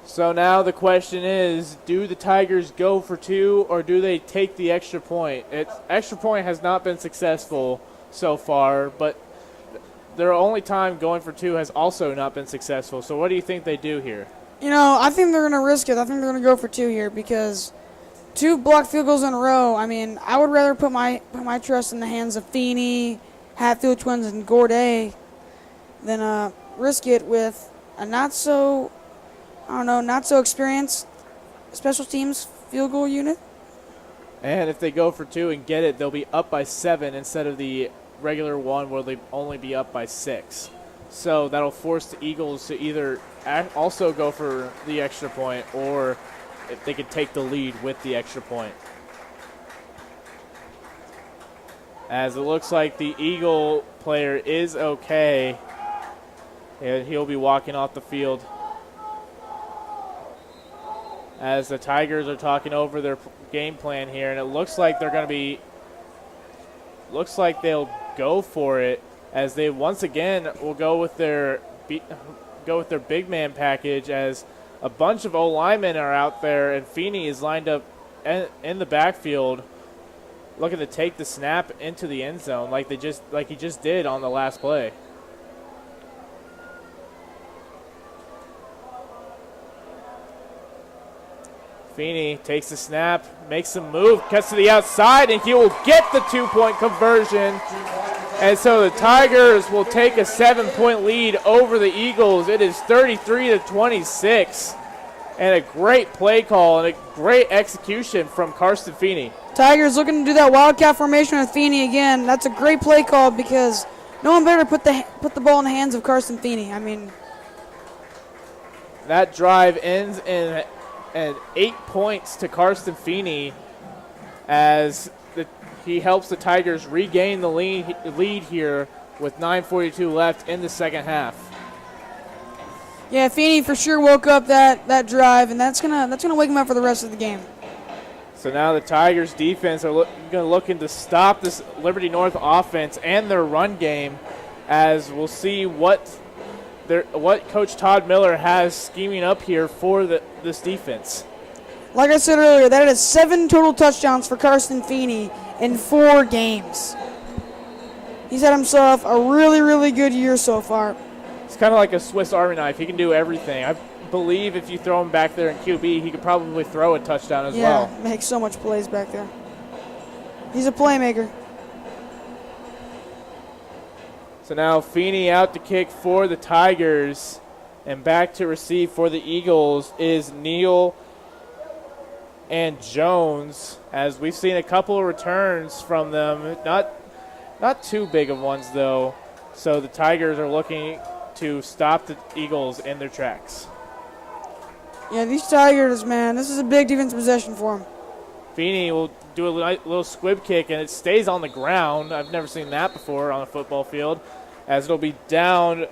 So now the question is, do the Tigers go for 2 or do they take the extra point? Extra point has not been successful so far, but their only time going for 2 has also not been successful. So what do you think they do here?
You know, I think they're going to risk it. I think they're going to go for 2 here, because 2 blocked field goals in a row. I mean, I would rather put my trust in the hands of Feeney, Hatfield Twins, and Gourdet than risk it with a not so experienced special teams field goal unit.
And if they go for 2 and get it, they'll be up by 7 instead of the regular one where they'll only be up by 6. So that'll force the Eagles to either also go for the extra point, or if they could take the lead with the extra point. As it looks like the Eagle player is okay, and he'll be walking off the field. As the Tigers are talking over their game plan here, and it looks like they're going to be, looks like they'll go for it, as they once again will go with their big man package, as a bunch of O-linemen are out there, and Feeney is lined up in the backfield looking to take the snap into the end zone like he just did on the last play. Feeney takes the snap, makes a move, cuts to the outside, and he will get the 2-point conversion. And so the Tigers will take a 7-point lead over the Eagles. It is 33-26. And a great play call and a great execution from Karsten Feeney.
Tigers looking to do that wildcat formation with Feeney again. That's a great play call because no one better put the ball in the hands of Karsten Feeney. I mean,
that drive ends in 8 points to Karsten Feeney as he helps the Tigers regain the lead here with 9:42 left in the second half.
Yeah, Feeney for sure woke up that drive, and that's gonna wake him up for the rest of the game.
So now the Tigers defense are looking to stop this Liberty North offense and their run game, as we'll see what Coach Todd Miller has scheming up here for this defense.
Like I said earlier, that is 7 total touchdowns for Karsten Feeney in 4 games. He's had himself a really, really good year so far.
It's kind of like a Swiss Army knife. He can do everything. I believe if you throw him back there in QB, he could probably throw a touchdown as well.
Yeah, makes so much plays back there. He's a playmaker.
So now Feeney out to kick for the Tigers, and back to receive for the Eagles is Neal and Jones, as we've seen a couple of returns from them. Not too big of ones, though. So the Tigers are looking to stop the Eagles in their tracks.
Yeah, these Tigers, man, this is a big defensive possession for them.
Feeney will do a little squib kick, and it stays on the ground. I've never seen that before on a football field, as it'll be down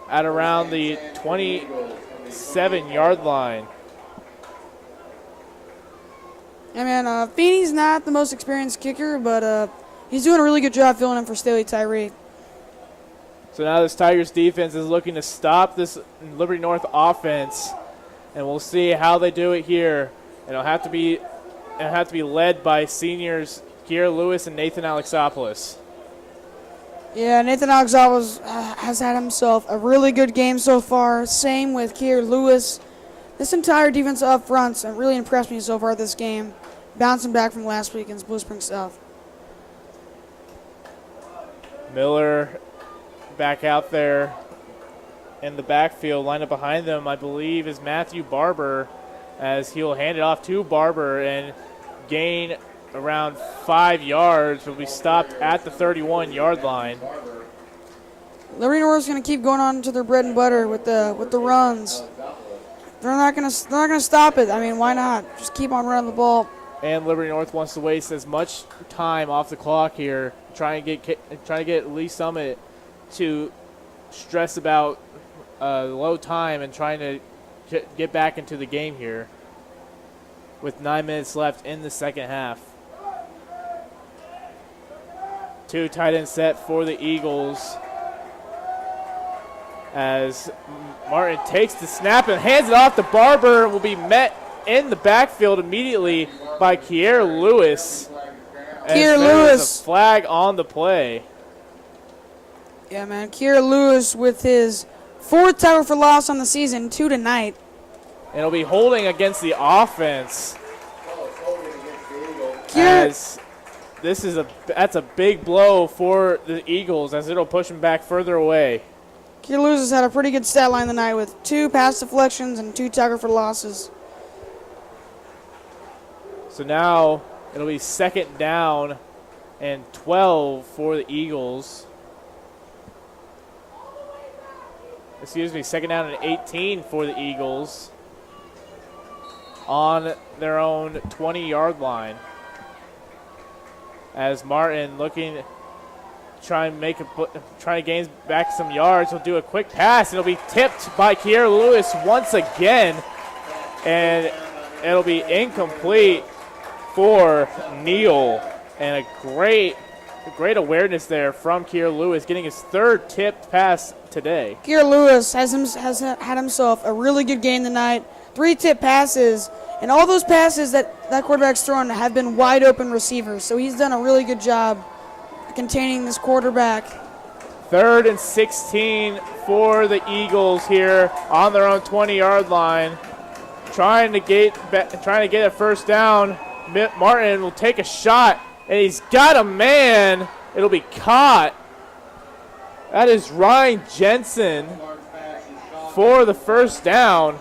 at around the 27-yard line.
Yeah, man, Feeney's not the most experienced kicker, but he's doing a really good job filling in for Staley Tyree.
So now this Tigers defense is looking to stop this Liberty North offense, and we'll see how they do it here. It'll have to be led by seniors Kier Lewis and Nathan Alexopoulos.
Yeah, Nathan Alexopoulos has had himself a really good game so far. Same with Kier Lewis. This entire defense up front really impressed me so far this game, bouncing back from last week against Blue Spring South.
Miller back out there in the backfield. Lined up behind them, I believe, is Matthew Barber, as he'll hand it off to Barber and gain around 5 yards. Will be stopped at the 31-yard line.
Liberty North's going to keep going on to their bread and butter with the runs. They're not going to stop it. I mean, why not? Just keep on running the ball. And
Liberty North wants to waste as much time off the clock here, trying to get Lee Summit to stress about low time and trying to get back into the game here with 9 minutes left in the second half. 2 tight end set for the Eagles, as Martin takes the snap and hands it off to Barber, and will be met in the backfield immediately by Kier Lewis.
Kier Lewis.
A flag on the play.
Yeah, man. Kier Lewis with his 4th tackle for loss on the season, 2 tonight.
And it'll be holding against the offense. As that's a big blow for the Eagles, as it'll push them back further away.
Keir Lewis has had a pretty good stat line tonight with 2 pass deflections and 2 tackle for losses.
So now it'll be 2nd down and 12 for the Eagles. Excuse me, 2nd down and 18 for the Eagles on their own 20-yard line. As Martin looking, trying to gain back some yards. He'll do a quick pass. It'll be tipped by Keir Lewis once again, and it'll be incomplete for Neal. And a great awareness there from Keir Lewis, getting his 3rd tipped pass today.
Keir Lewis has had himself a really good game tonight. 3 tipped passes, and all those passes that quarterback's thrown have been wide open receivers. So he's done a really good job containing this quarterback.
3rd and 16 for the Eagles here on their own 20-yard line, trying to get a first down. Martin will take a shot, and he's got a man. It'll be caught. That is Ryan Jensen for the first down.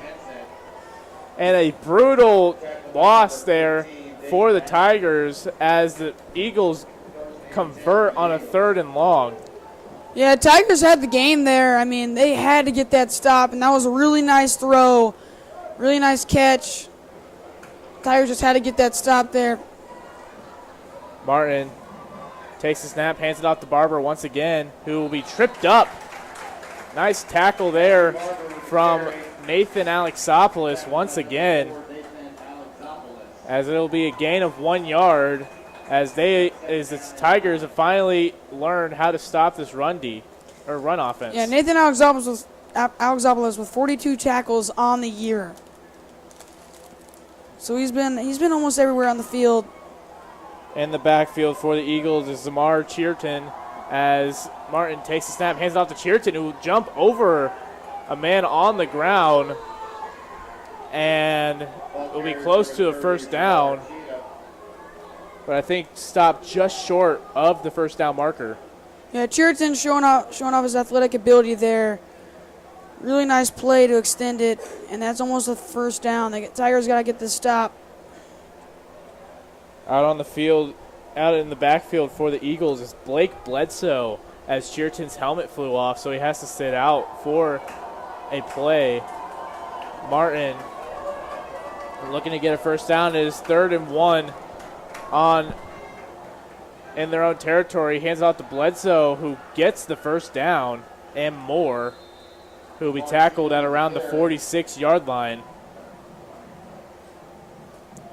And a brutal loss there for the Tigers as the Eagles convert on a 3rd and long.
Yeah, Tigers had the game there. I mean, they had to get that stop, and that was a really nice throw, really nice catch. Tigers just had to get that stop there.
Martin takes the snap, hands it off to Barber once again, who will be tripped up. Nice tackle there from Nathan Alexopoulos once again, as it'll be a gain of 1 yard as the Tigers have finally learned how to stop this run offense.
Yeah, Nathan Alexopoulos with 42 tackles on the year. So he's been almost everywhere on the field.
In the backfield for the Eagles is Zamar Cheerton, as Martin takes the snap, hands it off to Cheerton, who will jump over a man on the ground and will be close to a first down, but I think stopped just short of the first down marker.
Yeah, Cheerton showing off his athletic ability there. Really nice play to extend it, and that's almost a first down. The Tigers got to get this stop.
Out on the field, out in the backfield for the Eagles is Blake Bledsoe, as Cheerton's helmet flew off, so he has to sit out for a play. Martin looking to get a first down. It is 3rd and 1 in their own territory. Hands off to Bledsoe, who gets the first down and more, who will be tackled at around the 46-yard line.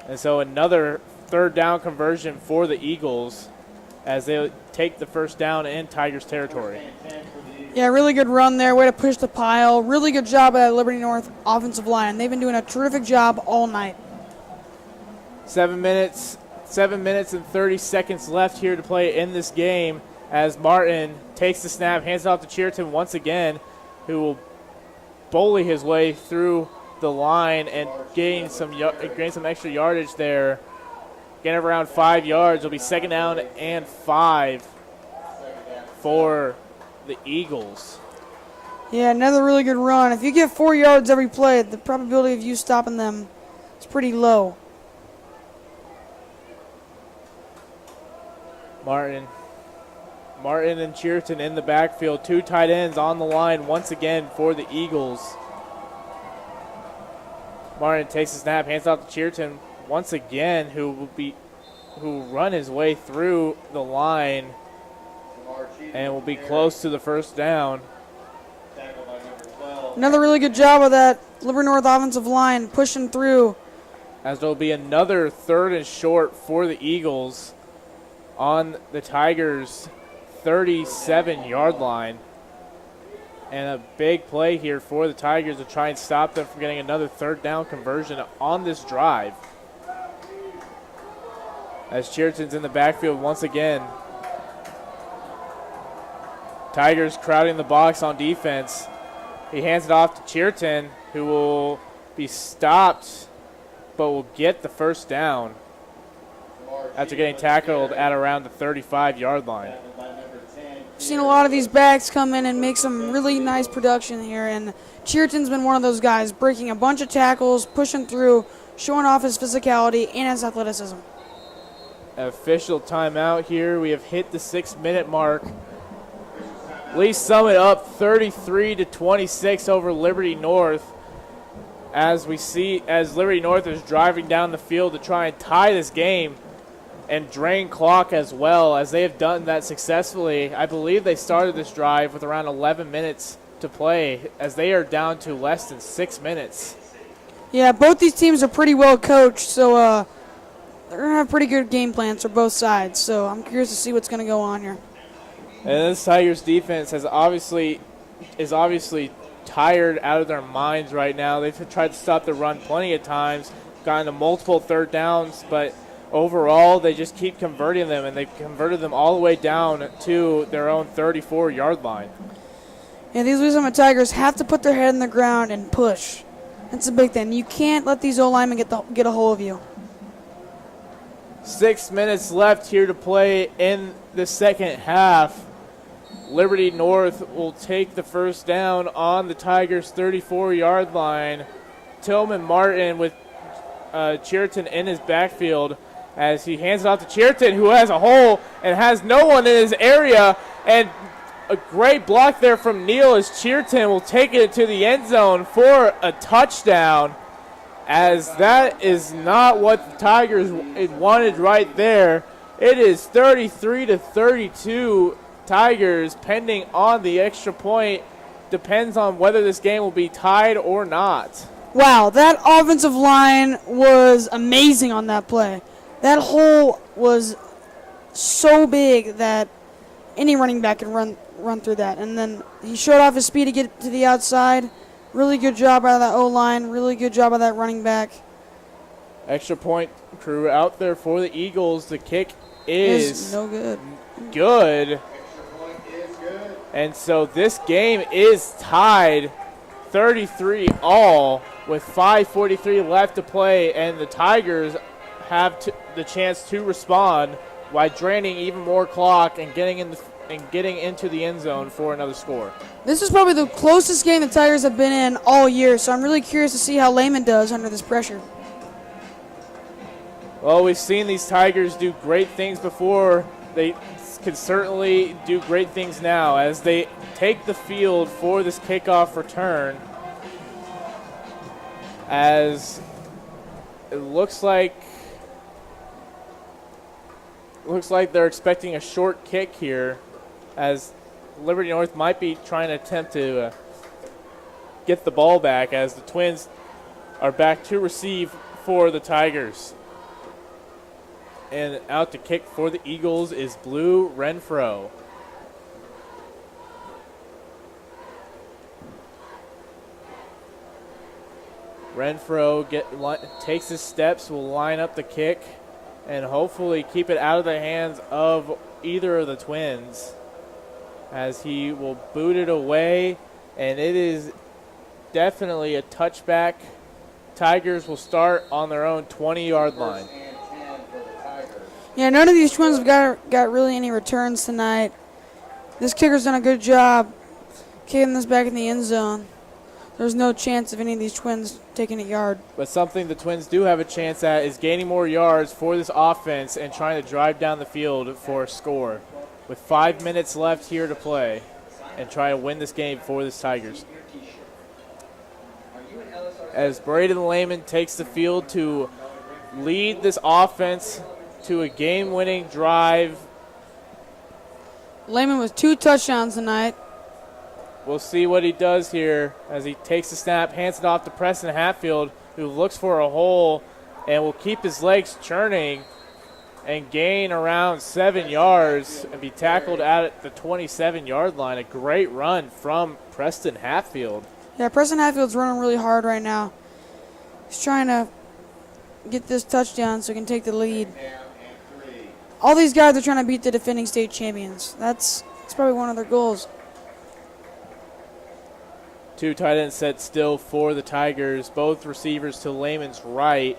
And so another 3rd down conversion for the Eagles as they take the first down in Tigers territory.
Yeah, really good run there. Way to push the pile. Really good job by that Liberty North offensive line. They've been doing a terrific job all night.
7 minutes and 30 seconds left here to play in this game as Martin takes the snap, hands it off to Cheerton once again, who will bully his way through the line and gain some extra yardage there. Gain of around 5 yards. It'll be 2nd down and 5 for the Eagles.
Yeah, another really good run. If you get 4 yards every play, the probability of you stopping them is pretty low.
Martin and Cheerton in the backfield. 2 tight ends on the line once again for the Eagles. Martin takes the snap, hands off to Cheerton once again, who will run his way through the line and will be close to the first down.
Another really good job of that Liberty North offensive line pushing through.
As there will be another 3rd and short for the Eagles on the Tigers' 37-yard line. And a big play here for the Tigers to try and stop them from getting another 3rd down conversion on this drive. As Cheerton's in the backfield once again. Tigers crowding the box on defense. He hands it off to Cheerton, who will be stopped but will get the first down after getting tackled at around the 35-yard line.
seen a lot of these backs come in and make some really nice production here, and Cheerton's been one of those guys, breaking a bunch of tackles, pushing through, showing off his physicality and his athleticism.
Official timeout here. We have hit the 6-minute mark. Lee Summit up 33-26 over Liberty North. As Liberty North is driving down the field to try and tie this game and drain clock as well, as they have done that successfully. I believe they started this drive with around 11 minutes to play, as they are down to less than 6 minutes.
Yeah, both these teams are pretty well coached, so they're going to have pretty good game plans for both sides. So I'm curious to see what's going to go on here.
And this Tigers defense is obviously tired out of their minds right now. They've tried to stop the run plenty of times, gotten to multiple third downs, but overall they just keep converting them, and they've converted them all the way down to their own 34-yard line.
Yeah, these Lee Summit Tigers have to put their head in the ground and push. That's a big thing. You can't let these O-linemen get a hold of you.
6 minutes left here to play in the second half. Liberty North will take the first down on the Tigers' 34-yard line. Tillman Martin with Cheerton in his backfield as he hands it off to Cheerton, who has a hole and has no one in his area. And a great block there from Neal as Cheerton will take it to the end zone for a touchdown, as that is not what the Tigers wanted right there. It is 33-32 Tigers, pending on the extra point. Depends on whether this game will be tied or not.
Wow, that offensive line was amazing on that play. That hole was so big that any running back can run through that. And then he showed off his speed to get to the outside. Really good job out of that O-line. Really good job of that running back.
Extra point crew out there for the Eagles. The kick is
no good.
Good. And so this game is tied 33-all with 5:43 left to play, and the Tigers have the chance to respond by draining even more clock and getting into the end zone for another score.
This is probably the closest game the Tigers have been in all year, so I'm really curious to see how Lehman does under this pressure.
Well, we've seen these Tigers do great things before. They can certainly do great things now as they take the field for this kickoff return, as it looks like they're expecting a short kick here, as Liberty North might be trying to attempt to get the ball back, as the Twins are back to receive for the Tigers. And out to kick for the Eagles is Blue Renfro. Renfro takes his steps, will line up the kick, and hopefully keep it out of the hands of either of the Twins, as he will boot it away, and it is definitely a touchback. Tigers will start on their own 20-yard line.
Yeah, none of these Twins have got really any returns tonight. This kicker's done a good job kicking this back in the end zone. There's no chance of any of these Twins taking a yard.
But something the Twins do have a chance at is gaining more yards for this offense and trying to drive down the field for a score. With 5 minutes left here to play, and try to win this game for the Tigers. As Braden Lehman takes the field to lead this offense to a game-winning drive.
Lehman with 2 touchdowns tonight.
We'll see what he does here as he takes the snap, hands it off to Preston Hatfield, who looks for a hole and will keep his legs churning and gain around 7 yards and be tackled at the 27-yard line. A great run from Preston Hatfield.
Yeah, Preston Hatfield's running really hard right now. He's trying to get this touchdown so he can take the lead. All these guys are trying to beat the defending state champions. That's probably one of their goals.
2 tight ends set still for the Tigers. Both receivers to Lehman's right.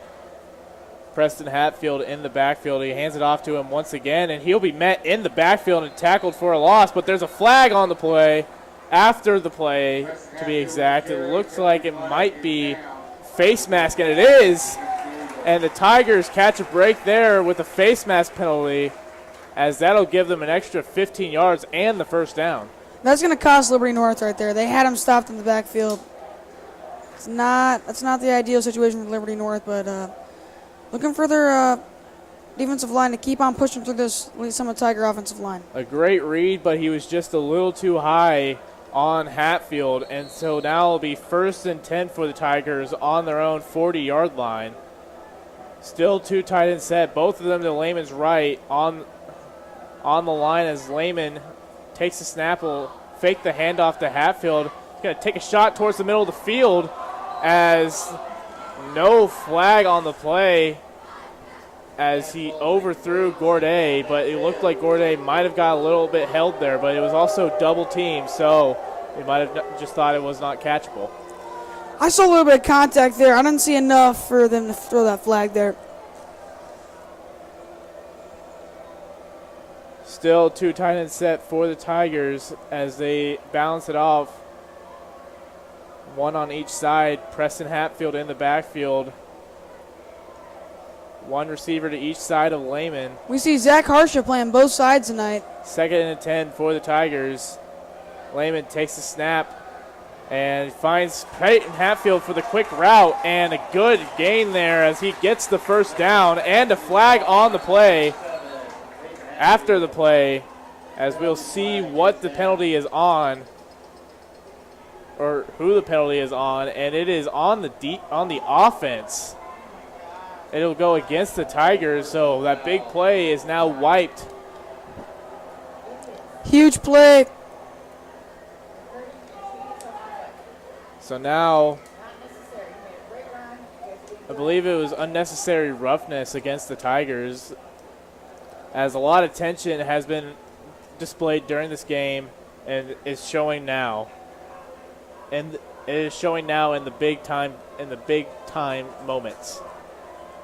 Preston Hatfield in the backfield. He hands it off to him once again, and he'll be met in the backfield and tackled for a loss, but there's a flag on the play. After the play, to be exact, it looks like it might be face mask, and it is. And the Tigers catch a break there with a face mask penalty, as that'll give them an extra 15 yards and the first down.
That's going to cost Liberty North right there. They had him stopped in the backfield. That's not the ideal situation for Liberty North, but looking for their defensive line to keep on pushing through this Summit Tiger offensive line.
A great read, but he was just a little too high on Hatfield, and so now it'll be 1st and 10 for the Tigers on their own 40-yard line. Still 2 tight end set, both of them to Lehman's right on the line as Lehman takes the snap, will fake the handoff to Hatfield. Going to take a shot towards the middle of the field as no flag on the play as he overthrew Gourdet, but it looked like Gourdet might have got a little bit held there, but it was also double teamed, so he might have just thought it was not catchable.
I saw a little bit of contact there. I didn't see enough for them to throw that flag there.
Still 2 tight end set for the Tigers as they balance it off. 1 on each side. Preston Hatfield in the backfield. 1 receiver to each side of Lehman.
We see Zach Harsha playing both sides tonight.
2nd and 10 for the Tigers. Lehman takes the snap and finds Peyton Hatfield for the quick route, and a good gain there as he gets the first down and a flag on the play. After the play, as we'll see what the penalty is on, or who the penalty is on, and it is on the offense. It'll go against the Tigers, so that big play is now wiped.
Huge play.
So now, I believe it was unnecessary roughness against the Tigers, as a lot of tension has been displayed during this game and is showing now. And it is showing now in the big time moments.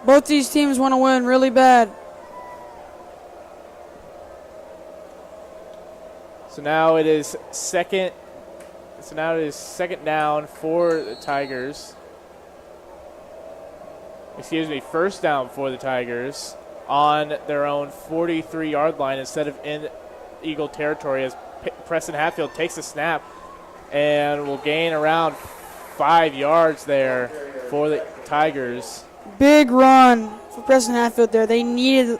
Both these teams want to win really bad.
So now it is second down for the Tigers. Excuse me, first down for the Tigers on their own 43-yard line instead of in Eagle territory, as Preston Hatfield takes a snap and will gain around 5 yards there for the Tigers.
Big run for Preston Hatfield there. They needed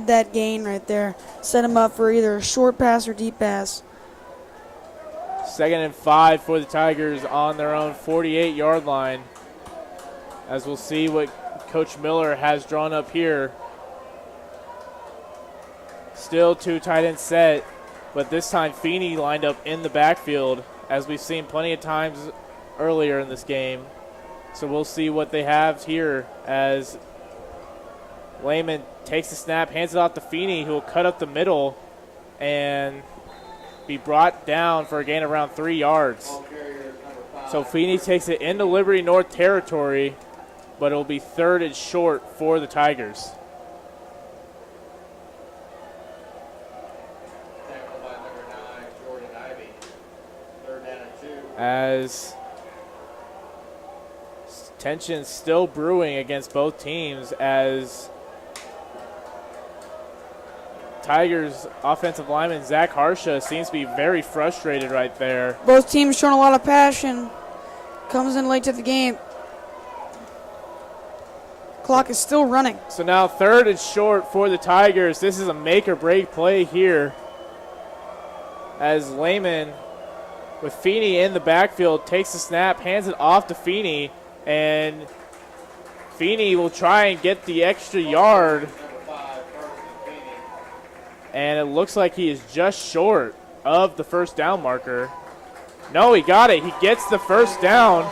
that gain right there. Set them up for either a short pass or deep pass.
2nd and 5 for the Tigers on their own 48-yard line, as we'll see what Coach Miller has drawn up here. Still 2 tight end set, but this time Feeney lined up in the backfield, as we've seen plenty of times earlier in this game. So we'll see what they have here as Lehman takes the snap, hands it off to Feeney, who will cut up the middle and be brought down for a gain of around 3 yards. So Feeney takes it into Liberty North territory, but it'll be 3rd and short for the Tigers. As tension still brewing against both teams, as Tigers offensive lineman Zach Harsha seems to be very frustrated right there.
Both teams showing a lot of passion. Comes in late to the game. Clock is still running.
So now 3rd and short for the Tigers. This is a make or break play here, as Lehman with Feeney in the backfield takes the snap, hands it off to Feeney, and Feeney will try and get the extra yard, and it looks like he is just short of the first down marker. No, he got it. He gets the first down,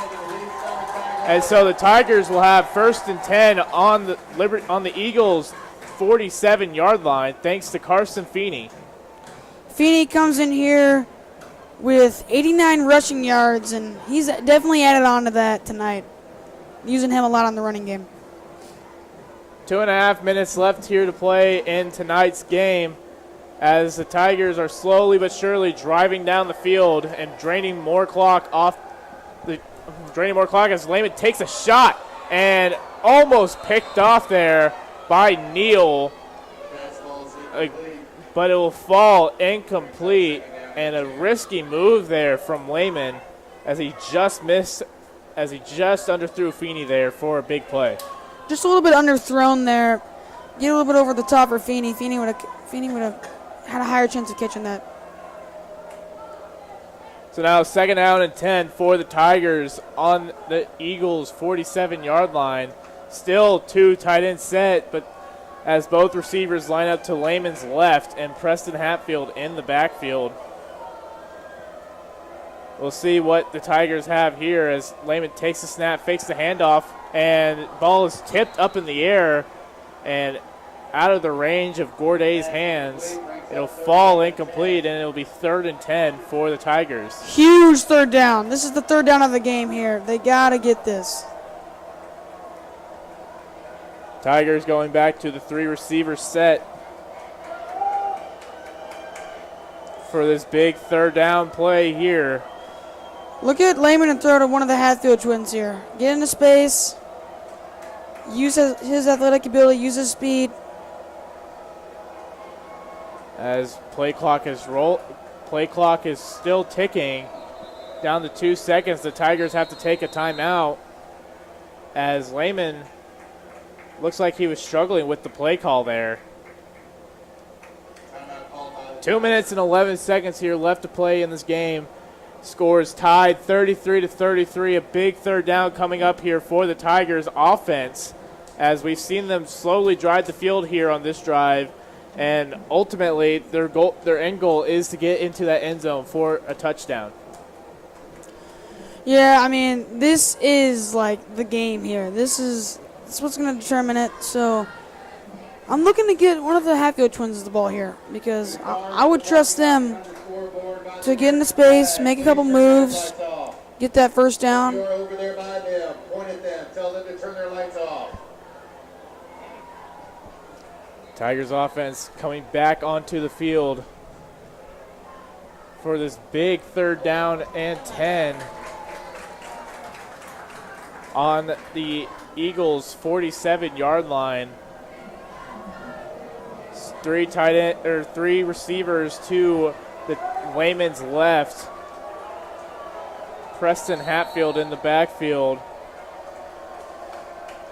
and so the Tigers will have 1st and 10 on the Eagles' 47-yard line, thanks to Carson Feeney.
Feeney comes in here with 89 rushing yards, and he's definitely added on to that tonight, using him a lot on the running game.
2.5 minutes left here to play in tonight's game as the Tigers are slowly but surely driving down the field and draining more clock as Lehman takes a shot and almost picked off there by Neal. But it will fall incomplete, and a risky move there from Lehman as he just underthrew Feeney there for a big play.
Just a little bit underthrown there. Get a little bit over the top for Feeney. Feeney would have had a higher chance of catching that.
So now 2nd down and 10 for the Tigers on the Eagles' 47-yard line. Still 2 tight end set, but as both receivers line up to Lehman's left and Preston Hatfield in the backfield. We'll see what the Tigers have here as Lehman takes the snap, fakes the handoff, and ball is tipped up in the air and out of the range of Gourday's hands. It'll fall incomplete, and it'll be 3rd and 10 for the Tigers.
Huge 3rd down. This is the 3rd down of the game here. They got to get this.
Tigers going back to the 3 receiver set for this big 3rd down play here.
Look at Lehman and throw to one of the Hatfield twins here. Get into space. Use his athletic ability. Use his speed.
As play clock is still ticking down to 2 seconds. The Tigers have to take a timeout as Lehman looks like he was struggling with the play call there. 2 minutes and 11 seconds here left to play in this game. Scores tied 33-33. A big 3rd down coming up here for the Tigers offense as we've seen them slowly drive the field here on this drive. And ultimately, their end goal is to get into that end zone for a touchdown.
Yeah, I mean, this is like the game here. This is what's going to determine it. So I'm looking to get one of the Hatfield twins the ball here because I would trust them to get into space, make a couple moves, get that 1st down.
You're over there by them. Point at them. Tell them to turn their lights off.
Tigers offense coming back onto the field for this big 3rd down and 10 on the Eagles' 47-yard line. 3 receivers to the Lehman's left. Preston Hatfield in the backfield.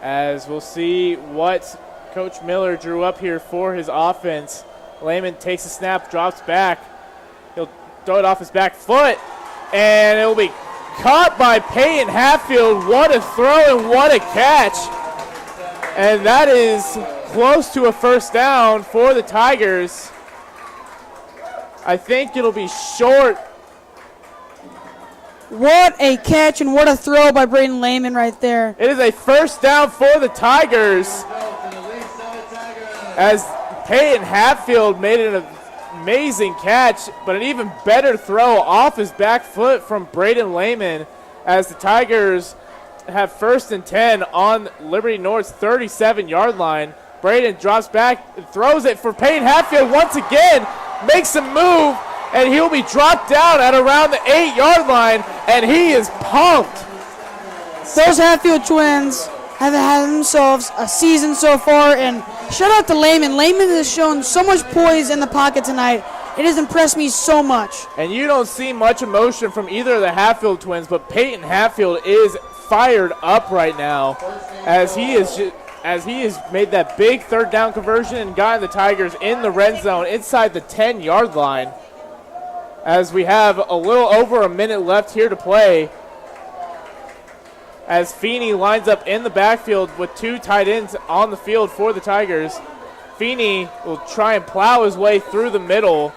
As we'll see what Coach Miller drew up here for his offense. Lehman takes a snap, drops back. He'll throw it off his back foot, and it'll be caught by Peyton Hatfield. What a throw and what a catch. And that is close to a 1st down for the Tigers. I think it'll be short.
What a catch and what a throw by Braden Lehman right there.
It is a 1st down for the Tigers as Peyton Hatfield made an amazing catch, but an even better throw off his back foot from Braden Lehman as the Tigers have 1st and 10 on Liberty North's 37-yard line. Braden drops back and throws it for Peyton Hatfield once again, makes a move, and he'll be dropped down at around the 8-yard line, and he is pumped.
Those Hatfield twins have had themselves a season so far, and shout out to Lehman. Lehman has shown so much poise in the pocket tonight. It has impressed me so much.
And you don't see much emotion from either of the Hatfield twins, but Peyton Hatfield is fired up right now as he has made that big 3rd down conversion and gotten the Tigers in the red zone inside the 10-yard line. As we have a little over a minute left here to play, as Feeney lines up in the backfield with 2 tight ends on the field for the Tigers. Feeney will try and plow his way through the middle.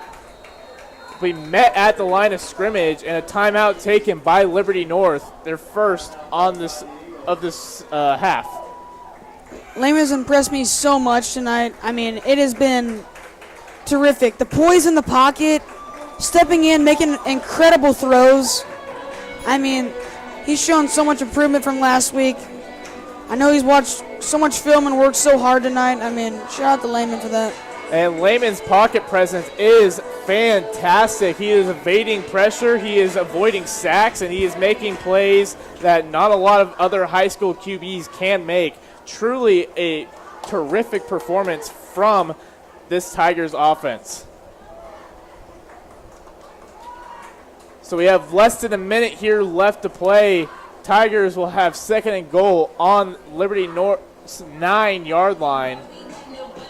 We met at the line of scrimmage, and a timeout taken by Liberty North, their first on this half.
Lehman has impressed me so much tonight. I mean, it has been terrific. The poise in the pocket, stepping in, making incredible throws. I mean, he's shown so much improvement from last week. I know he's watched so much film and worked so hard tonight. I mean, shout out to Lehman for that.
And Lehman's pocket presence is fantastic. He is evading pressure, he is avoiding sacks, and he is making plays that not a lot of other high school QBs can make. Truly a terrific performance from this Tigers offense. So we have less than a minute here left to play. Tigers will have 2nd and goal on Liberty North's 9-yard line.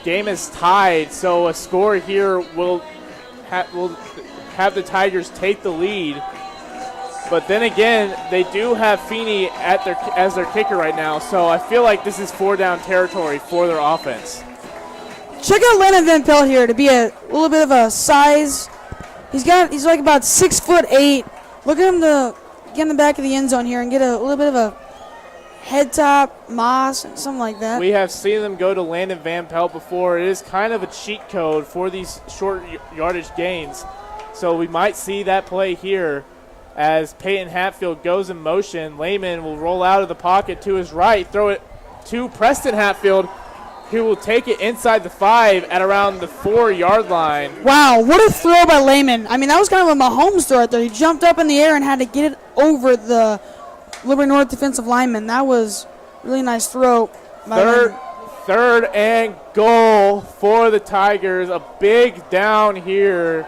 Game is tied, so a score here will have the Tigers take the lead. But then again, they do have Feeney as their kicker right now, so I feel like this is 4-down territory for their offense.
Check out Landon Van Pelt here to be a little bit of a size. He's like about 6'8". Look at him to get in the back of the end zone here and get a little bit of a head top, moss, something like that.
We have seen them go to Landon Van Pelt before. It is kind of a cheat code for these short yardage gains. So we might see that play here as Peyton Hatfield goes in motion. Lehman will roll out of the pocket to his right, throw it to Preston Hatfield, who will take it inside the 5 at around the 4-yard line.
Wow, what a throw by Lehman. I mean, that was kind of a Mahomes throw right there. He jumped up in the air and had to get it over the Liberty North defensive lineman. That was a really nice throw.
Third and goal for the Tigers. A big down here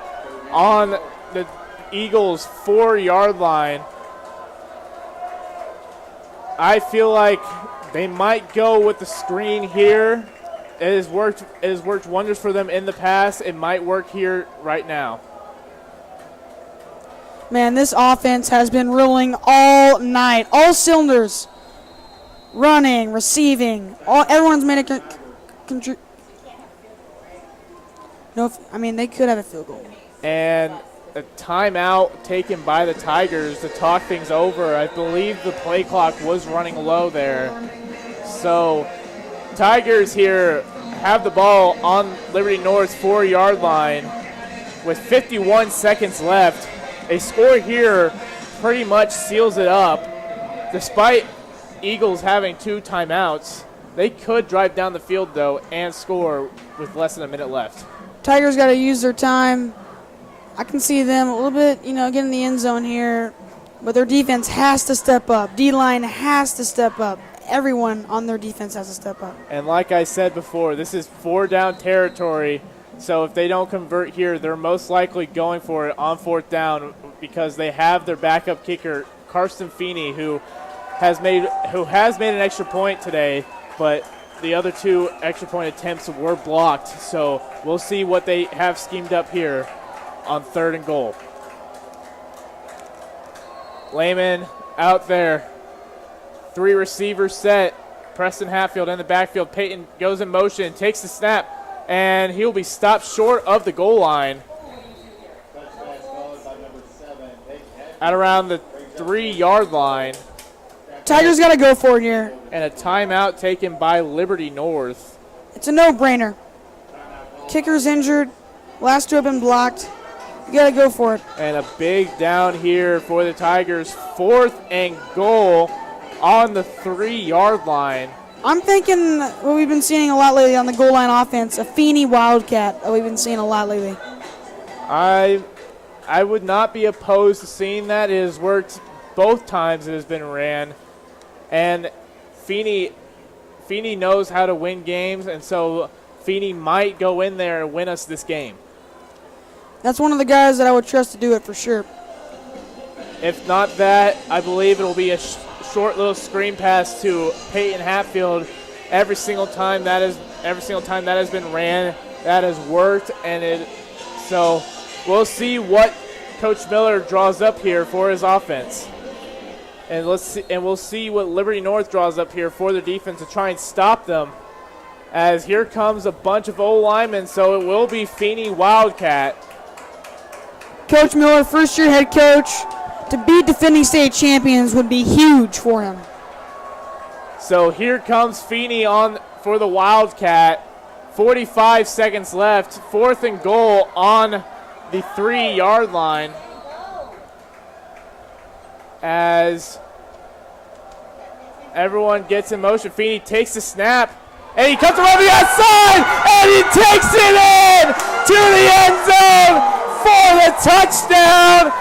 on the Eagles' 4-yard line. I feel like they might go with the screen here. It has worked wonders for them in the past. It might work here right now.
Man, this offense has been rolling all night. All cylinders. Running, receiving. Everyone's made a they could have a field goal.
And a timeout taken by the Tigers to talk things over. I believe the play clock was running low there. So Tigers here have the ball on Liberty North's 4-yard line with 51 seconds left. A score here pretty much seals it up. Despite Eagles having 2 timeouts, they could drive down the field, though, and score with less than a minute left.
Tigers got to use their time. I can see them a little bit, get in the end zone here, but their defense has to step up. D-line has to step up. Everyone on their defense has to step up.
And like I said before, this is 4-down territory. So if they don't convert here, they're most likely going for it on 4th down because they have their backup kicker, Karsten Feeney, who has made an extra point today, but the other 2 extra point attempts were blocked. So we'll see what they have schemed up here on 3rd and goal. Lehman out there. 3 receivers set. Preston Hatfield in the backfield. Peyton goes in motion, takes the snap, and he'll be stopped short of the goal line at around the 3-yard line.
Tigers got to go for it here.
And a timeout taken by Liberty North.
It's a no-brainer. Kicker's injured. Last 2 have been blocked. You got to go for it.
And a big down here for the Tigers. 4th and goal on the 3-yard line.
I'm thinking what we've been seeing a lot lately on the goal line offense, a Feeney Wildcat that we've been seeing a lot lately.
I would not be opposed to seeing that. It has worked both times it has been ran. And Feeney knows how to win games, and so Feeney might go in there and win us this game.
That's one of the guys that I would trust to do it for sure.
If not that, I believe it will be a short little screen pass to Peyton Hatfield. Every single time that has been ran, that has worked, so we'll see what Coach Miller draws up here for his offense. And we'll see what Liberty North draws up here for their defense to try and stop them. As here comes a bunch of old linemen, so it will be Feeney Wildcat.
Coach Miller, first-year head coach, to be defending state champions would be huge for him.
So here comes Feeney on for the Wildcat. 45 seconds left. 4th and goal on the 3-yard line. As Everyone gets in motion. Feeney takes the snap, and he comes around the outside, and he takes it in to the end zone for the touchdown.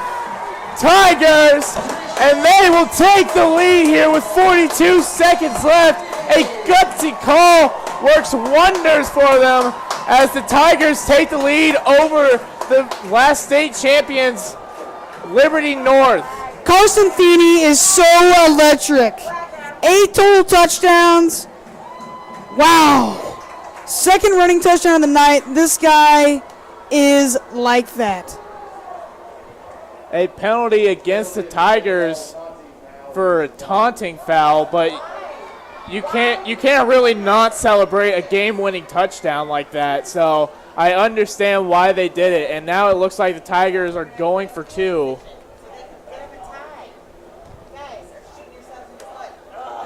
Tigers, and they will take the lead here with 42 seconds left. A gutsy call works wonders for them as the Tigers take the lead over the last state champions, Liberty North.
Carson Feeney is so electric. 8 total touchdowns. Wow. Second running touchdown of the night. This guy is like that.
A penalty against the Tigers for a taunting foul, but you can't really not celebrate a game-winning touchdown like that. So I understand why they did it, and now it looks like the Tigers are going for 2.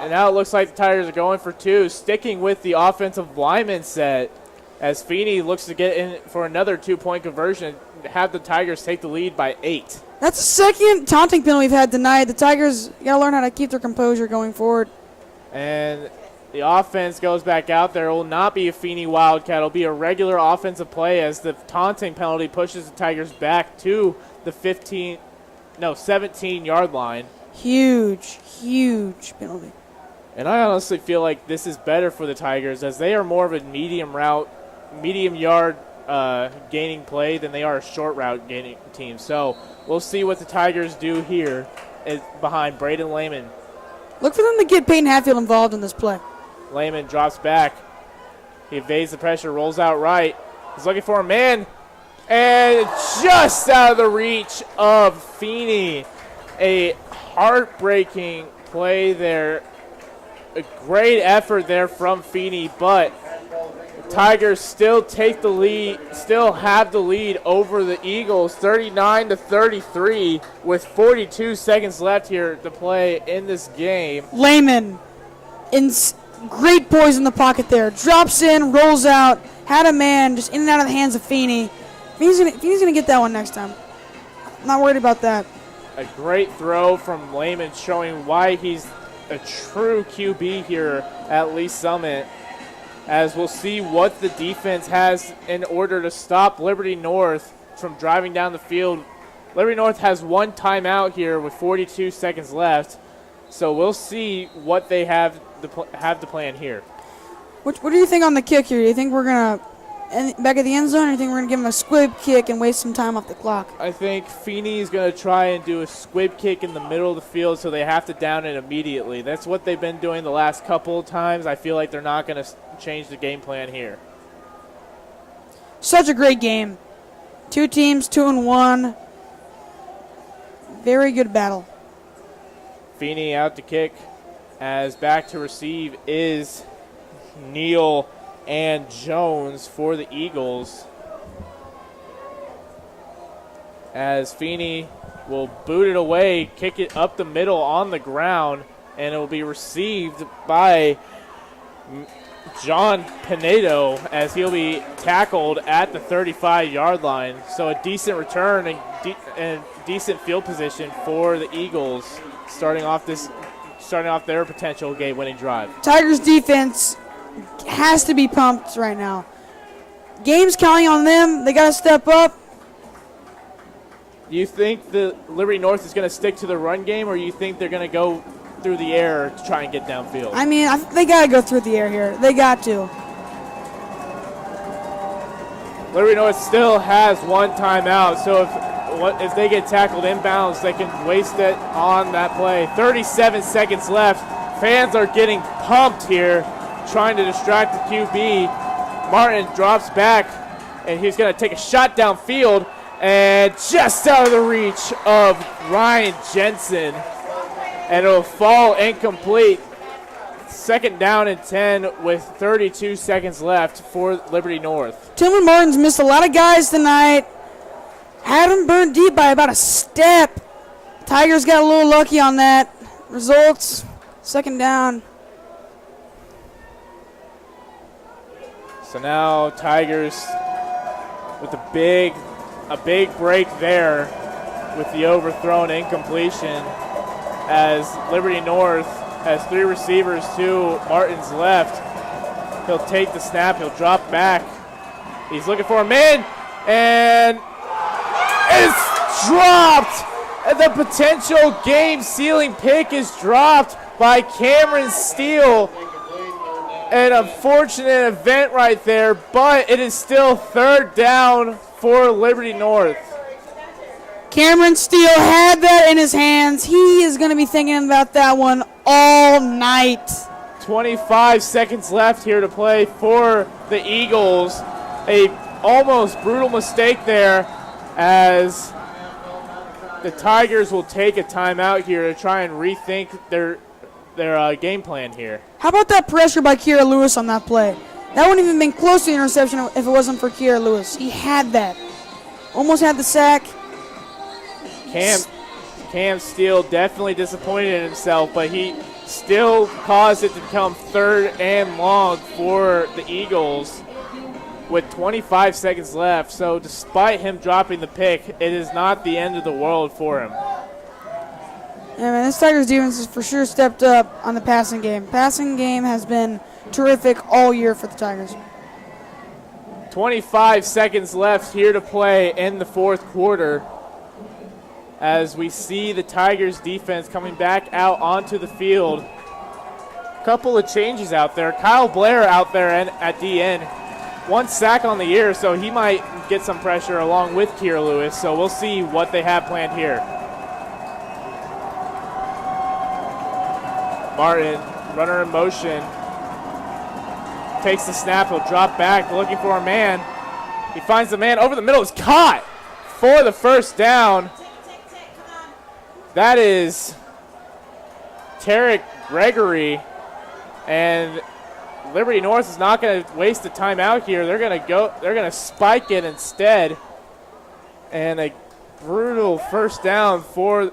And now it looks like the Tigers are going for 2, sticking with the offensive lineman set as Feeney looks to get in for another 2-point conversion, have the Tigers take the lead by 8.
That's the second taunting penalty we've had tonight. The Tigers got to learn how to keep their composure going forward.
And the offense goes back out there. It will not be a Feeney Wildcat. It will be a regular offensive play as the taunting penalty pushes the Tigers back to the 17-yard line.
Huge, huge penalty.
And I honestly feel like this is better for the Tigers as they are more of a medium yard gaining play than they are a short route gaining team. So we'll see what the Tigers do here behind Braden Lehman.
Look for them to get Peyton Hatfield involved in this play.
Lehman drops back. He evades the pressure, rolls out right. He's looking for a man. And just out of the reach of Feeney. A heartbreaking play there. A great effort there from Feeney, but Tigers still take the lead, still have the lead over the Eagles, 39-33, with 42 seconds left here to play in this game.
Lehman, great poise in the pocket there. Drops in, rolls out, had a man just in and out of the hands of Feeney. Feeney's gonna get that one next time. I'm not worried about that.
A great throw from Lehman showing why he's a true QB here at Lee Summit, as we'll see what the defense has in order to stop Liberty North from driving down the field. Liberty North has 1 timeout here with 42 seconds left, so we'll see what they have to plan here.
What do you think on the kick here? Do you think we're going to back at the end zone, or do you think we're going to give him a squib kick and waste some time off the clock?
I think Feeney is going to try and do a squib kick in the middle of the field so they have to down it immediately. That's what they've been doing the last couple of times. I feel like they're not going to change the game plan here.
Such a great game. 2 teams, 2-1. Very good battle.
Feeney out to kick, as back to receive is Neal and Jones for the Eagles, as Feeney will boot it away, kick it up the middle on the ground, and it will be received by John Pinedo as he'll be tackled at the 35-yard line. So a decent return and decent field position for the Eagles starting off their potential game-winning drive.
Tigers defense has to be pumped right now. Game's counting on them. They got to step up.
Do you think the Liberty North is going to stick to the run game, or you think they're going to go through the air to try and get downfield?
I mean, they got to go through the air here. They got to.
Liberty North still has 1 timeout, so if they get tackled inbounds, they can waste it on that play. 37 seconds left. Fans are getting pumped here, trying to distract the QB. Martin drops back, and he's going to take a shot downfield, and just out of the reach of Ryan Jensen, and it'll fall incomplete. 2nd down and 10 with 32 seconds left for Liberty North.
Tillman Martin's missed a lot of guys tonight. Had him burned deep by about a step. Tigers got a little lucky on that. Results, 2nd down.
So now Tigers with a big break there with the overthrown incompletion, as Liberty North has 3 receivers to Martin's left. He'll take the snap. He'll drop back. He's looking for a man, and it's dropped. And the potential game-sealing pick is dropped by Cameron Steele. An unfortunate event right there, but it is still 3rd down for Liberty North.
Cameron Steele had that in his hands. He is going to be thinking about that one all night.
25 seconds left here to play for the Eagles. A almost brutal mistake there, as the Tigers will take a timeout here to try and rethink their game plan here.
How about that pressure by Kiera Lewis on that play? That wouldn't even been close to the interception if it wasn't for Kiera Lewis. He had that. Almost had the sack.
Cam Steele definitely disappointed in himself, but he still caused it to become 3rd and long for the Eagles with 25 seconds left. So despite him dropping the pick, it is not the end of the world for him.
Yeah, man, this Tigers defense has for sure stepped up on the passing game. Passing game has been terrific all year for the Tigers.
25 seconds left here to play in the 4th quarter, as we see the Tigers defense coming back out onto the field. Couple of changes out there. Kyle Blair out there at the end. 1 sack on the year, so he might get some pressure along with Kiera Lewis. So we'll see what they have planned here. Martin, runner in motion. Takes the snap, he'll drop back, looking for a man. He finds the man over the middle, is caught for the 1st down. That is Tarek Gregory, and Liberty North is not going to waste a timeout here. They're going to spike it instead, and a brutal 1st down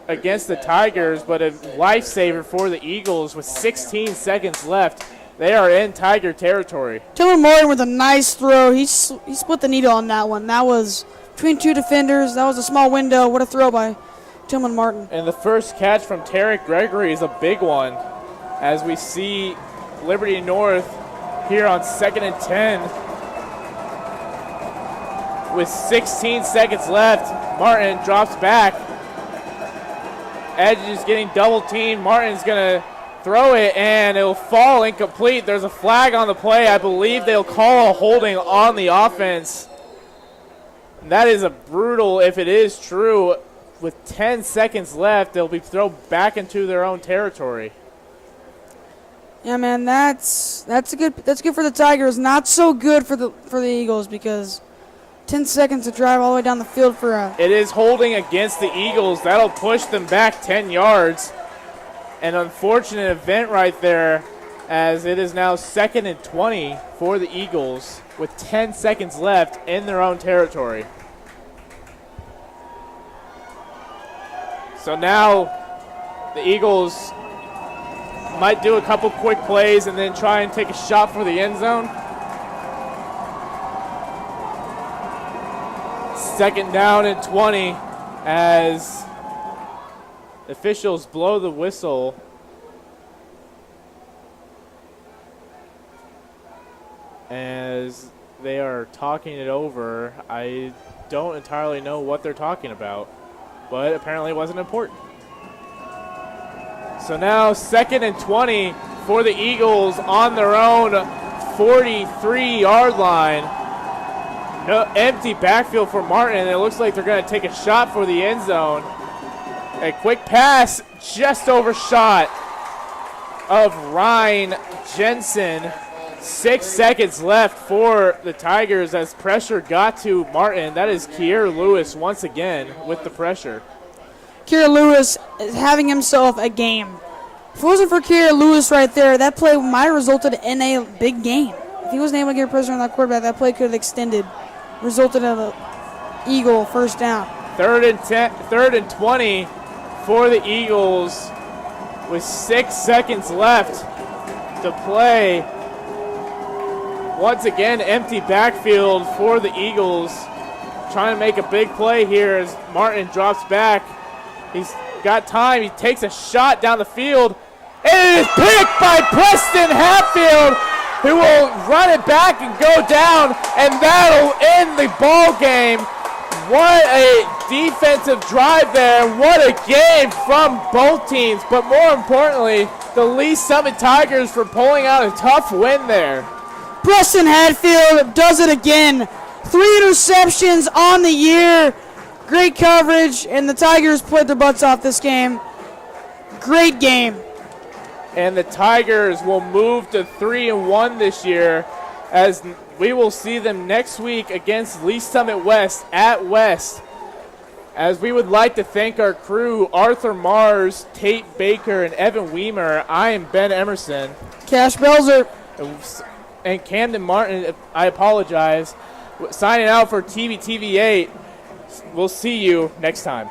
against the Tigers, but a lifesaver for the Eagles with 16 seconds left. They are in Tiger territory.
Tillman Martin with a nice throw. He split the needle on that one. That was between 2 defenders. That was a small window. What a throw by Tillman Martin.
And the first catch from Tarek Gregory is a big one, as we see Liberty North here on 2nd and 10. With 16 seconds left, Martin drops back. Edge is getting double teamed. Martin's going to throw it, and it'll fall incomplete. There's a flag on the play. I believe they'll call a holding on the offense. And that is a brutal, if it is true. With 10 seconds left, they'll be thrown back into their own territory.
Yeah, man, that's good for the Tigers. Not so good for the Eagles, because 10 seconds to drive all the way down the field for a...
It is holding against the Eagles. That'll push them back 10 yards. An unfortunate event right there, as it is now 2nd and 20 for the Eagles with 10 seconds left in their own territory. So now the Eagles might do a couple quick plays and then try and take a shot for the end zone. 2nd down and 20 as officials blow the whistle. As they are talking it over. I don't entirely know what they're talking about, but apparently it wasn't important. So now 2nd and 20 for the Eagles on their own 43-yard line. No, empty backfield for Martin. It looks like they're going to take a shot for the end zone. A quick pass just overshot of Ryan Jensen. 6 seconds left for the Tigers as pressure got to Martin. That is Kiera Lewis once again with the pressure.
Kiera Lewis is having himself a game. If it wasn't for Kiera Lewis right there, that play might have resulted in a big game. If he wasn't able to get pressure on that quarterback, that play could have extended, resulted in an Eagle 1st down.
3rd and 20 for the Eagles with 6 seconds left to play. Once again, empty backfield for the Eagles. Trying to make a big play here as Martin drops back. He's got time. He takes a shot down the field, It is picked by Preston Hatfield, who will run it back and go down, and that'll end the ball game. What a defensive drive there. What a game from both teams. But more importantly, the Lee Summit Tigers for pulling out a tough win there.
Preston Hatfield does it again. 3 interceptions on the year. Great coverage, and the Tigers played their butts off this game. Great game.
And the Tigers will move to 3-1 this year, as we will see them next week against Lee Summit West at West. As we would like to thank our crew, Arthur Mars, Tate Baker, and Evan Weimer. I am Ben Emerson.
Cash Belzer.
And Camden Martin, I apologize. Signing out for TVTV8. We'll see you next time.